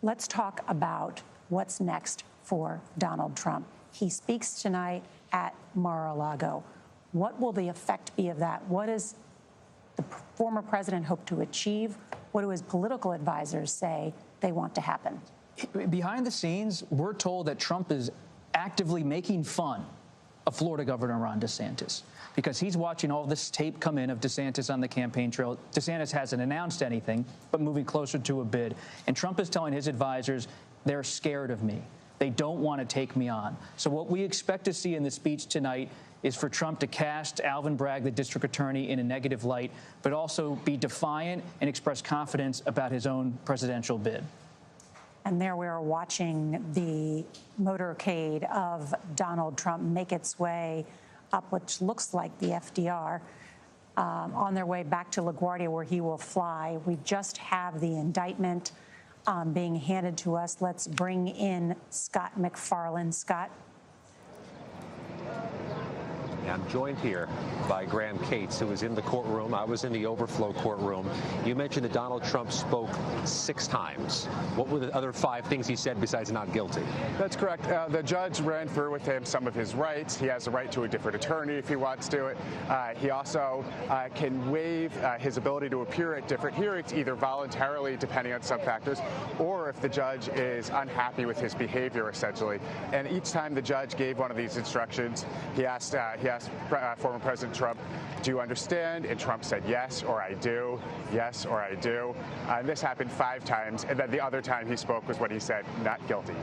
Let's talk about what's next for Donald Trump. He speaks tonight at Mar-a-Lago. What will the effect be of that? What does the former president hope to achieve? What do his political advisors say they want to happen? Behind the scenes, we're told that Trump is actively making fun of Florida Governor Ron DeSantis, because he's watching all this tape come in of DeSantis on the campaign trail. DeSantis hasn't announced anything, but moving closer to a bid. And Trump is telling his advisors, they're scared of me. They don't want to take me on. So what we expect to see in the speech tonight is for Trump to cast Alvin Bragg, the district attorney, in a negative light, but also be defiant and express confidence about his own presidential bid. And there we are watching the motorcade of Donald Trump make its way up, which looks like the FDR, on their way back to LaGuardia, where he will fly. We just have the indictment being handed to us. Let's bring in Scott McFarland. Scott. I'm joined here by Graham Cates, who was in the courtroom. I was in the overflow courtroom. You mentioned that Donald Trump spoke 6 times. What were the other 5 things he said besides not guilty? That's correct. The judge ran through with him some of his rights. He has the right to a different attorney if he wants to it. He also can waive his ability to appear at different hearings, either voluntarily, depending on some factors, or if the judge is unhappy with his behavior, essentially. And each time the judge gave one of these instructions, he asked former President Trump, do you understand? And Trump said, yes, or I do, yes, or I do. And this happened 5 times. And then the other time he spoke was when he said, not guilty.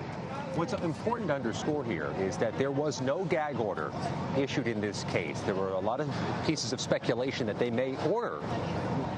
What's important to underscore here is that there was no gag order issued in this case. There were a lot of pieces of speculation that they may order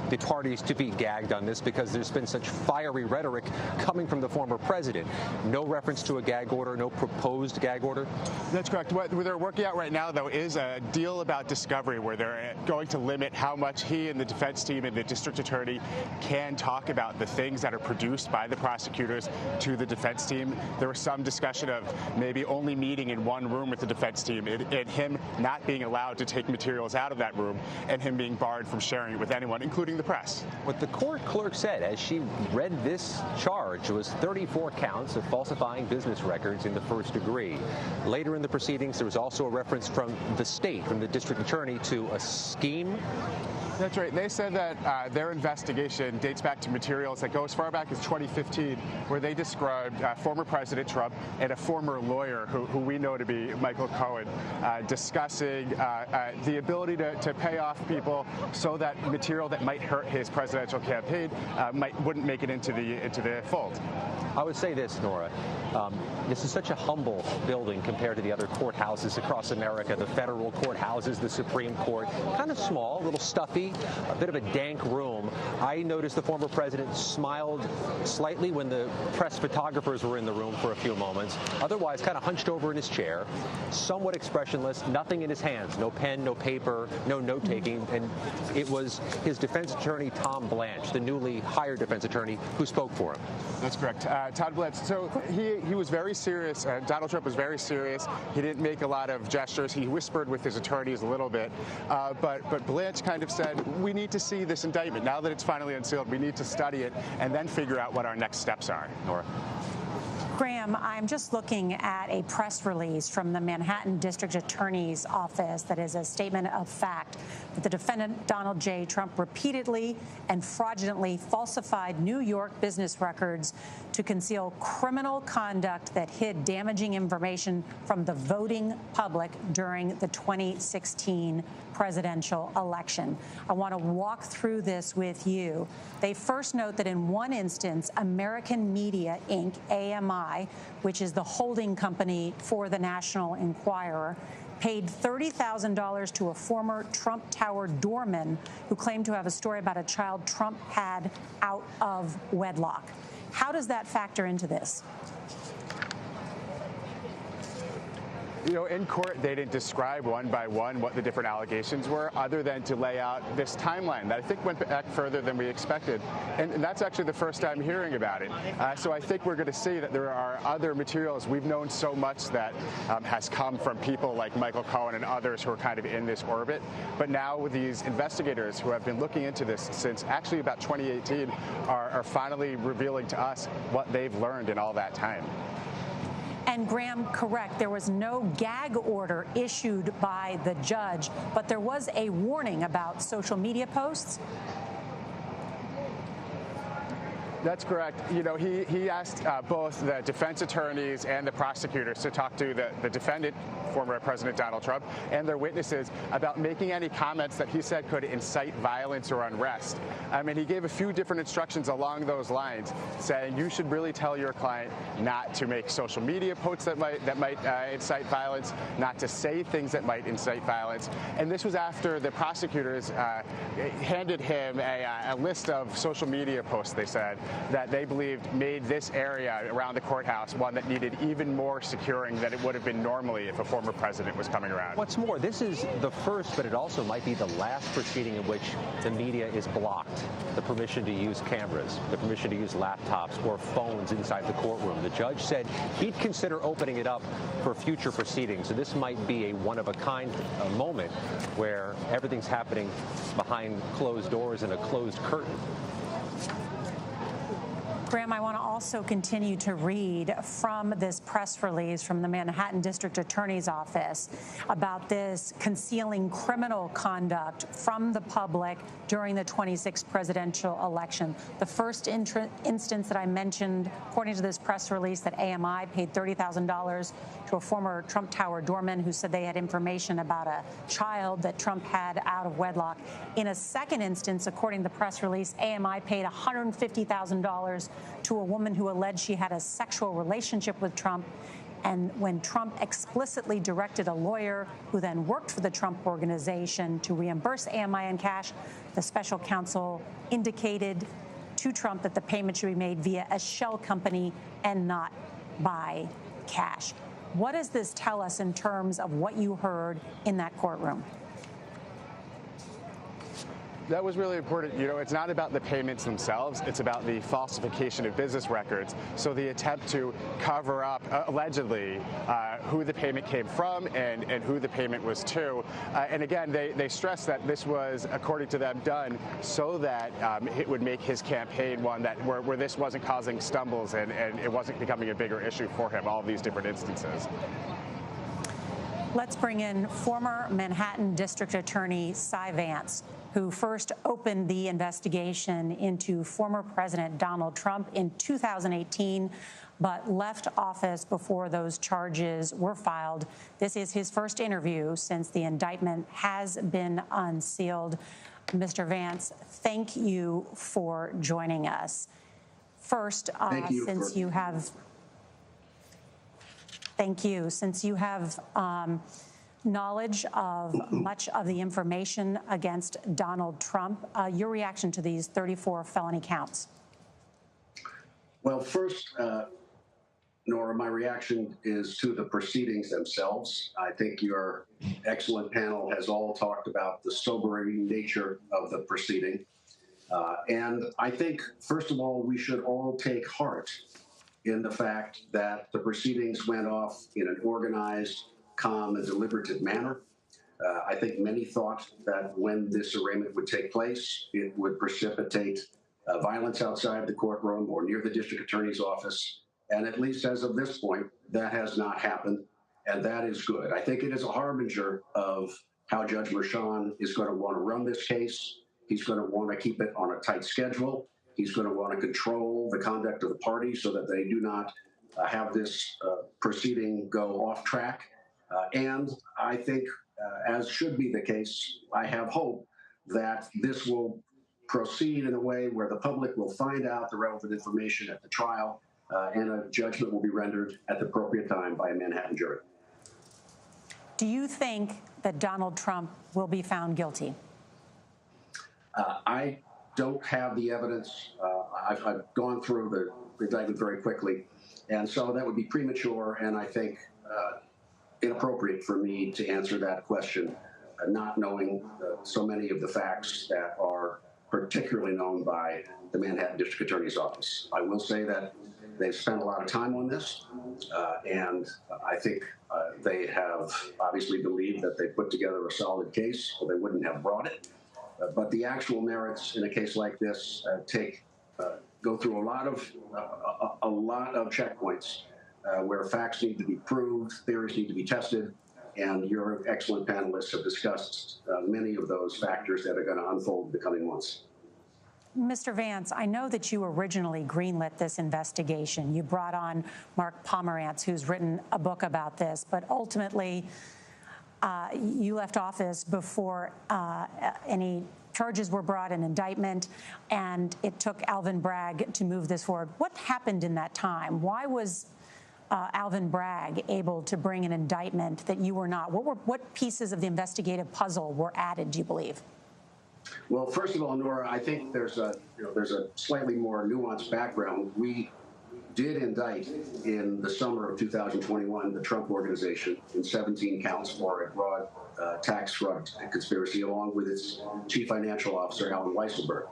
the parties to be gagged on this because there's been such fiery rhetoric coming from the former president. No reference to a gag order, no proposed gag order? That's correct. What they're working out right now, though, is a deal about discovery where they're going to limit how much he and the defense team and the district attorney can talk about the things that are produced by the prosecutors to the defense team. There was some discussion of maybe only meeting in one room with the defense team and him not being allowed to take materials out of that room and him being barred from sharing it with anyone, including the press. What the court clerk said as she read this charge was 34 counts of falsifying business records in the first degree. Later in the proceedings, there was also a reference from the state, from the district attorney, to a scheme. That's right. They said that their investigation dates back to materials that go as far back as 2015, where they described former President Trump and a former lawyer who we know to be Michael Cohen discussing the ability to pay off people so that material that might hurt his presidential campaign wouldn't make it into the fold. I would say this, Nora. This is such a humble building compared to the other courthouses across America, the federal courthouses, the Supreme Court. Kind of small, a little stuffy, a bit of a dank room. I noticed the former president smiled slightly when the press photographers were in the room for a few moments. Otherwise, kind of hunched over in his chair, somewhat expressionless, nothing in his hands, no pen, no paper, no note-taking. And it was his defense attorney, Tom Blanche, the newly hired defense attorney, who spoke for him. That's correct. Todd Blanche. So he was very serious. Donald Trump was very serious. He didn't make a lot of gestures. He whispered with his attorneys a little bit. But Blanche kind of said, we need to see this indictment. Now that it's finally unsealed, we need to study it and then figure out what our next steps are. Nora. Graham, I'm just looking at a press release from the Manhattan District Attorney's Office that is a statement of fact that the defendant, Donald J. Trump, repeatedly and fraudulently falsified New York business records to conceal criminal conduct that hid damaging information from the voting public during the 2016 presidential election. I want to walk through this with you. They first note that in one instance, American Media, Inc., AMI, which is the holding company for the National Enquirer, paid $30,000 to a former Trump Tower doorman who claimed to have a story about a child Trump had out of wedlock. How does that factor into this? You know, in court, they didn't describe one by one what the different allegations were, other than to lay out this timeline that I think went back further than we expected. And that's actually the first time hearing about it. So I think we're going to see that there are other materials. We've known so much that has come from people like Michael Cohen and others who are kind of in this orbit. But now with these investigators who have been looking into this since actually about 2018 are finally revealing to us what they've learned in all that time. And Graham, correct, there was no gag order issued by the judge, but there was a warning about social media posts. That's correct. You know, he asked both the defense attorneys and the prosecutors to talk to the defendant former President Donald Trump and their witnesses about making any comments that he said could incite violence or unrest. And he gave a few different instructions along those lines, saying you should really tell your client not to make social media posts that might incite violence, not to say things that might incite violence. And this was after the prosecutors handed him a list of social media posts, they said, that they believed made this area around the courthouse one that needed even more securing than it would have been normally if a former president was coming around. What's more, this is the first, but it also might be the last proceeding in which the media is blocked. The permission to use cameras, the permission to use laptops or phones inside the courtroom. The judge said he'd consider opening it up for future proceedings. So this might be a one-of-a-kind moment where everything's happening behind closed doors and a closed curtain. Graham, I want to also continue to read from this press release from the Manhattan District Attorney's Office about this concealing criminal conduct from the public during the 26th presidential election. The first instance that I mentioned, according to this press release, that AMI paid $30,000 to a former Trump Tower doorman who said they had information about a child that Trump had out of wedlock. In a second instance, according to the press release, AMI paid $150,000 to a woman who alleged she had a sexual relationship with Trump. And when Trump explicitly directed a lawyer who then worked for the Trump organization to reimburse AMI in cash, the special counsel indicated to Trump that the payment should be made via a shell company and not by cash. What does this tell us in terms of what you heard in that courtroom? That was really important. You know, it's not about the payments themselves. It's about the falsification of business records. So the attempt to cover up, allegedly, who the payment came from and who the payment was to. And again, they stressed that this was, according to them, done so that it would make his campaign one that where this wasn't causing stumbles and it wasn't becoming a bigger issue for him, all of these different instances. Let's bring in former Manhattan District Attorney Cy Vance, who first opened the investigation into former President Donald Trump in 2018, but left office before those charges were filed. This is his first interview since the indictment has been unsealed. Mr. Vance, thank you for joining us. First, since you have knowledge of much of the information against Donald Trump, your reaction to these 34 felony counts? Well, first, Nora, my reaction is to the proceedings themselves. I think your excellent panel has all talked about the sobering nature of the proceeding. And I think, first of all, we should all take heart in the fact that the proceedings went off in an organized, calm, and deliberative manner. I think many thought that when this arraignment would take place, it would precipitate violence outside the courtroom or near the district attorney's office. And at least as of this point, that has not happened, and that is good. I think it is a harbinger of how Judge Merchan is going to want to run this case. He's going to want to keep it on a tight schedule. He's going to want to control the conduct of the party so that they do not have this proceeding go off track. And I think, as should be the case, I have hope that this will proceed in a way where the public will find out the relevant information at the trial and a judgment will be rendered at the appropriate time by a Manhattan jury. Do you think that Donald Trump will be found guilty? I don't have the evidence. I've gone through the indictment very quickly, and so that would be premature and I think inappropriate for me to answer that question, not knowing so many of the facts that are particularly known by the Manhattan District Attorney's Office. I will say that they've spent a lot of time on this, and I think they have obviously believed that they put together a solid case, or they wouldn't have brought it. But the actual merits in a case like this go through a lot of checkpoints where facts need to be proved, theories need to be tested, and your excellent panelists have discussed many of those factors that are going to unfold in the coming months. Mr. Vance, I know that you originally greenlit this investigation. You brought on Mark Pomerantz, who's written a book about this, but ultimately you left office before any charges were brought, an indictment, and it took Alvin Bragg to move this forward. What happened in that time? Why was Alvin Bragg able to bring an indictment that you were not? What pieces of the investigative puzzle were added, do you believe? Well, first of all, Nora, I think there's a slightly more nuanced background. We did indict in the summer of 2021 the Trump Organization in 17 counts for a broad tax fraud conspiracy, along with its chief financial officer, Alan Weisselberg.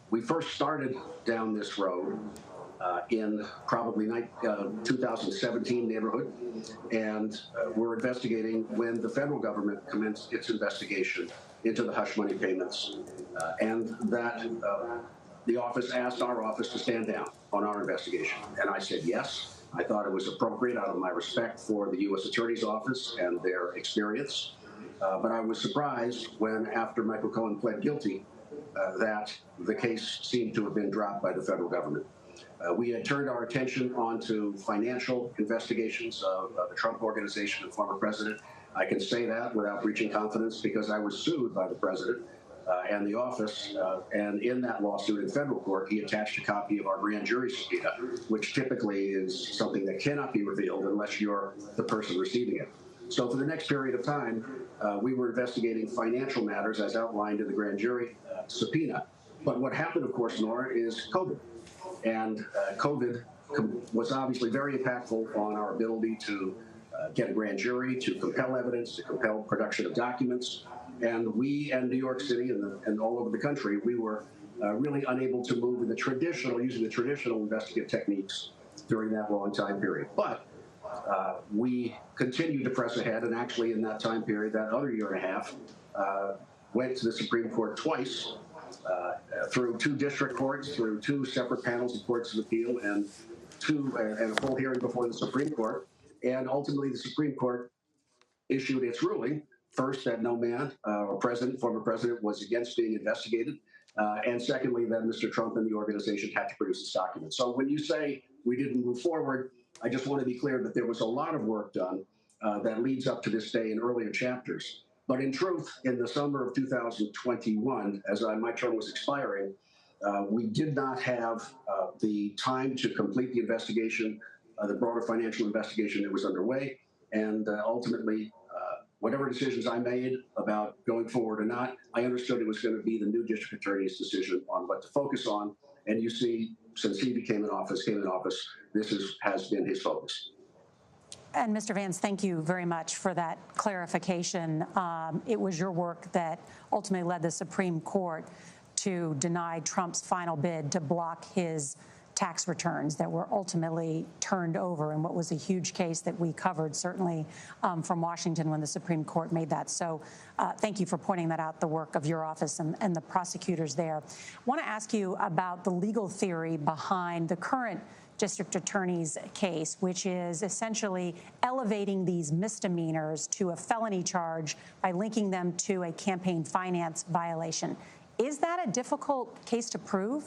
We first started down this road in probably 2017 neighborhood, and we're investigating when the federal government commenced its investigation into the hush money payments, and that the office asked our office to stand down on our investigation. And I said yes. I thought it was appropriate out of my respect for the U.S. Attorney's Office and their experience. But I was surprised when, after Michael Cohen pled guilty, that the case seemed to have been dropped by the federal government. We had turned our attention onto financial investigations of the Trump Organization and former president. I can say that without breaching confidence because I was sued by the president and the office, and in that lawsuit in federal court, he attached a copy of our grand jury subpoena, which typically is something that cannot be revealed unless you're the person receiving it. So for the next period of time, we were investigating financial matters as outlined in the grand jury subpoena. But what happened, of course, Nora, is COVID. And COVID was obviously very impactful on our ability to get a grand jury, to compel evidence, to compel production of documents. And we and New York City and all over the country, we were really unable to move in using the traditional investigative techniques during that long time period. But we continued to press ahead, and actually in that time period, that other year and a half, went to the Supreme Court twice, through 2 district courts, through 2 separate panels of courts of appeal, and a full hearing before the Supreme Court. And ultimately, the Supreme Court issued its ruling, first, that no man or former president was against being investigated, and secondly, that Mr. Trump and the organization had to produce this document. So when you say we didn't move forward, I just want to be clear that there was a lot of work done that leads up to this day in earlier chapters. But in truth, in the summer of 2021, as my term was expiring, we did not have the time to complete the investigation, the broader financial investigation that was underway. And ultimately, whatever decisions I made about going forward or not, I understood it was going to be the new district attorney's decision on what to focus on. And you see, since he came in office, this has been his focus. And Mr. Vance, thank you very much for that clarification. It was your work that ultimately led the Supreme Court to deny Trump's final bid to block his tax returns that were ultimately turned over in what was a huge case that we covered, certainly from Washington when the Supreme Court made that. So thank you for pointing that out, the work of your office and the prosecutors there. I want to ask you about the legal theory behind the current district attorney's case, which is essentially elevating these misdemeanors to a felony charge by linking them to a campaign finance violation. Is that a difficult case to prove?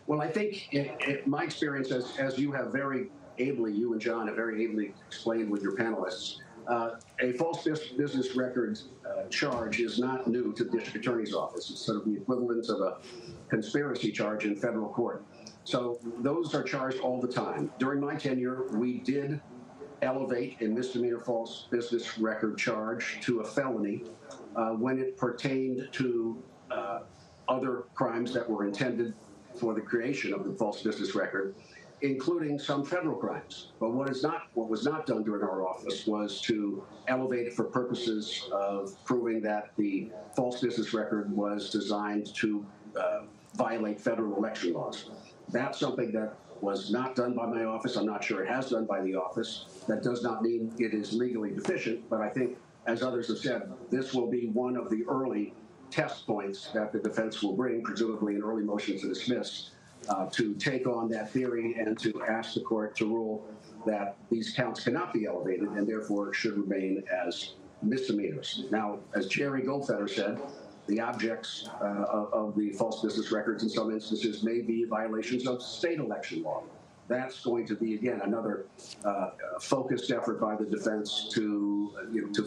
Well, I think my experience, as you have very ably, you and John have very ably explained with your panelists, a false business record charge is not new to the district attorney's office. It's sort of the equivalent of a conspiracy charge in federal court. So those are charged all the time. During my tenure, we did elevate a misdemeanor false business record charge to a felony when it pertained to other crimes that were intended for the creation of the false business record, including some federal crimes. But what was not done during our office was to elevate it for purposes of proving that the false business record was designed to violate federal election laws. That's something that was not done by my office. I'm not sure it has done by the office. That does not mean it is legally deficient, but I think, as others have said, this will be one of the early test points that the defense will bring, presumably an early motion to dismiss, to take on that theory and to ask the court to rule that these counts cannot be elevated and therefore should remain as misdemeanors. Now, as Jerry Goldfeder said, the objects of the false business records in some instances may be violations of state election law. That's going to be, again, another focused effort by the defense to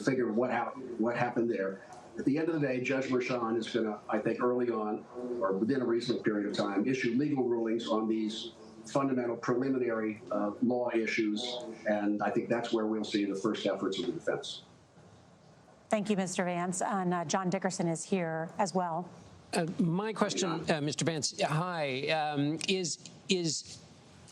figure what happened there. At the end of the day, Judge Merchan is going to, I think, early on, or within a reasonable period of time, issue legal rulings on these fundamental preliminary law issues, and I think that's where we'll see the first efforts of the defense. Thank you, Mr. Vance. And John Dickerson is here as well. My question, Mr. Vance, hi, is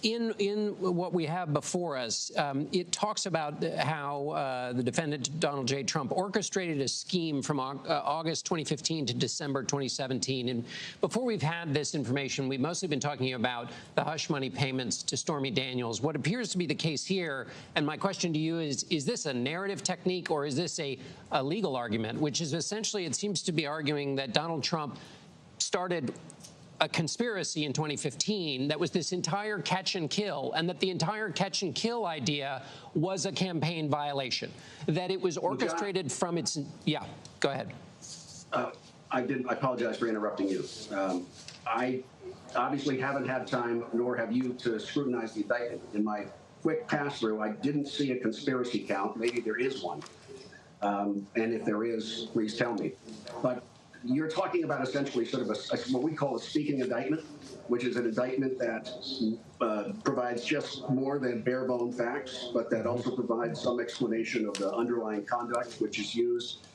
in what we have before us, it talks about how the defendant, Donald J. Trump, orchestrated a scheme from August 2015 to December 2017. And before we've had this information, we've mostly been talking about the hush money payments to Stormy Daniels. What appears to be the case here, and my question to you is this a narrative technique or is this a legal argument, which is essentially, it seems to be arguing that Donald Trump started a conspiracy in 2015 that was this entire catch and kill, and that the entire catch and kill idea was a campaign violation, that it was orchestrated from its... Yeah, go ahead. I apologize for interrupting you. I obviously haven't had time, nor have you, to scrutinize the indictment. In my quick pass-through, I didn't see a conspiracy count. Maybe there is one. And if there is, please tell me. But you're talking about essentially sort of what we call a speaking indictment, which is an indictment that provides just more than bare-bone facts, but that also provides some explanation of the underlying conduct, which is used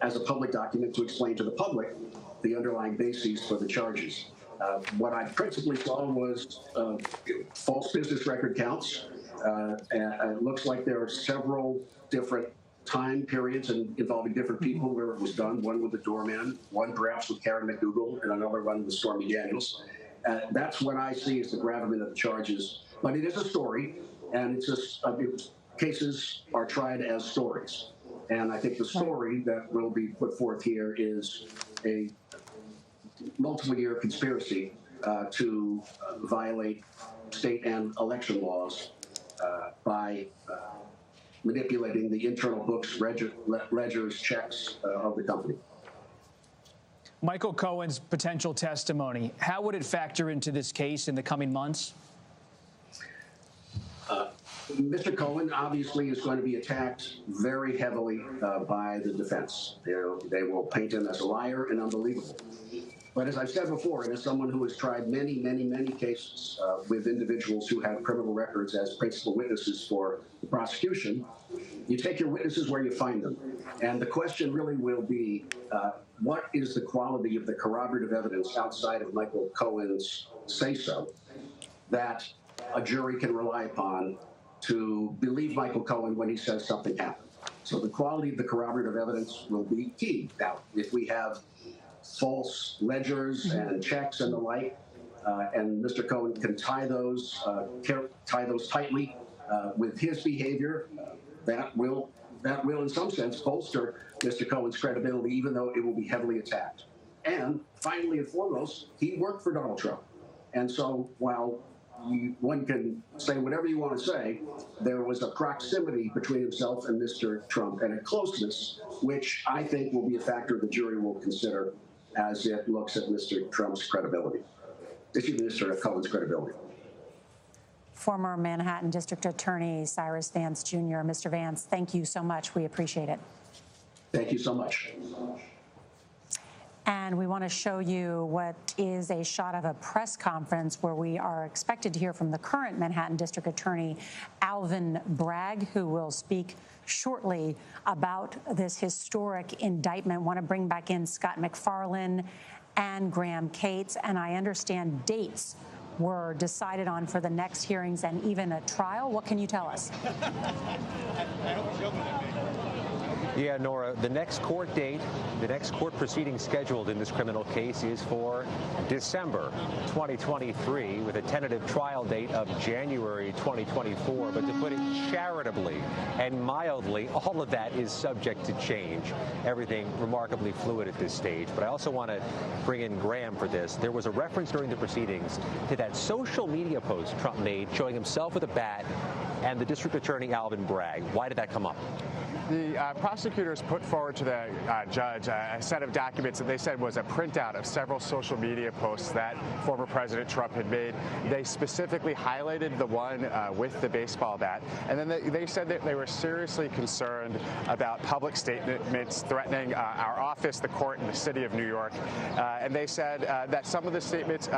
as a public document to explain to the public the underlying bases for the charges. What I principally saw was false business record counts. And it looks like there are several different time periods involving different people where it was done, one with the doorman, one perhaps with Karen McDougal, and another one with Stormy Daniels. That's what I see as the gravamen of the charges. But it is a story, and it's just cases are tried as stories. And I think the story that will be put forth here is a multiple-year conspiracy to violate state and election laws by manipulating the internal books, ledgers, checks of the company. Michael Cohen's potential testimony, how would it factor into this case in the coming months? Mr. Cohen obviously is going to be attacked very heavily by the defense. They will paint him as a liar and unbelievable. But as I've said before, and as someone who has tried many, many, many cases with individuals who have criminal records as principal witnesses for the prosecution, you take your witnesses where you find them. And the question really will be, what is the quality of the corroborative evidence outside of Michael Cohen's say-so that a jury can rely upon to believe Michael Cohen when he says something happened? So the quality of the corroborative evidence will be key. Now, if we have false ledgers and checks and the like, and Mr. Cohen can tie those tightly with his behavior, that will in some sense bolster Mr. Cohen's credibility, even though it will be heavily attacked. And finally and foremost, he worked for Donald Trump. And so while one can say whatever you want to say, there was a proximity between himself and Mr. Trump and a closeness, which I think will be a factor the jury will consider as it looks at Mr. Trump's credibility. Mr. Cohen's credibility. Former Manhattan District Attorney Cyrus Vance Jr. Mr. Vance, thank you so much. We appreciate it. Thank you so much. And we want to show you what is a shot of a press conference where we are expected to hear from the current Manhattan District Attorney, Alvin Bragg, who will speak shortly about this historic indictment. Want to bring back in Scott McFarlane and Graham Cates, and I understand dates were decided on for the next hearings and even a trial. What can you tell us? Yeah, Nora, the next court date, the next court proceeding scheduled in this criminal case is for December 2023 with a tentative trial date of January 2024. But to put it charitably and mildly, all of that is subject to change. Everything remarkably fluid at this stage. But I also want to bring in Graham for this. There was a reference during the proceedings to that social media post Trump made showing himself with a bat and the district attorney, Alvin Bragg. Why did that come up? The prosecutors put forward to the judge a set of documents that they said was a printout of several social media posts that former President Trump had made. They specifically highlighted the one with the baseball bat, and then they said that they were seriously concerned about public statements threatening our office, the court, and the city of New York. And they said that some of the statements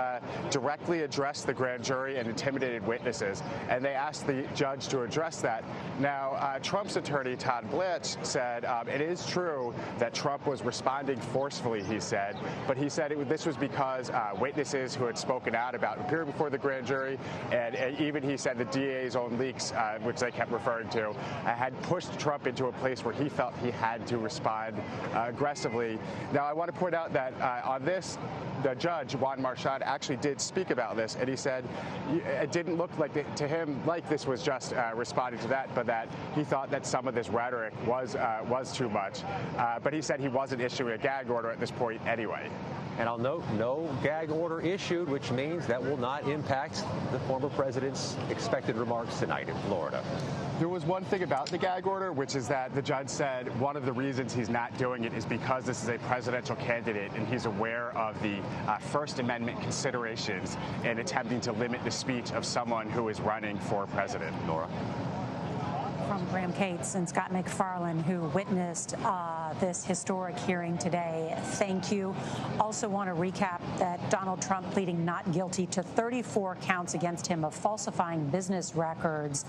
directly addressed the grand jury and intimidated witnesses, and they asked the judge to address that. Now, Trump's attorney, Todd Blanche, said it is true that Trump was responding forcefully, he said, but he said this was because witnesses who had spoken out about appearing before the grand jury, and even he said the DA's own leaks, which they kept referring to, had pushed Trump into a place where he felt he had to respond aggressively. Now, I want to point out that on this, the judge, Juan Marchand, actually did speak about this, and he said it didn't look like to him like this was just responding to that, but that he thought that some of this rhetoric was too much. But he said he wasn't issuing a gag order at this point anyway. And I'll note, no gag order issued, which means that will not impact the former president's expected remarks tonight in Florida. There was one thing about the gag order, which is that the judge said one of the reasons he's not doing it is because this is a presidential candidate and he's aware of the First Amendment considerations in attempting to limit the speech of someone who is running for president. Nora? From Graham Cates and Scott McFarland, who witnessed this historic hearing today. Thank you. Also want to recap that Donald Trump pleading not guilty to 34 counts against him of falsifying business records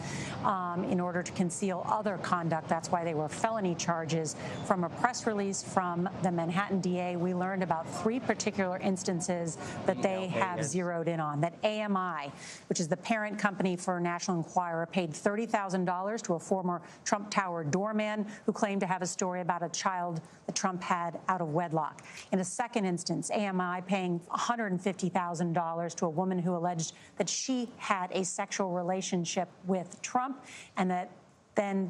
in order to conceal other conduct. That's why they were felony charges. From a press release from the Manhattan DA, we learned about 3 particular instances that they have zeroed in on. That AMI, which is the parent company for National Enquirer, paid $30,000 to a former Trump Tower doorman who claimed to have a story about a child that Trump had out of wedlock. In a second instance, AMI paying $150,000 to a woman who alleged that she had a sexual relationship with Trump, and that then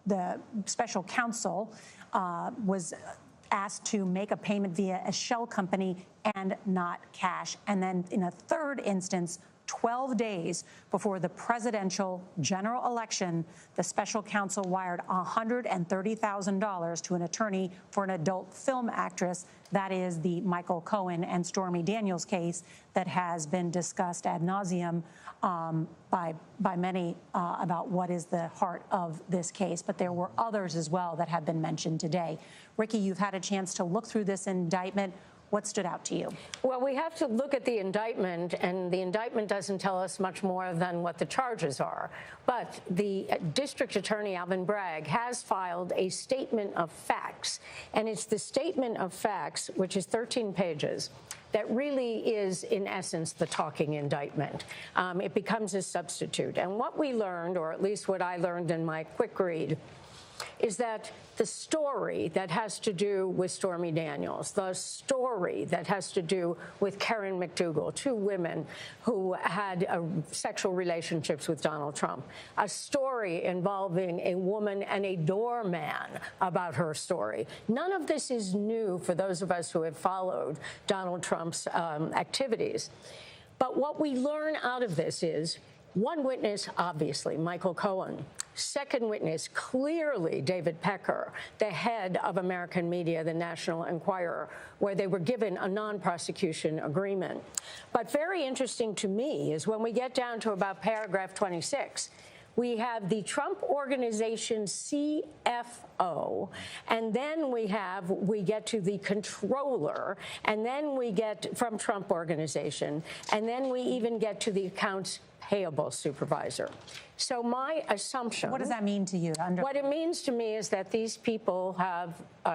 the special counsel was asked to make a payment via a shell company and not cash. And then in a third instance, 12 days before the presidential general election, the special counsel wired $130,000 to an attorney for an adult film actress. That is the Michael Cohen and Stormy Daniels case that has been discussed ad nauseum by many about what is the heart of this case. But there were others as well that have been mentioned today. Ricky, you've had a chance to look through this indictment. What stood out to you? Well, we have to look at the indictment, and the indictment doesn't tell us much more than what the charges are. But the district attorney, Alvin Bragg, has filed a statement of facts, and it's the statement of facts, which is 13 pages, that really is, in essence, the talking indictment. It becomes a substitute. And what we learned, or at least what I learned in my quick read, is that the story that has to do with Stormy Daniels, the story that has to do with Karen McDougal, 2 women who had sexual relationships with Donald Trump, a story involving a woman and a doorman about her story. None of this is new for those of us who have followed Donald Trump's activities. But what we learn out of this is one witness, obviously, Michael Cohen. Second witness, clearly David Pecker, the head of American Media, the National Enquirer, where they were given a non-prosecution agreement. But very interesting to me is when we get down to about paragraph 26, we have the Trump Organization CFO, and then we get to the controller, and then we get from Trump Organization, and then we even get to the accounts payable supervisor. So my assumption... What does that mean to you? What it means to me is that these people have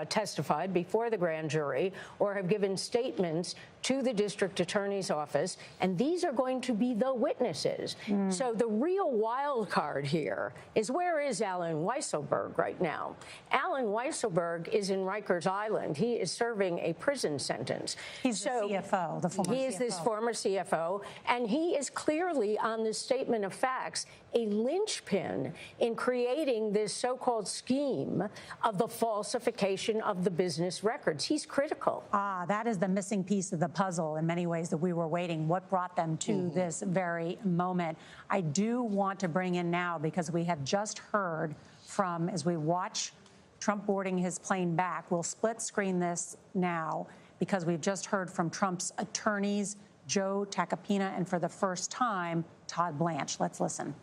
testified before the grand jury or have given statements to the district attorney's office, and these are going to be the witnesses. So the real wild card here is, where is Alan Weisselberg right now? Alan Weisselberg is in Rikers Island. He is serving a prison sentence. He's the CFO, the former CFO. He is this former CFO, and he is clearly, on this statement of facts, a linchpin in creating this so-called scheme of the falsification of the business records. He's critical. That is the missing piece of the puzzle in many ways that we were waiting. What brought them to this very moment? I do want to bring in now, because we have just heard from, as we watch Trump boarding his plane back, we'll split screen this now, because we've just heard from Trump's attorneys, Joe Tacopina, and for the first time, Todd Blanche. Let's listen.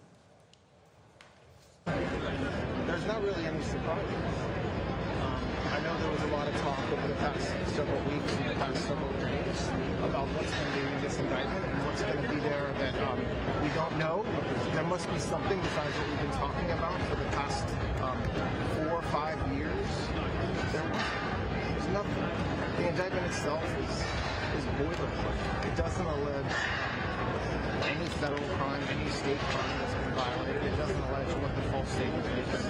There's not really any surprises. I know there was a lot of talk over the past several weeks and the past several days about what's going to be in this indictment and what's going to be there that we don't know. There must be something besides what we've been talking about for the past 4 or 5 years. There's nothing. The indictment itself is boilerplate. It doesn't allege any federal crime, any state crime that's been violated. It doesn't allege what the false statement is.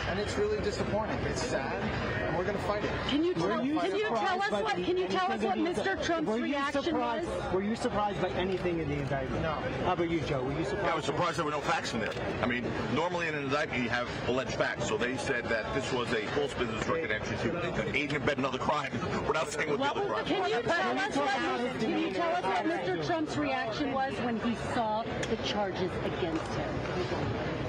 And it's really disappointing. It's sad, and we're going to fight it. Can you tell us what Mr. Trump's reaction was? Were you surprised by anything in the indictment? No. How about you, Joe? Were you surprised? I was surprised there were no facts in there. I mean, normally in an indictment you have alleged facts. So they said that this was a false business record entry to aid and abet another crime without saying what the other crime. Can you tell us what Mr. Trump's reaction was when he saw the charges against him?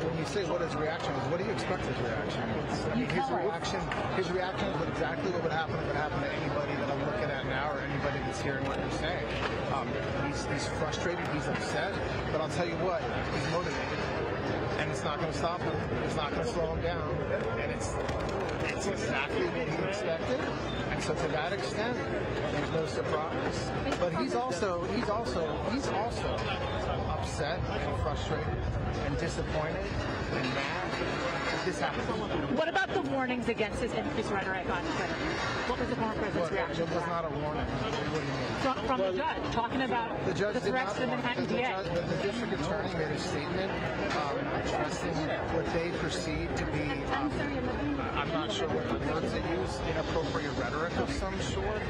When you say what his reaction was, what do you expect his reaction is? I mean, his reaction is exactly what would happen if it happened to anybody that I'm looking at now or anybody that's hearing what you're saying. He's frustrated, he's upset, but I'll tell you what, he's motivated. And it's not going to stop him. It's not going to slow him down. And it's exactly what he expected. And so to that extent, there's no surprise. But he's also upset and frustrated and disappointed and mad. This happened. What about the warnings against his rhetoric on Twitter? What was the former president's reaction? It was not a warning. What do you mean? From the judge, talking about the threats to the Manhattan DA. The district attorney made a statement addressing what they perceived to be, I'm not sure what the words they used, inappropriate rhetoric of some sort.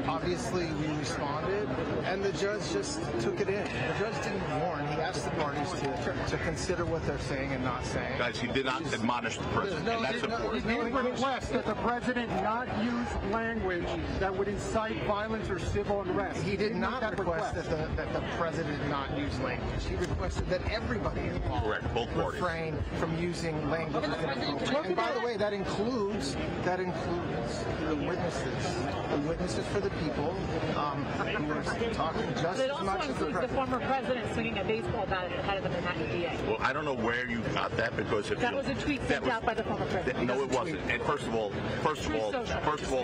Obviously, we responded, and the judge just took it in. The judge didn't warn. He asked the parties to consider what they're saying and not saying. Guys, he did not admonish the president, and that's important. He request that the president not use language that would incite violence or civil unrest. He did not request that the president not use language. He requested that everybody involved refrain from using language that's inappropriate. And by the way, that includes the witnesses for the people who are talking just as much as the president. The former president swinging a baseball bat at the head of the Manhattan DA. Well, I don't know where you got that, because if that was a tweet sent out by the former president. No, it wasn't. And first of all,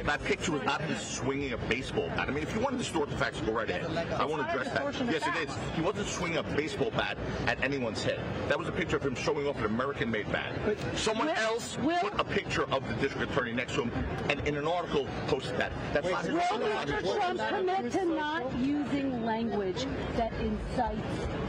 that picture was not him swinging a baseball bat. I mean, if you want to distort the facts, go right ahead. I want to address that. Yes, it is. He wasn't swinging a baseball bat at anyone's head. That was a picture of him showing off an American-made bat. Someone else put a picture of the district attorney next to him, and in an article posted that. That's not. Will Mr. Trump commit to not using language that incites?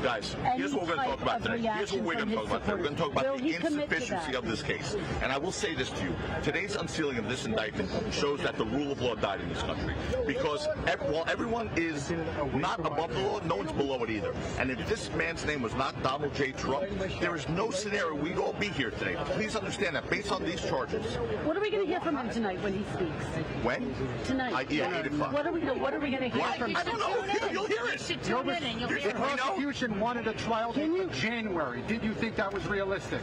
Guys, here's what we're going to talk about today. Here's what we're going to talk about today. We're going to talk about the insufficiency of this case. And I will say this to you. Today's unsealing of this indictment shows that the rule of law died in this country. Because while everyone is not above the law, no one's below it either. And if this man's name was not Donald J. Trump, there is no scenario we'd all be here today. Please understand that based on these charges. What are we going to hear from him tonight when he speaks? When? Tonight. Yeah, 8 o'clock. What are we going to hear from him? I don't know. You'll hear it. The prosecution wanted a trial date for January. Did you think that was realistic?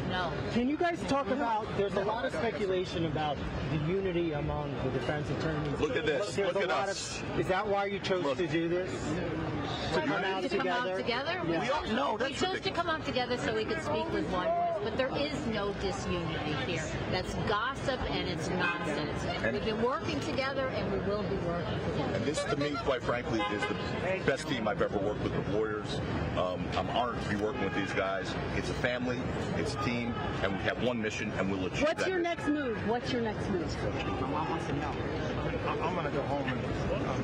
No. Can you guys talk about, there's a lot of speculation about the unity among the defense attorneys. Look at this. Look at us. Is that why you chose to do this? To come out together? No, we chose to come out together so we could speak with one voice, but there is no disunity here. That's gossip and it's nonsense. We've been working together and we will be working together. And this, to me, quite frankly, is the best team I've ever worked with lawyers. I'm honored to be working with these guys. It's a family, it's a team, and we have one mission, and we'll achieve that. What's your next move? What's your next move? My mom wants to know. I'm going to go home and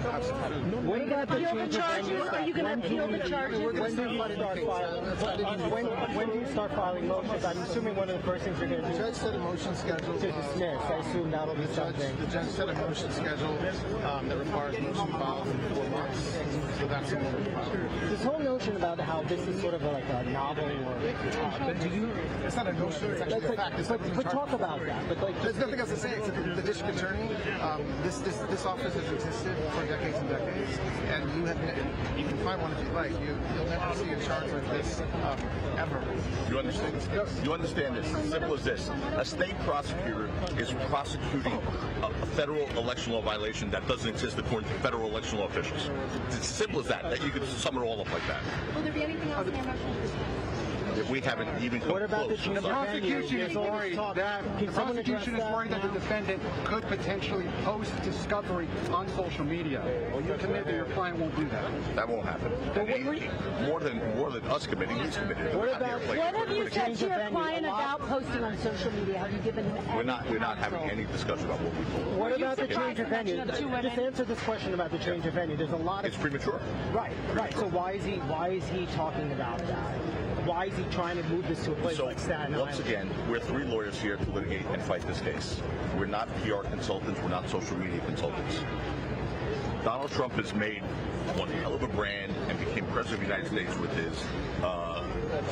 have some food. Are you going to appeal the charges? Are you going to appeal the charges? When do you start filing motions? I'm assuming one of the first things you're going to do. The judge set a motion schedule to dismiss. I assume that'll be something. The judge set a motion schedule that requires motion filed in 4 months. So that's the moment. This whole notion about how this is sort of like a novel or do you? It's not a notion. It's actually a fact. But talk about that. But like, there's nothing else to say except the district attorney. This office has existed for decades and decades, and you can find one if you like. You'll never see a charge like this ever. You understand? You understand this? Simple as this: a state prosecutor is prosecuting a federal election law violation that doesn't exist according to federal election law officials. It's as simple as that. That you could sum it all up like that. Will there be anything else in your motion? We haven't even come what about close. The prosecution is worried that the defendant could potentially post discovery on social media. Well, you commit that your client won't do that. That won't happen. More than us committing, he's committed. What have you said to your client about posting on social media? Have you given him? We're not having any discussion about what we told. What about the change of venue? Just answer this question about the change of venue. There's a lot of. It's premature. Right. So why is he talking about that? Why is he trying to move this to a place like Staten Island? Once again, we're 3 lawyers here to litigate and fight this case. We're not PR consultants. We're not social media consultants. Donald Trump has made one hell of a brand and became president of the United States with his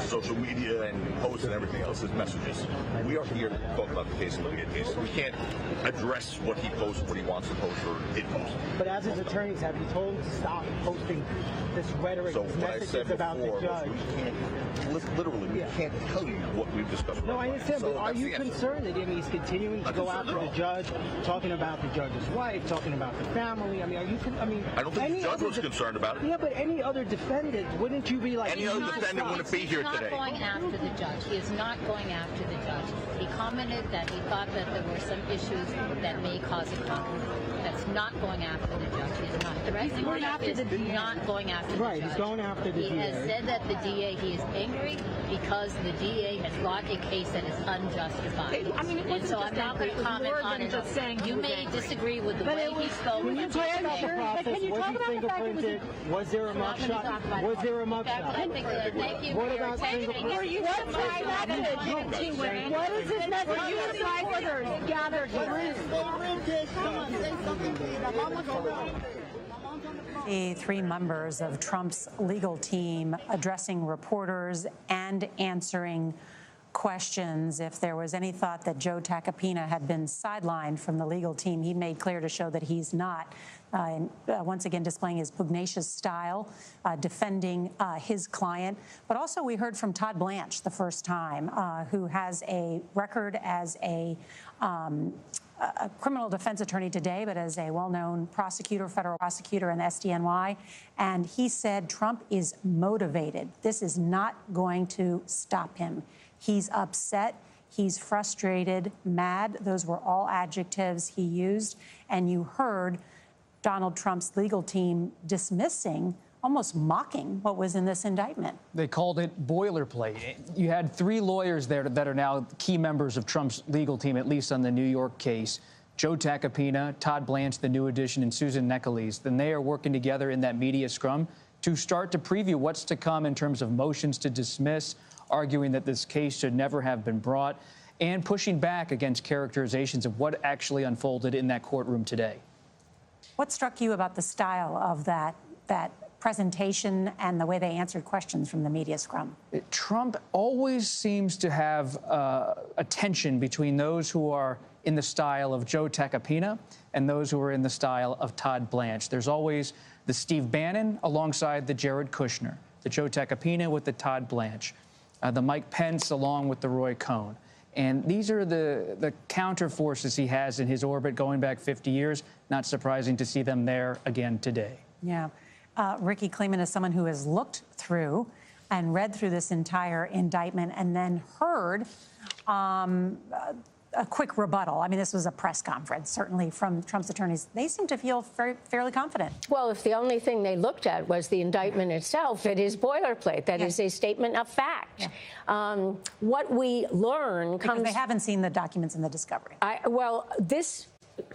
social media and posts and everything else, his messages. We are here to talk about the case and litigate the case. We can't address what he posts, what he wants to post, or it posts. But as his attorneys, have you told him to stop posting this rhetoric, these messages about the judge? We can't tell you what we've discussed. No, I understand, but are you concerned that he's continuing to go after the judge, talking about the judge's wife, talking about the family? I don't think the judge was concerned about it. Yeah, but any other defendant, wouldn't you be like... Any other defendant wouldn't be here today. He's not going after the judge. He is not going after the judge. He commented that he thought that there were some issues that may cause a conflict. That's not going after the judge. He's not threatening. He's going after the DA. Not going after the judge. Right, he's going after the DA. He has said that the DA, he is angry because the DA has brought a case that is unjustified. And so I'm not going to comment on it. You may disagree with the way he spoke. Can you talk about the process? Was he fingerprinted? Was there a mugshot? Was there a mugshot? Thank you. What about fingerprints? What is his message? Were you supporters gathered here? The 3 members of Trump's legal team addressing reporters and answering questions. If there was any thought that Joe Tacopina had been sidelined from the legal team, he made clear to show that he's not. Once again, displaying his pugnacious style, defending his client. But also we heard from Todd Blanche the first time, who has a record as a criminal defense attorney today, but as a well-known prosecutor, federal prosecutor in the SDNY. And he said Trump is motivated. This is not going to stop him. He's upset. He's frustrated, mad. Those were all adjectives he used. And you heard Donald Trump's legal team dismissing, almost mocking what was in this indictment. They called it boilerplate. You had 3 lawyers there that are now key members of Trump's legal team, at least on the New York case. Joe Tacopina, Todd Blanche, the new addition, and Susan Necheles. Then they are working together in that media scrum to start to preview what's to come in terms of motions to dismiss, arguing that this case should never have been brought, and pushing back against characterizations of what actually unfolded in that courtroom today. What struck you about the style of that presentation and the way they answered questions from the media scrum? Trump always seems to have a tension between those who are in the style of Joe Tacopina and those who are in the style of Todd Blanche. There's always the Steve Bannon alongside the Jared Kushner, the Joe Tacopina with the Todd Blanche, the Mike Pence along with the Roy Cohn. And these are the counter forces he has in his orbit going back 50 years. Not surprising to see them there again today. Yeah. Ricky Kleeman is someone who has looked through and read through this entire indictment and then heard a quick rebuttal. I mean, this was a press conference, certainly from Trump's attorneys. They seem to feel fairly confident. Well, if the only thing they looked at was the indictment itself, it is boilerplate. That is a statement of fact. Yeah. What we learn comes... Because they haven't seen the documents in the discovery. Well, this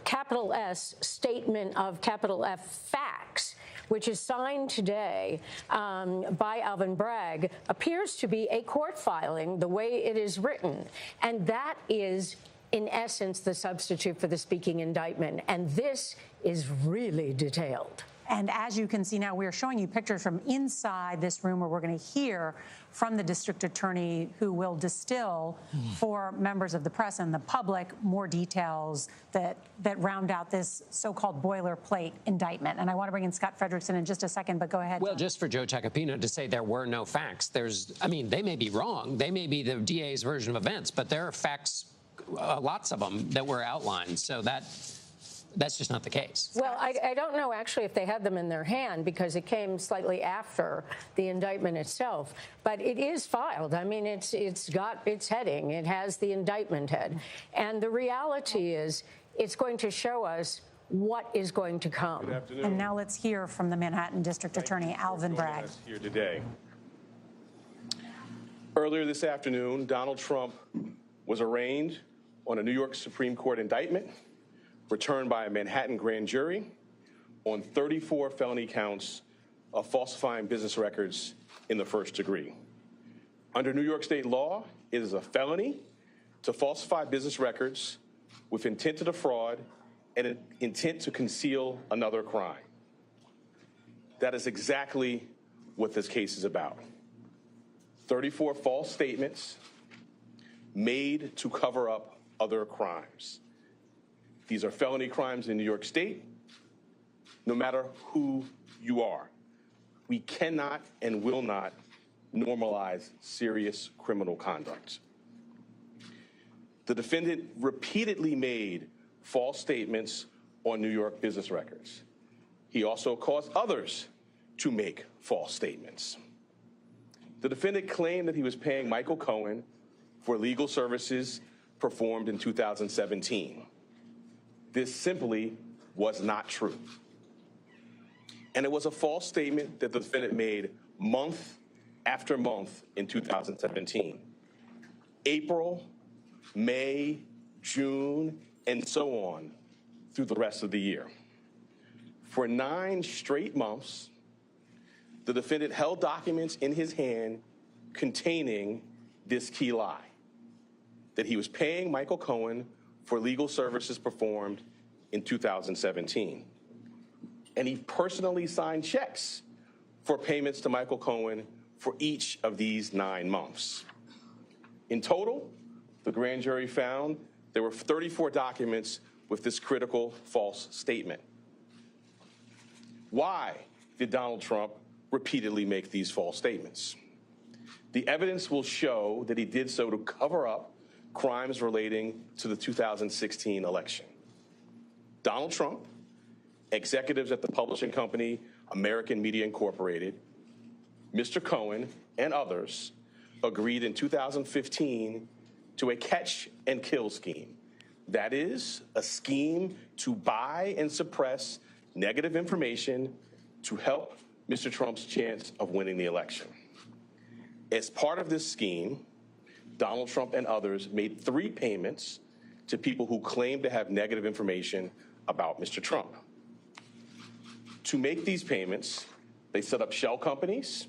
capital S statement of capital F facts which is signed today by Alvin Bragg, appears to be a court filing the way it is written. And that is, in essence, the substitute for the speaking indictment. And this is really detailed. And as you can see now, we're showing you pictures from inside this room where we're going to hear from the district attorney who will distill for members of the press and the public more details that round out this so-called boilerplate indictment. And I want to bring in Scott Frederickson in just a second, but go ahead. Well, just for Joe Tacopina to say there were no facts. I mean, they may be wrong. They may be the DA's version of events, but there are facts, lots of them, that were outlined. So that's just not the case. Well, I don't know actually if they had them in their hand because it came slightly after the indictment itself. But it is filed. I mean, it's got its heading. It has the indictment head. And the reality is it's going to show us what is going to come. Good afternoon. And now let's hear from the Manhattan District Attorney, Alvin Bragg. Here today. Earlier this afternoon, Donald Trump was arraigned on a New York Supreme Court indictment returned by a Manhattan grand jury on 34 felony counts of falsifying business records in the first degree. Under New York state law, it is a felony to falsify business records with intent to defraud and an intent to conceal another crime. That is exactly what this case is about. 34 false statements made to cover up other crimes. These are felony crimes in New York State, no matter who you are. We cannot and will not normalize serious criminal conduct. The defendant repeatedly made false statements on New York business records. He also caused others to make false statements. The defendant claimed that he was paying Michael Cohen for legal services performed in 2017. This simply was not true. And it was a false statement that the defendant made month after month in 2017. April, May, June, and so on through the rest of the year. For 9 straight months, the defendant held documents in his hand containing this key lie, that he was paying Michael Cohen for legal services performed in 2017. And he personally signed checks for payments to Michael Cohen for each of these 9 months. In total, the grand jury found there were 34 documents with this critical false statement. Why did Donald Trump repeatedly make these false statements? The evidence will show that he did so to cover up crimes relating to the 2016 election. Donald Trump, executives at the publishing company American Media Incorporated, Mr. Cohen, and others agreed in 2015 to a catch and kill scheme. That is, a scheme to buy and suppress negative information to help Mr. Trump's chance of winning the election. As part of this scheme, Donald Trump and others made 3 payments to people who claimed to have negative information about Mr. Trump. To make these payments, they set up shell companies,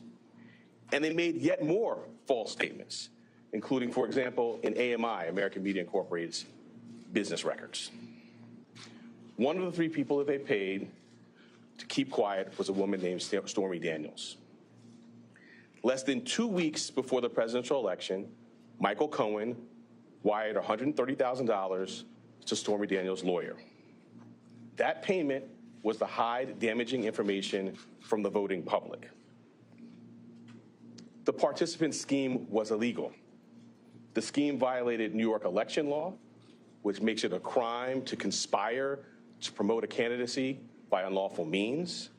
and they made yet more false statements, including, for example, in AMI, American Media Incorporated's business records. One of the 3 people that they paid to keep quiet was a woman named Stormy Daniels. Less than 2 weeks before the presidential election, Michael Cohen wired $130,000 to Stormy Daniels' lawyer. That payment was to hide damaging information from the voting public. The participant scheme was illegal. The scheme violated New York election law, which makes it a crime to conspire to promote a candidacy by unlawful means.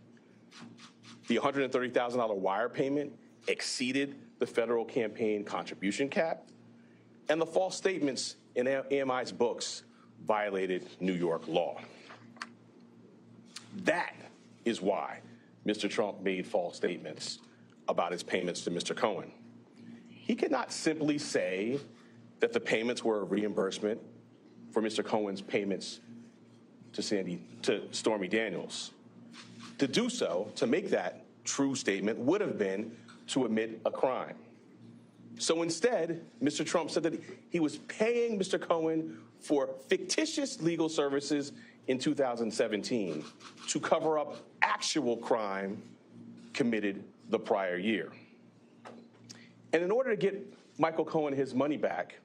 The $130,000 wire payment exceeded the federal campaign contribution cap, and the false statements in AMI's books violated New York law. That is why Mr. Trump made false statements about his payments to Mr. Cohen. He could not simply say that the payments were a reimbursement for Mr. Cohen's payments to Stormy Daniels. To do so, to make that true statement, would have been to admit a crime. So instead, Mr. Trump said that he was paying Mr. Cohen for fictitious legal services in 2017 to cover up actual crime committed the prior year. And in order to get Michael Cohen his money back,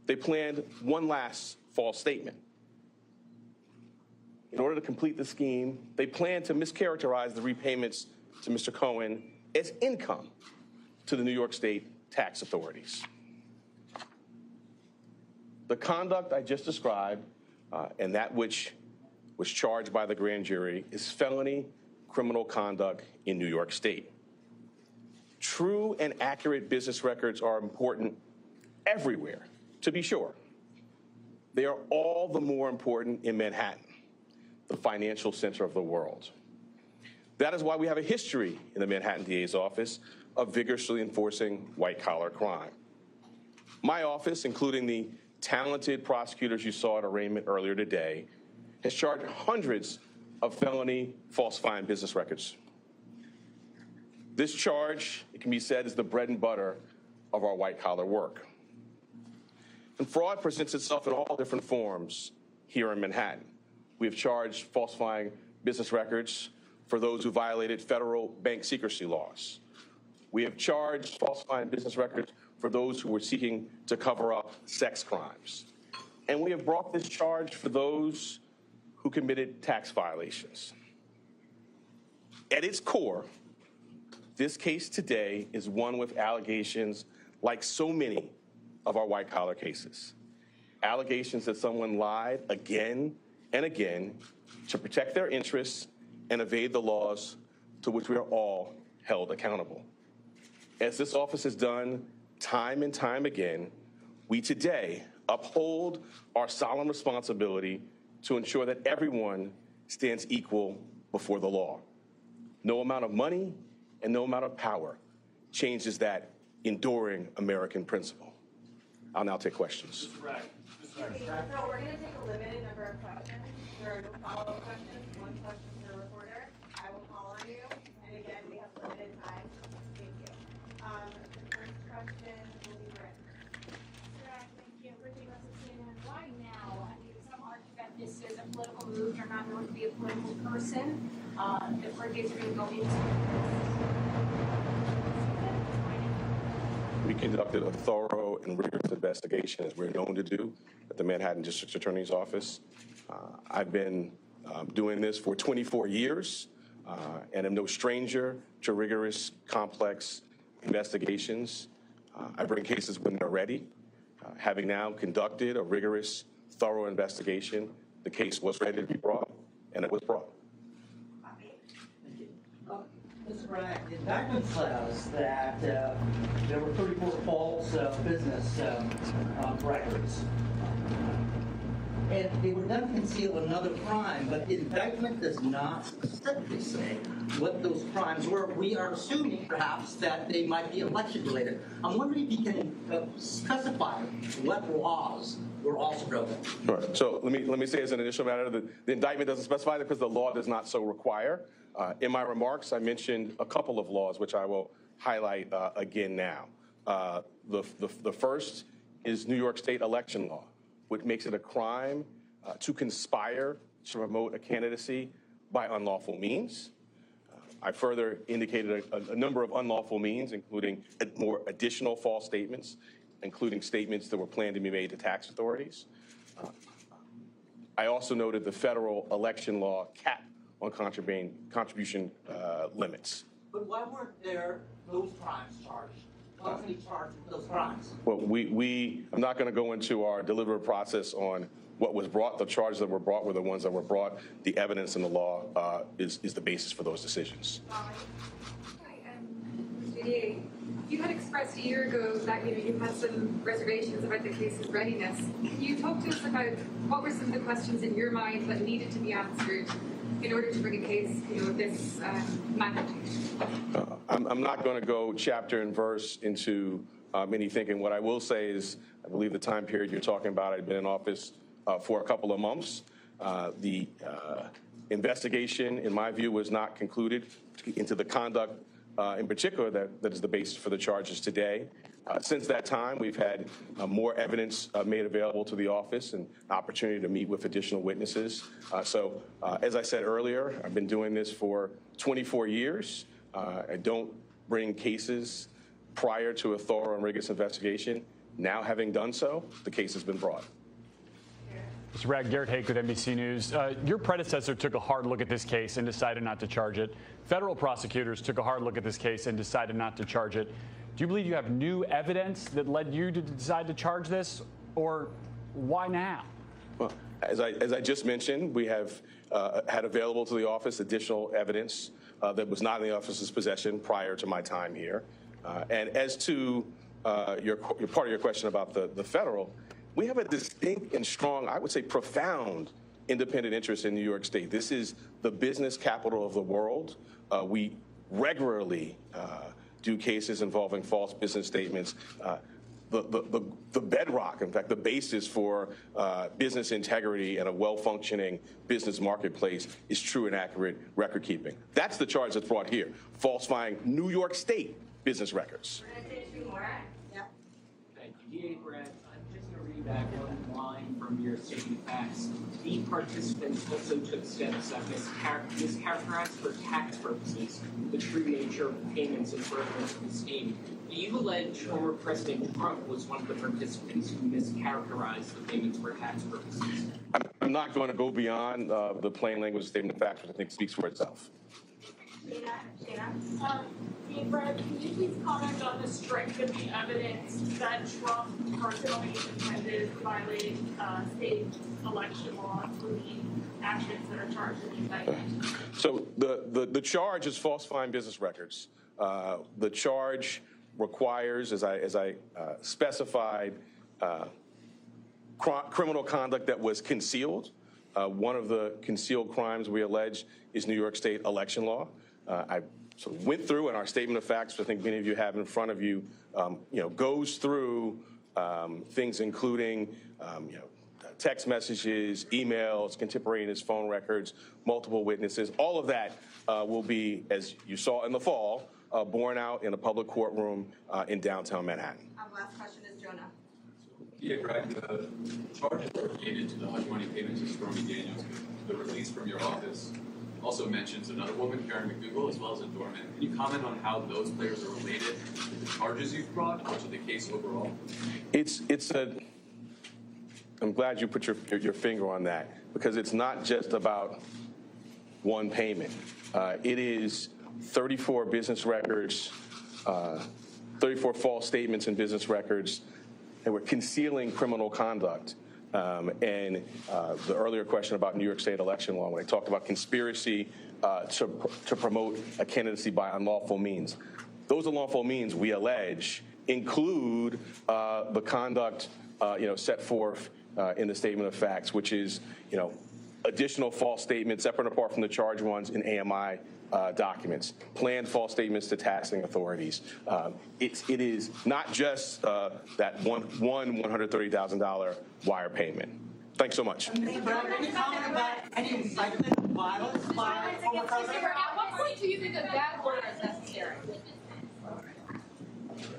they planned one last false statement. In order to complete the scheme, they planned to mischaracterize the repayments to Mr. Cohen as income to the New York State tax authorities. The conduct I just described and that which was charged by the grand jury is felony criminal conduct in New York State. True and accurate business records are important everywhere, to be sure. They are all the more important in Manhattan, the financial center of the world. That is why we have a history in the Manhattan DA's office of vigorously enforcing white-collar crime. My office, including the talented prosecutors you saw at arraignment earlier today, has charged hundreds of felony falsifying business records. This charge, it can be said, is the bread and butter of our white-collar work. And fraud presents itself in all different forms here in Manhattan. We have charged falsifying business records for those who violated federal bank secrecy laws. We have charged falsifying business records for those who were seeking to cover up sex crimes. And we have brought this charge for those who committed tax violations. At its core, this case today is one with allegations like so many of our white-collar cases. Allegations that someone lied again and again to protect their interests and evade the laws to which we are all held accountable. As this office has done time and time again, we today uphold our solemn responsibility to ensure that everyone stands equal before the law. No amount of money and no amount of power changes that enduring American principle. I'll now take questions. So we're going to take a limited number of questions. There are no follow-up questions. One question per reporter. I will call on you. And again, we have limited time. Thank you. The first question will be Rick. Thank you. Rick, why now? I mean, some argue that this is a political move. You're not going to be a political person. The court dates are going to go into We conducted a thorough and rigorous investigation, as we're known to do, at the Manhattan District Attorney's Office. I've been doing this for 24 years and am no stranger to rigorous, complex investigations. I bring cases when they're ready. Having now conducted a rigorous, thorough investigation, the case was ready to be brought, and it was brought. Mr. Bragg, the indictment says that there were 34 false business records. And they would then conceal another crime, but the indictment does not specifically say what those crimes were. We are assuming, perhaps, that they might be election-related. I'm wondering if you can specify what laws were also broken. Sure. So let me say as an initial matter, the indictment doesn't specify that because the law does not so require. In my remarks, I mentioned a couple of laws, which I will highlight again now. The first is New York State election law, which makes it a crime to conspire to promote a candidacy by unlawful means. I further indicated a number of unlawful means, including more additional false statements, including statements that were planned to be made to tax authorities. I also noted the federal election law cap on contribution limits. But why weren't there those crimes charged? Why wasn't he charged with those crimes? Well, I'm not going to go into our deliberative process on what was brought. The charges that were brought were the ones that were brought. The evidence in the law is the basis for those decisions. Hi, Mr. DA. You had expressed a year ago that you had some reservations about the case's readiness. Can you talk to us about what were some of the questions in your mind that needed to be answered in order to bring a case of this magnitude? I'm not going to go chapter and verse into any thinking. What I will say is, I believe the time period you're talking about, I've been in office for a couple of months. The investigation, in my view, was not concluded into the conduct in particular that is the basis for the charges today. Since that time, we've had more evidence made available to the office and opportunity to meet with additional witnesses. As I said earlier, I've been doing this for 24 years. I don't bring cases prior to a thorough and rigorous investigation. Now, having done so, the case has been brought. Mr. Bragg, Garrett Hake with NBC News. Your predecessor took a hard look at this case and decided not to charge it. Federal prosecutors took a hard look at this case and decided not to charge it. Do you believe you have new evidence that led you to decide to charge this, or why now? Well, as I just mentioned, we have had available to the office additional evidence that was not in the office's possession prior to my time here. And as to your part of your question about the federal, we have a distinct and strong, I would say profound, independent interest in New York State. This is the business capital of the world. We regularly do cases involving false business statements. The bedrock, in fact, the basis for business integrity and a well-functioning business marketplace is true and accurate record keeping. That's the charge that's brought here, falsifying New York State business records. Thank you. D.A. Brett, I'm just going to read back one line from your statement of facts. The participants also took steps that mischaracterized for tax purposes the true nature of payments in furtherance of the scheme. Do you allege former President Trump was one of the participants who mischaracterized the payments for tax purposes? I'm not going to go beyond the plain language statement of facts, which I think speaks for itself. Brad, can you please comment on the strength of the evidence that Trump personally intended to violate state election law, including actions that are charged in the indictment? So the charge is falsifying business records. The charge requires, as I specified, criminal conduct that was concealed. One of the concealed crimes we allege is New York State election law. I went through, and our statement of facts, which I think many of you have in front of you, goes through things including, text messages, emails, contemporaneous phone records, multiple witnesses. All of that will be, as you saw in the fall, borne out in a public courtroom in downtown Manhattan. Our last question is Jonah. Yeah, Greg, the charges related to the hush money payments to Stormy Daniels, the release from your office also mentions another woman, Karen McDougal, as well as a doorman. Can you comment on how those players are related to the charges you've brought or to the case overall? I'm glad you put your finger on that, because it's not just about one payment. It is 34 business records, 34 false statements in business records that were concealing criminal conduct. And the earlier question about New York State election law, when I talked about conspiracy to promote a candidacy by unlawful means. Those unlawful means, we allege, include the conduct set forth in the statement of facts, which is additional false statements separate and apart from the charged ones in AMI documents, planned false statements to taxing authorities. It is not just that one $130,000 wire payment. Thanks so much. Can you comment about any incitement of violence by former president? At what point do you think that that order is necessary?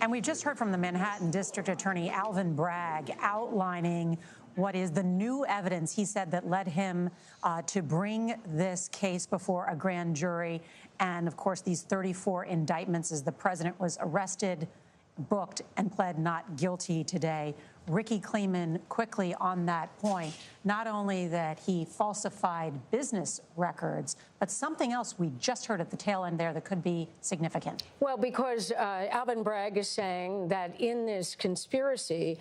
And we just heard from the Manhattan District Attorney Alvin Bragg outlining what is the new evidence, he said, that led him to bring this case before a grand jury. And, of course, these 34 indictments as the president was arrested, booked, and pled not guilty today. Ricky Kleeman, quickly on that point, not only that he falsified business records, but something else we just heard at the tail end there that could be significant. Well, because Alvin Bragg is saying that in this conspiracy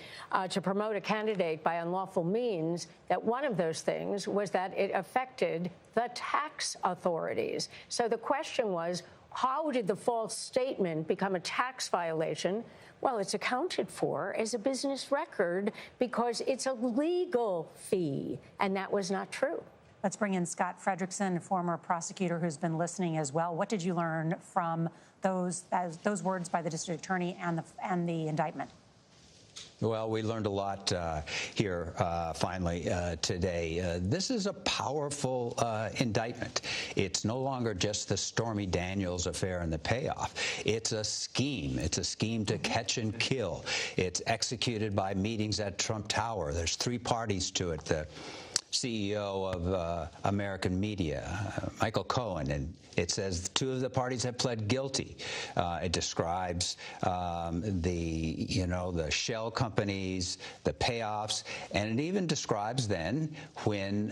to promote a candidate by unlawful means, that one of those things was that it affected the tax authorities. So the question was, how did the false statement become a tax violation? Well, it's accounted for as a business record because it's a legal fee, and that was not true. Let's bring in Scott Frederickson, former prosecutor who's been listening as well. What did you learn from those words by the district attorney and the indictment? Well, we learned a lot here finally today. This is a powerful indictment. It's no longer just the Stormy Daniels affair and the payoff. It's a scheme. It's a scheme to catch and kill. It's executed by meetings at Trump Tower. There's 3 parties to it. The CEO of American Media, Michael Cohen, and it says 2 of the parties have pled guilty. It describes the shell companies, the payoffs, and it even describes then when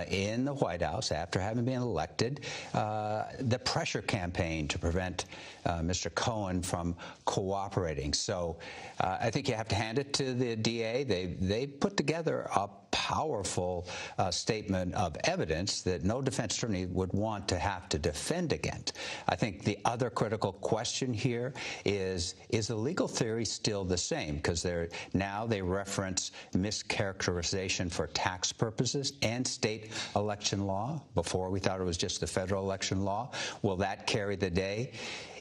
in the White House, after having been elected, the pressure campaign to prevent Mr. Cohen from cooperating. So I think you have to hand it to the DA. They put together a powerful statement of evidence that no defense attorney would want to have to defend against. I think the other critical question here is the legal theory still the same? Because now they reference mischaracterization for tax purposes and state election law. Before, we thought it was just the federal election law. Will that carry the day?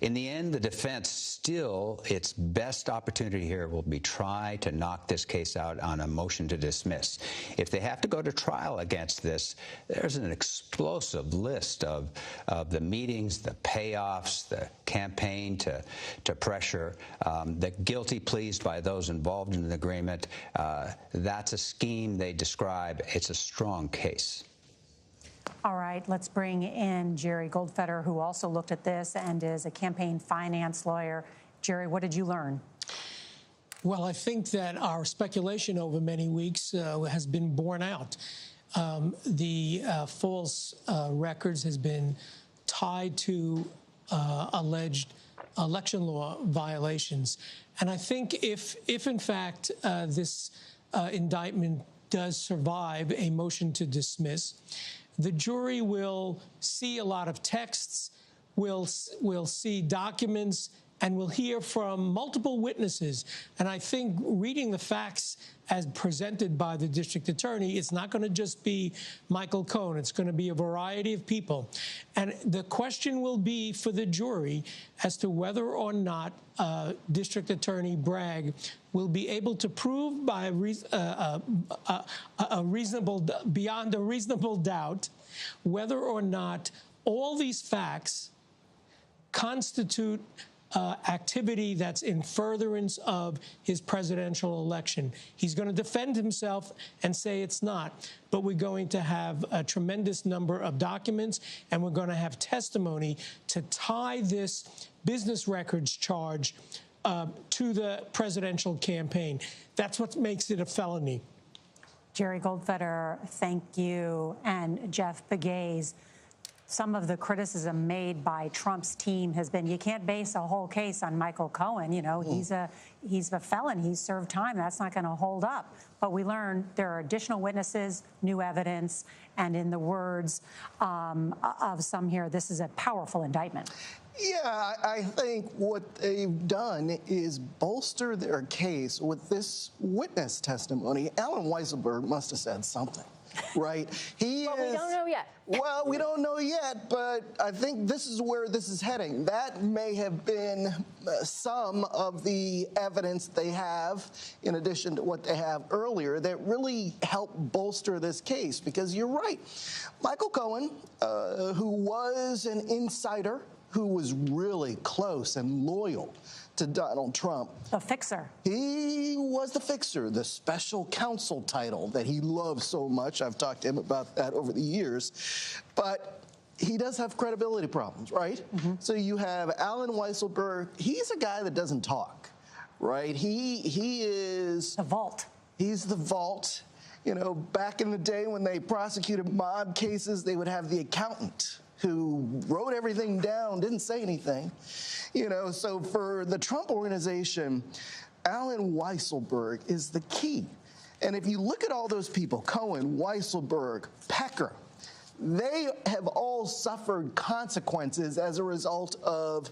In the end, the defense still, its best opportunity here will be try to knock this case out on a motion to dismiss. If they have to go to trial against this, there's an explosive list of the meetings, the payoffs, the campaign to pressure, the guilty pleas by those involved in the agreement. That's a scheme they describe. It's a strong case. All right, let's bring in Jerry Goldfeder, who also looked at this and is a campaign finance lawyer. Jerry, what did you learn? Well, I think that our speculation over many weeks has been borne out. The false records has been tied to alleged election law violations. And I think if in fact this indictment does survive a motion to dismiss, the jury will see a lot of texts, will see documents, and we'll hear from multiple witnesses. And I think reading the facts as presented by the district attorney, it's not going to just be Michael Cohen. It's going to be a variety of people. And the question will be for the jury as to whether or not District Attorney Bragg will be able to prove by beyond a reasonable doubt whether or not all these facts constitute activity that's in furtherance of his presidential election. He's going to defend himself and say it's not, but we're going to have a tremendous number of documents, and we're going to have testimony to tie this business records charge to the presidential campaign. That's what makes it a felony. Jerry Goldfeder, thank you. And Jeff Pegues, some of the criticism made by Trump's team has been you can't base a whole case on Michael Cohen. You know, he's a felon. He's served time. That's not going to hold up. But we learned there are additional witnesses, new evidence, and in the words of some here, this is a powerful indictment. Yeah, I think what they've done is bolster their case with this witness testimony. Alan Weisselberg must have said something. Right? We don't know yet. Well, we don't know yet, but I think this is where this is heading. That may have been some of the evidence they have, in addition to what they have earlier, that really helped bolster this case. Because you're right. Michael Cohen, who was an insider, who was really close and loyal to Donald Trump. The fixer. He was the fixer, the special counsel title that he loves so much. I've talked to him about that over the years. But he does have credibility problems, right? Mm-hmm. So you have Alan Weisselberg. He's a guy that doesn't talk, right? He is... The vault. He's the vault. You know, back in the day when they prosecuted mob cases, they would have the accountant who wrote everything down, didn't say anything. You know, so for the Trump organization, Alan Weisselberg is the key. And if you look at all those people, Cohen, Weisselberg, Pecker, they have all suffered consequences as a result of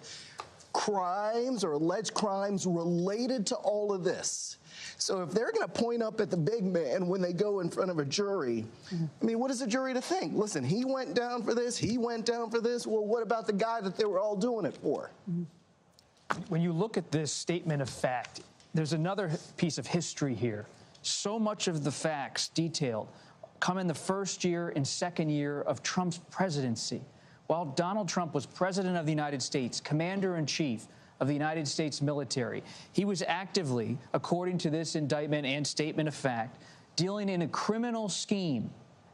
crimes or alleged crimes related to all of this. So if they're going to point up at the big man when they go in front of a jury, I mean, what is a jury to think? Listen, he went down for this, he went down for this. Well, what about the guy that they were all doing it for? When you look at this statement of fact, there's another piece of history here. So much of the facts detailed come in the first year and second year of Trump's presidency. While Donald Trump was president of the United States, commander-in-chief of the United States military, he was actively, according to this indictment and statement of fact, dealing in a criminal scheme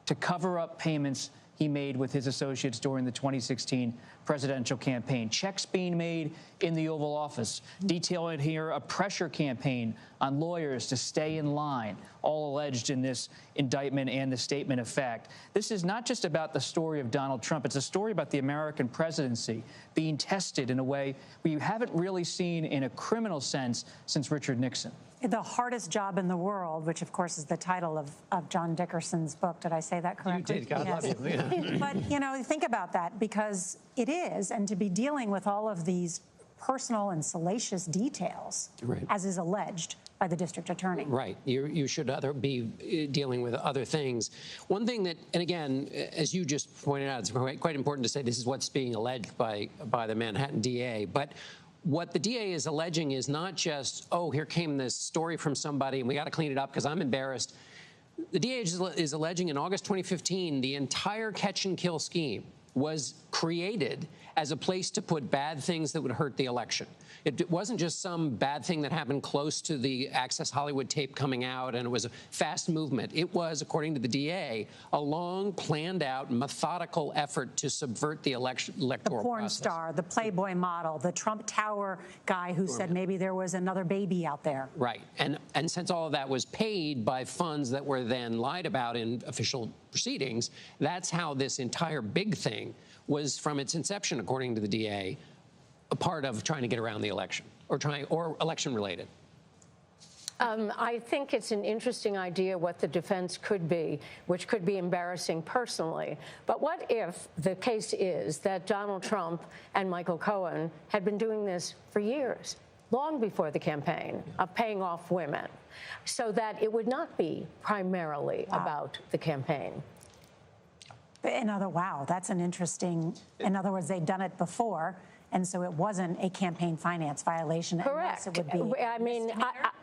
to cover up payments he made with his associates during the 2016 presidential campaign. Checks being made in the Oval Office, detailing here a pressure campaign on lawyers to stay in line, all alleged in this indictment and the statement of fact. This is not just about the story of Donald Trump. It's a story about the American presidency being tested in a way we haven't really seen in a criminal sense since Richard Nixon. The hardest job in the world, which of course is the title of John Dickerson's book. Did I say that correctly? You did. God love you. Yeah. But, you know, think about that, because it is, and to be dealing with all of these personal and salacious details, right, as is alleged by the district attorney. Right. You should be dealing with other things. One thing that, and again, as you just pointed out, it's quite important to say this is what's being alleged by the Manhattan DA. But what the DA is alleging is not just, oh, here came this story from somebody and we got to clean it up because I'm embarrassed. The DA is alleging in August 2015, the entire catch and kill scheme was created as a place to put bad things that would hurt the election. It wasn't just some bad thing that happened close to the Access Hollywood tape coming out and it was a fast movement. It was, according to the DA, a long, planned-out, methodical effort to subvert the electoral process. The porn star, the Playboy model, the Trump Tower guy who said maybe there was another baby out there. Right. And since all of that was paid by funds that were then lied about in official proceedings, that's how this entire big thing was, from its inception, according to the DA, a part of trying to get around the election or election related. I think it's an interesting idea what the defense could be, which could be embarrassing personally. But what if the case is that Donald Trump and Michael Cohen had been doing this for years, long before the campaign, of paying off women, so that it would not be primarily about the campaign? Wow, that's an interesting, in other words, they'd done it before, and so it wasn't a campaign finance violation. Correct. It would be. I mean,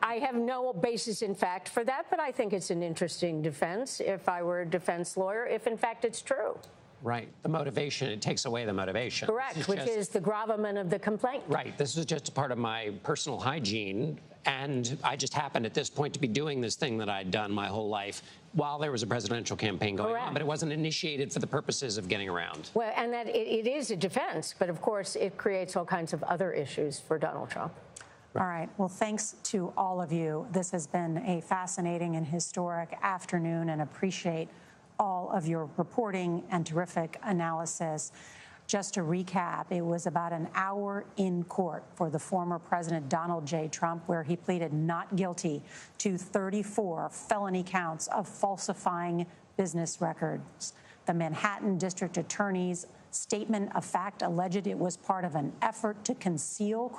I have no basis in fact for that, but I think it's an interesting defense if I were a defense lawyer, if in fact it's true. Right. The motivation, it takes away the motivation. Correct, which is the gravamen of the complaint. Right. This is just a part of my personal hygiene, and I just happened at this point to be doing this thing that I'd done my whole life while there was a presidential campaign going on, but it wasn't initiated for the purposes of getting around. Well, and that it is a defense, but of course it creates all kinds of other issues for Donald Trump. All right. Well, thanks to all of you. This has been a fascinating and historic afternoon, and appreciate all of your reporting and terrific analysis. Just to recap, it was about an hour in court for the former President Donald J. Trump, where he pleaded not guilty to 34 felony counts of falsifying business records. The Manhattan District Attorney's statement of fact alleged it was part of an effort to conceal crime.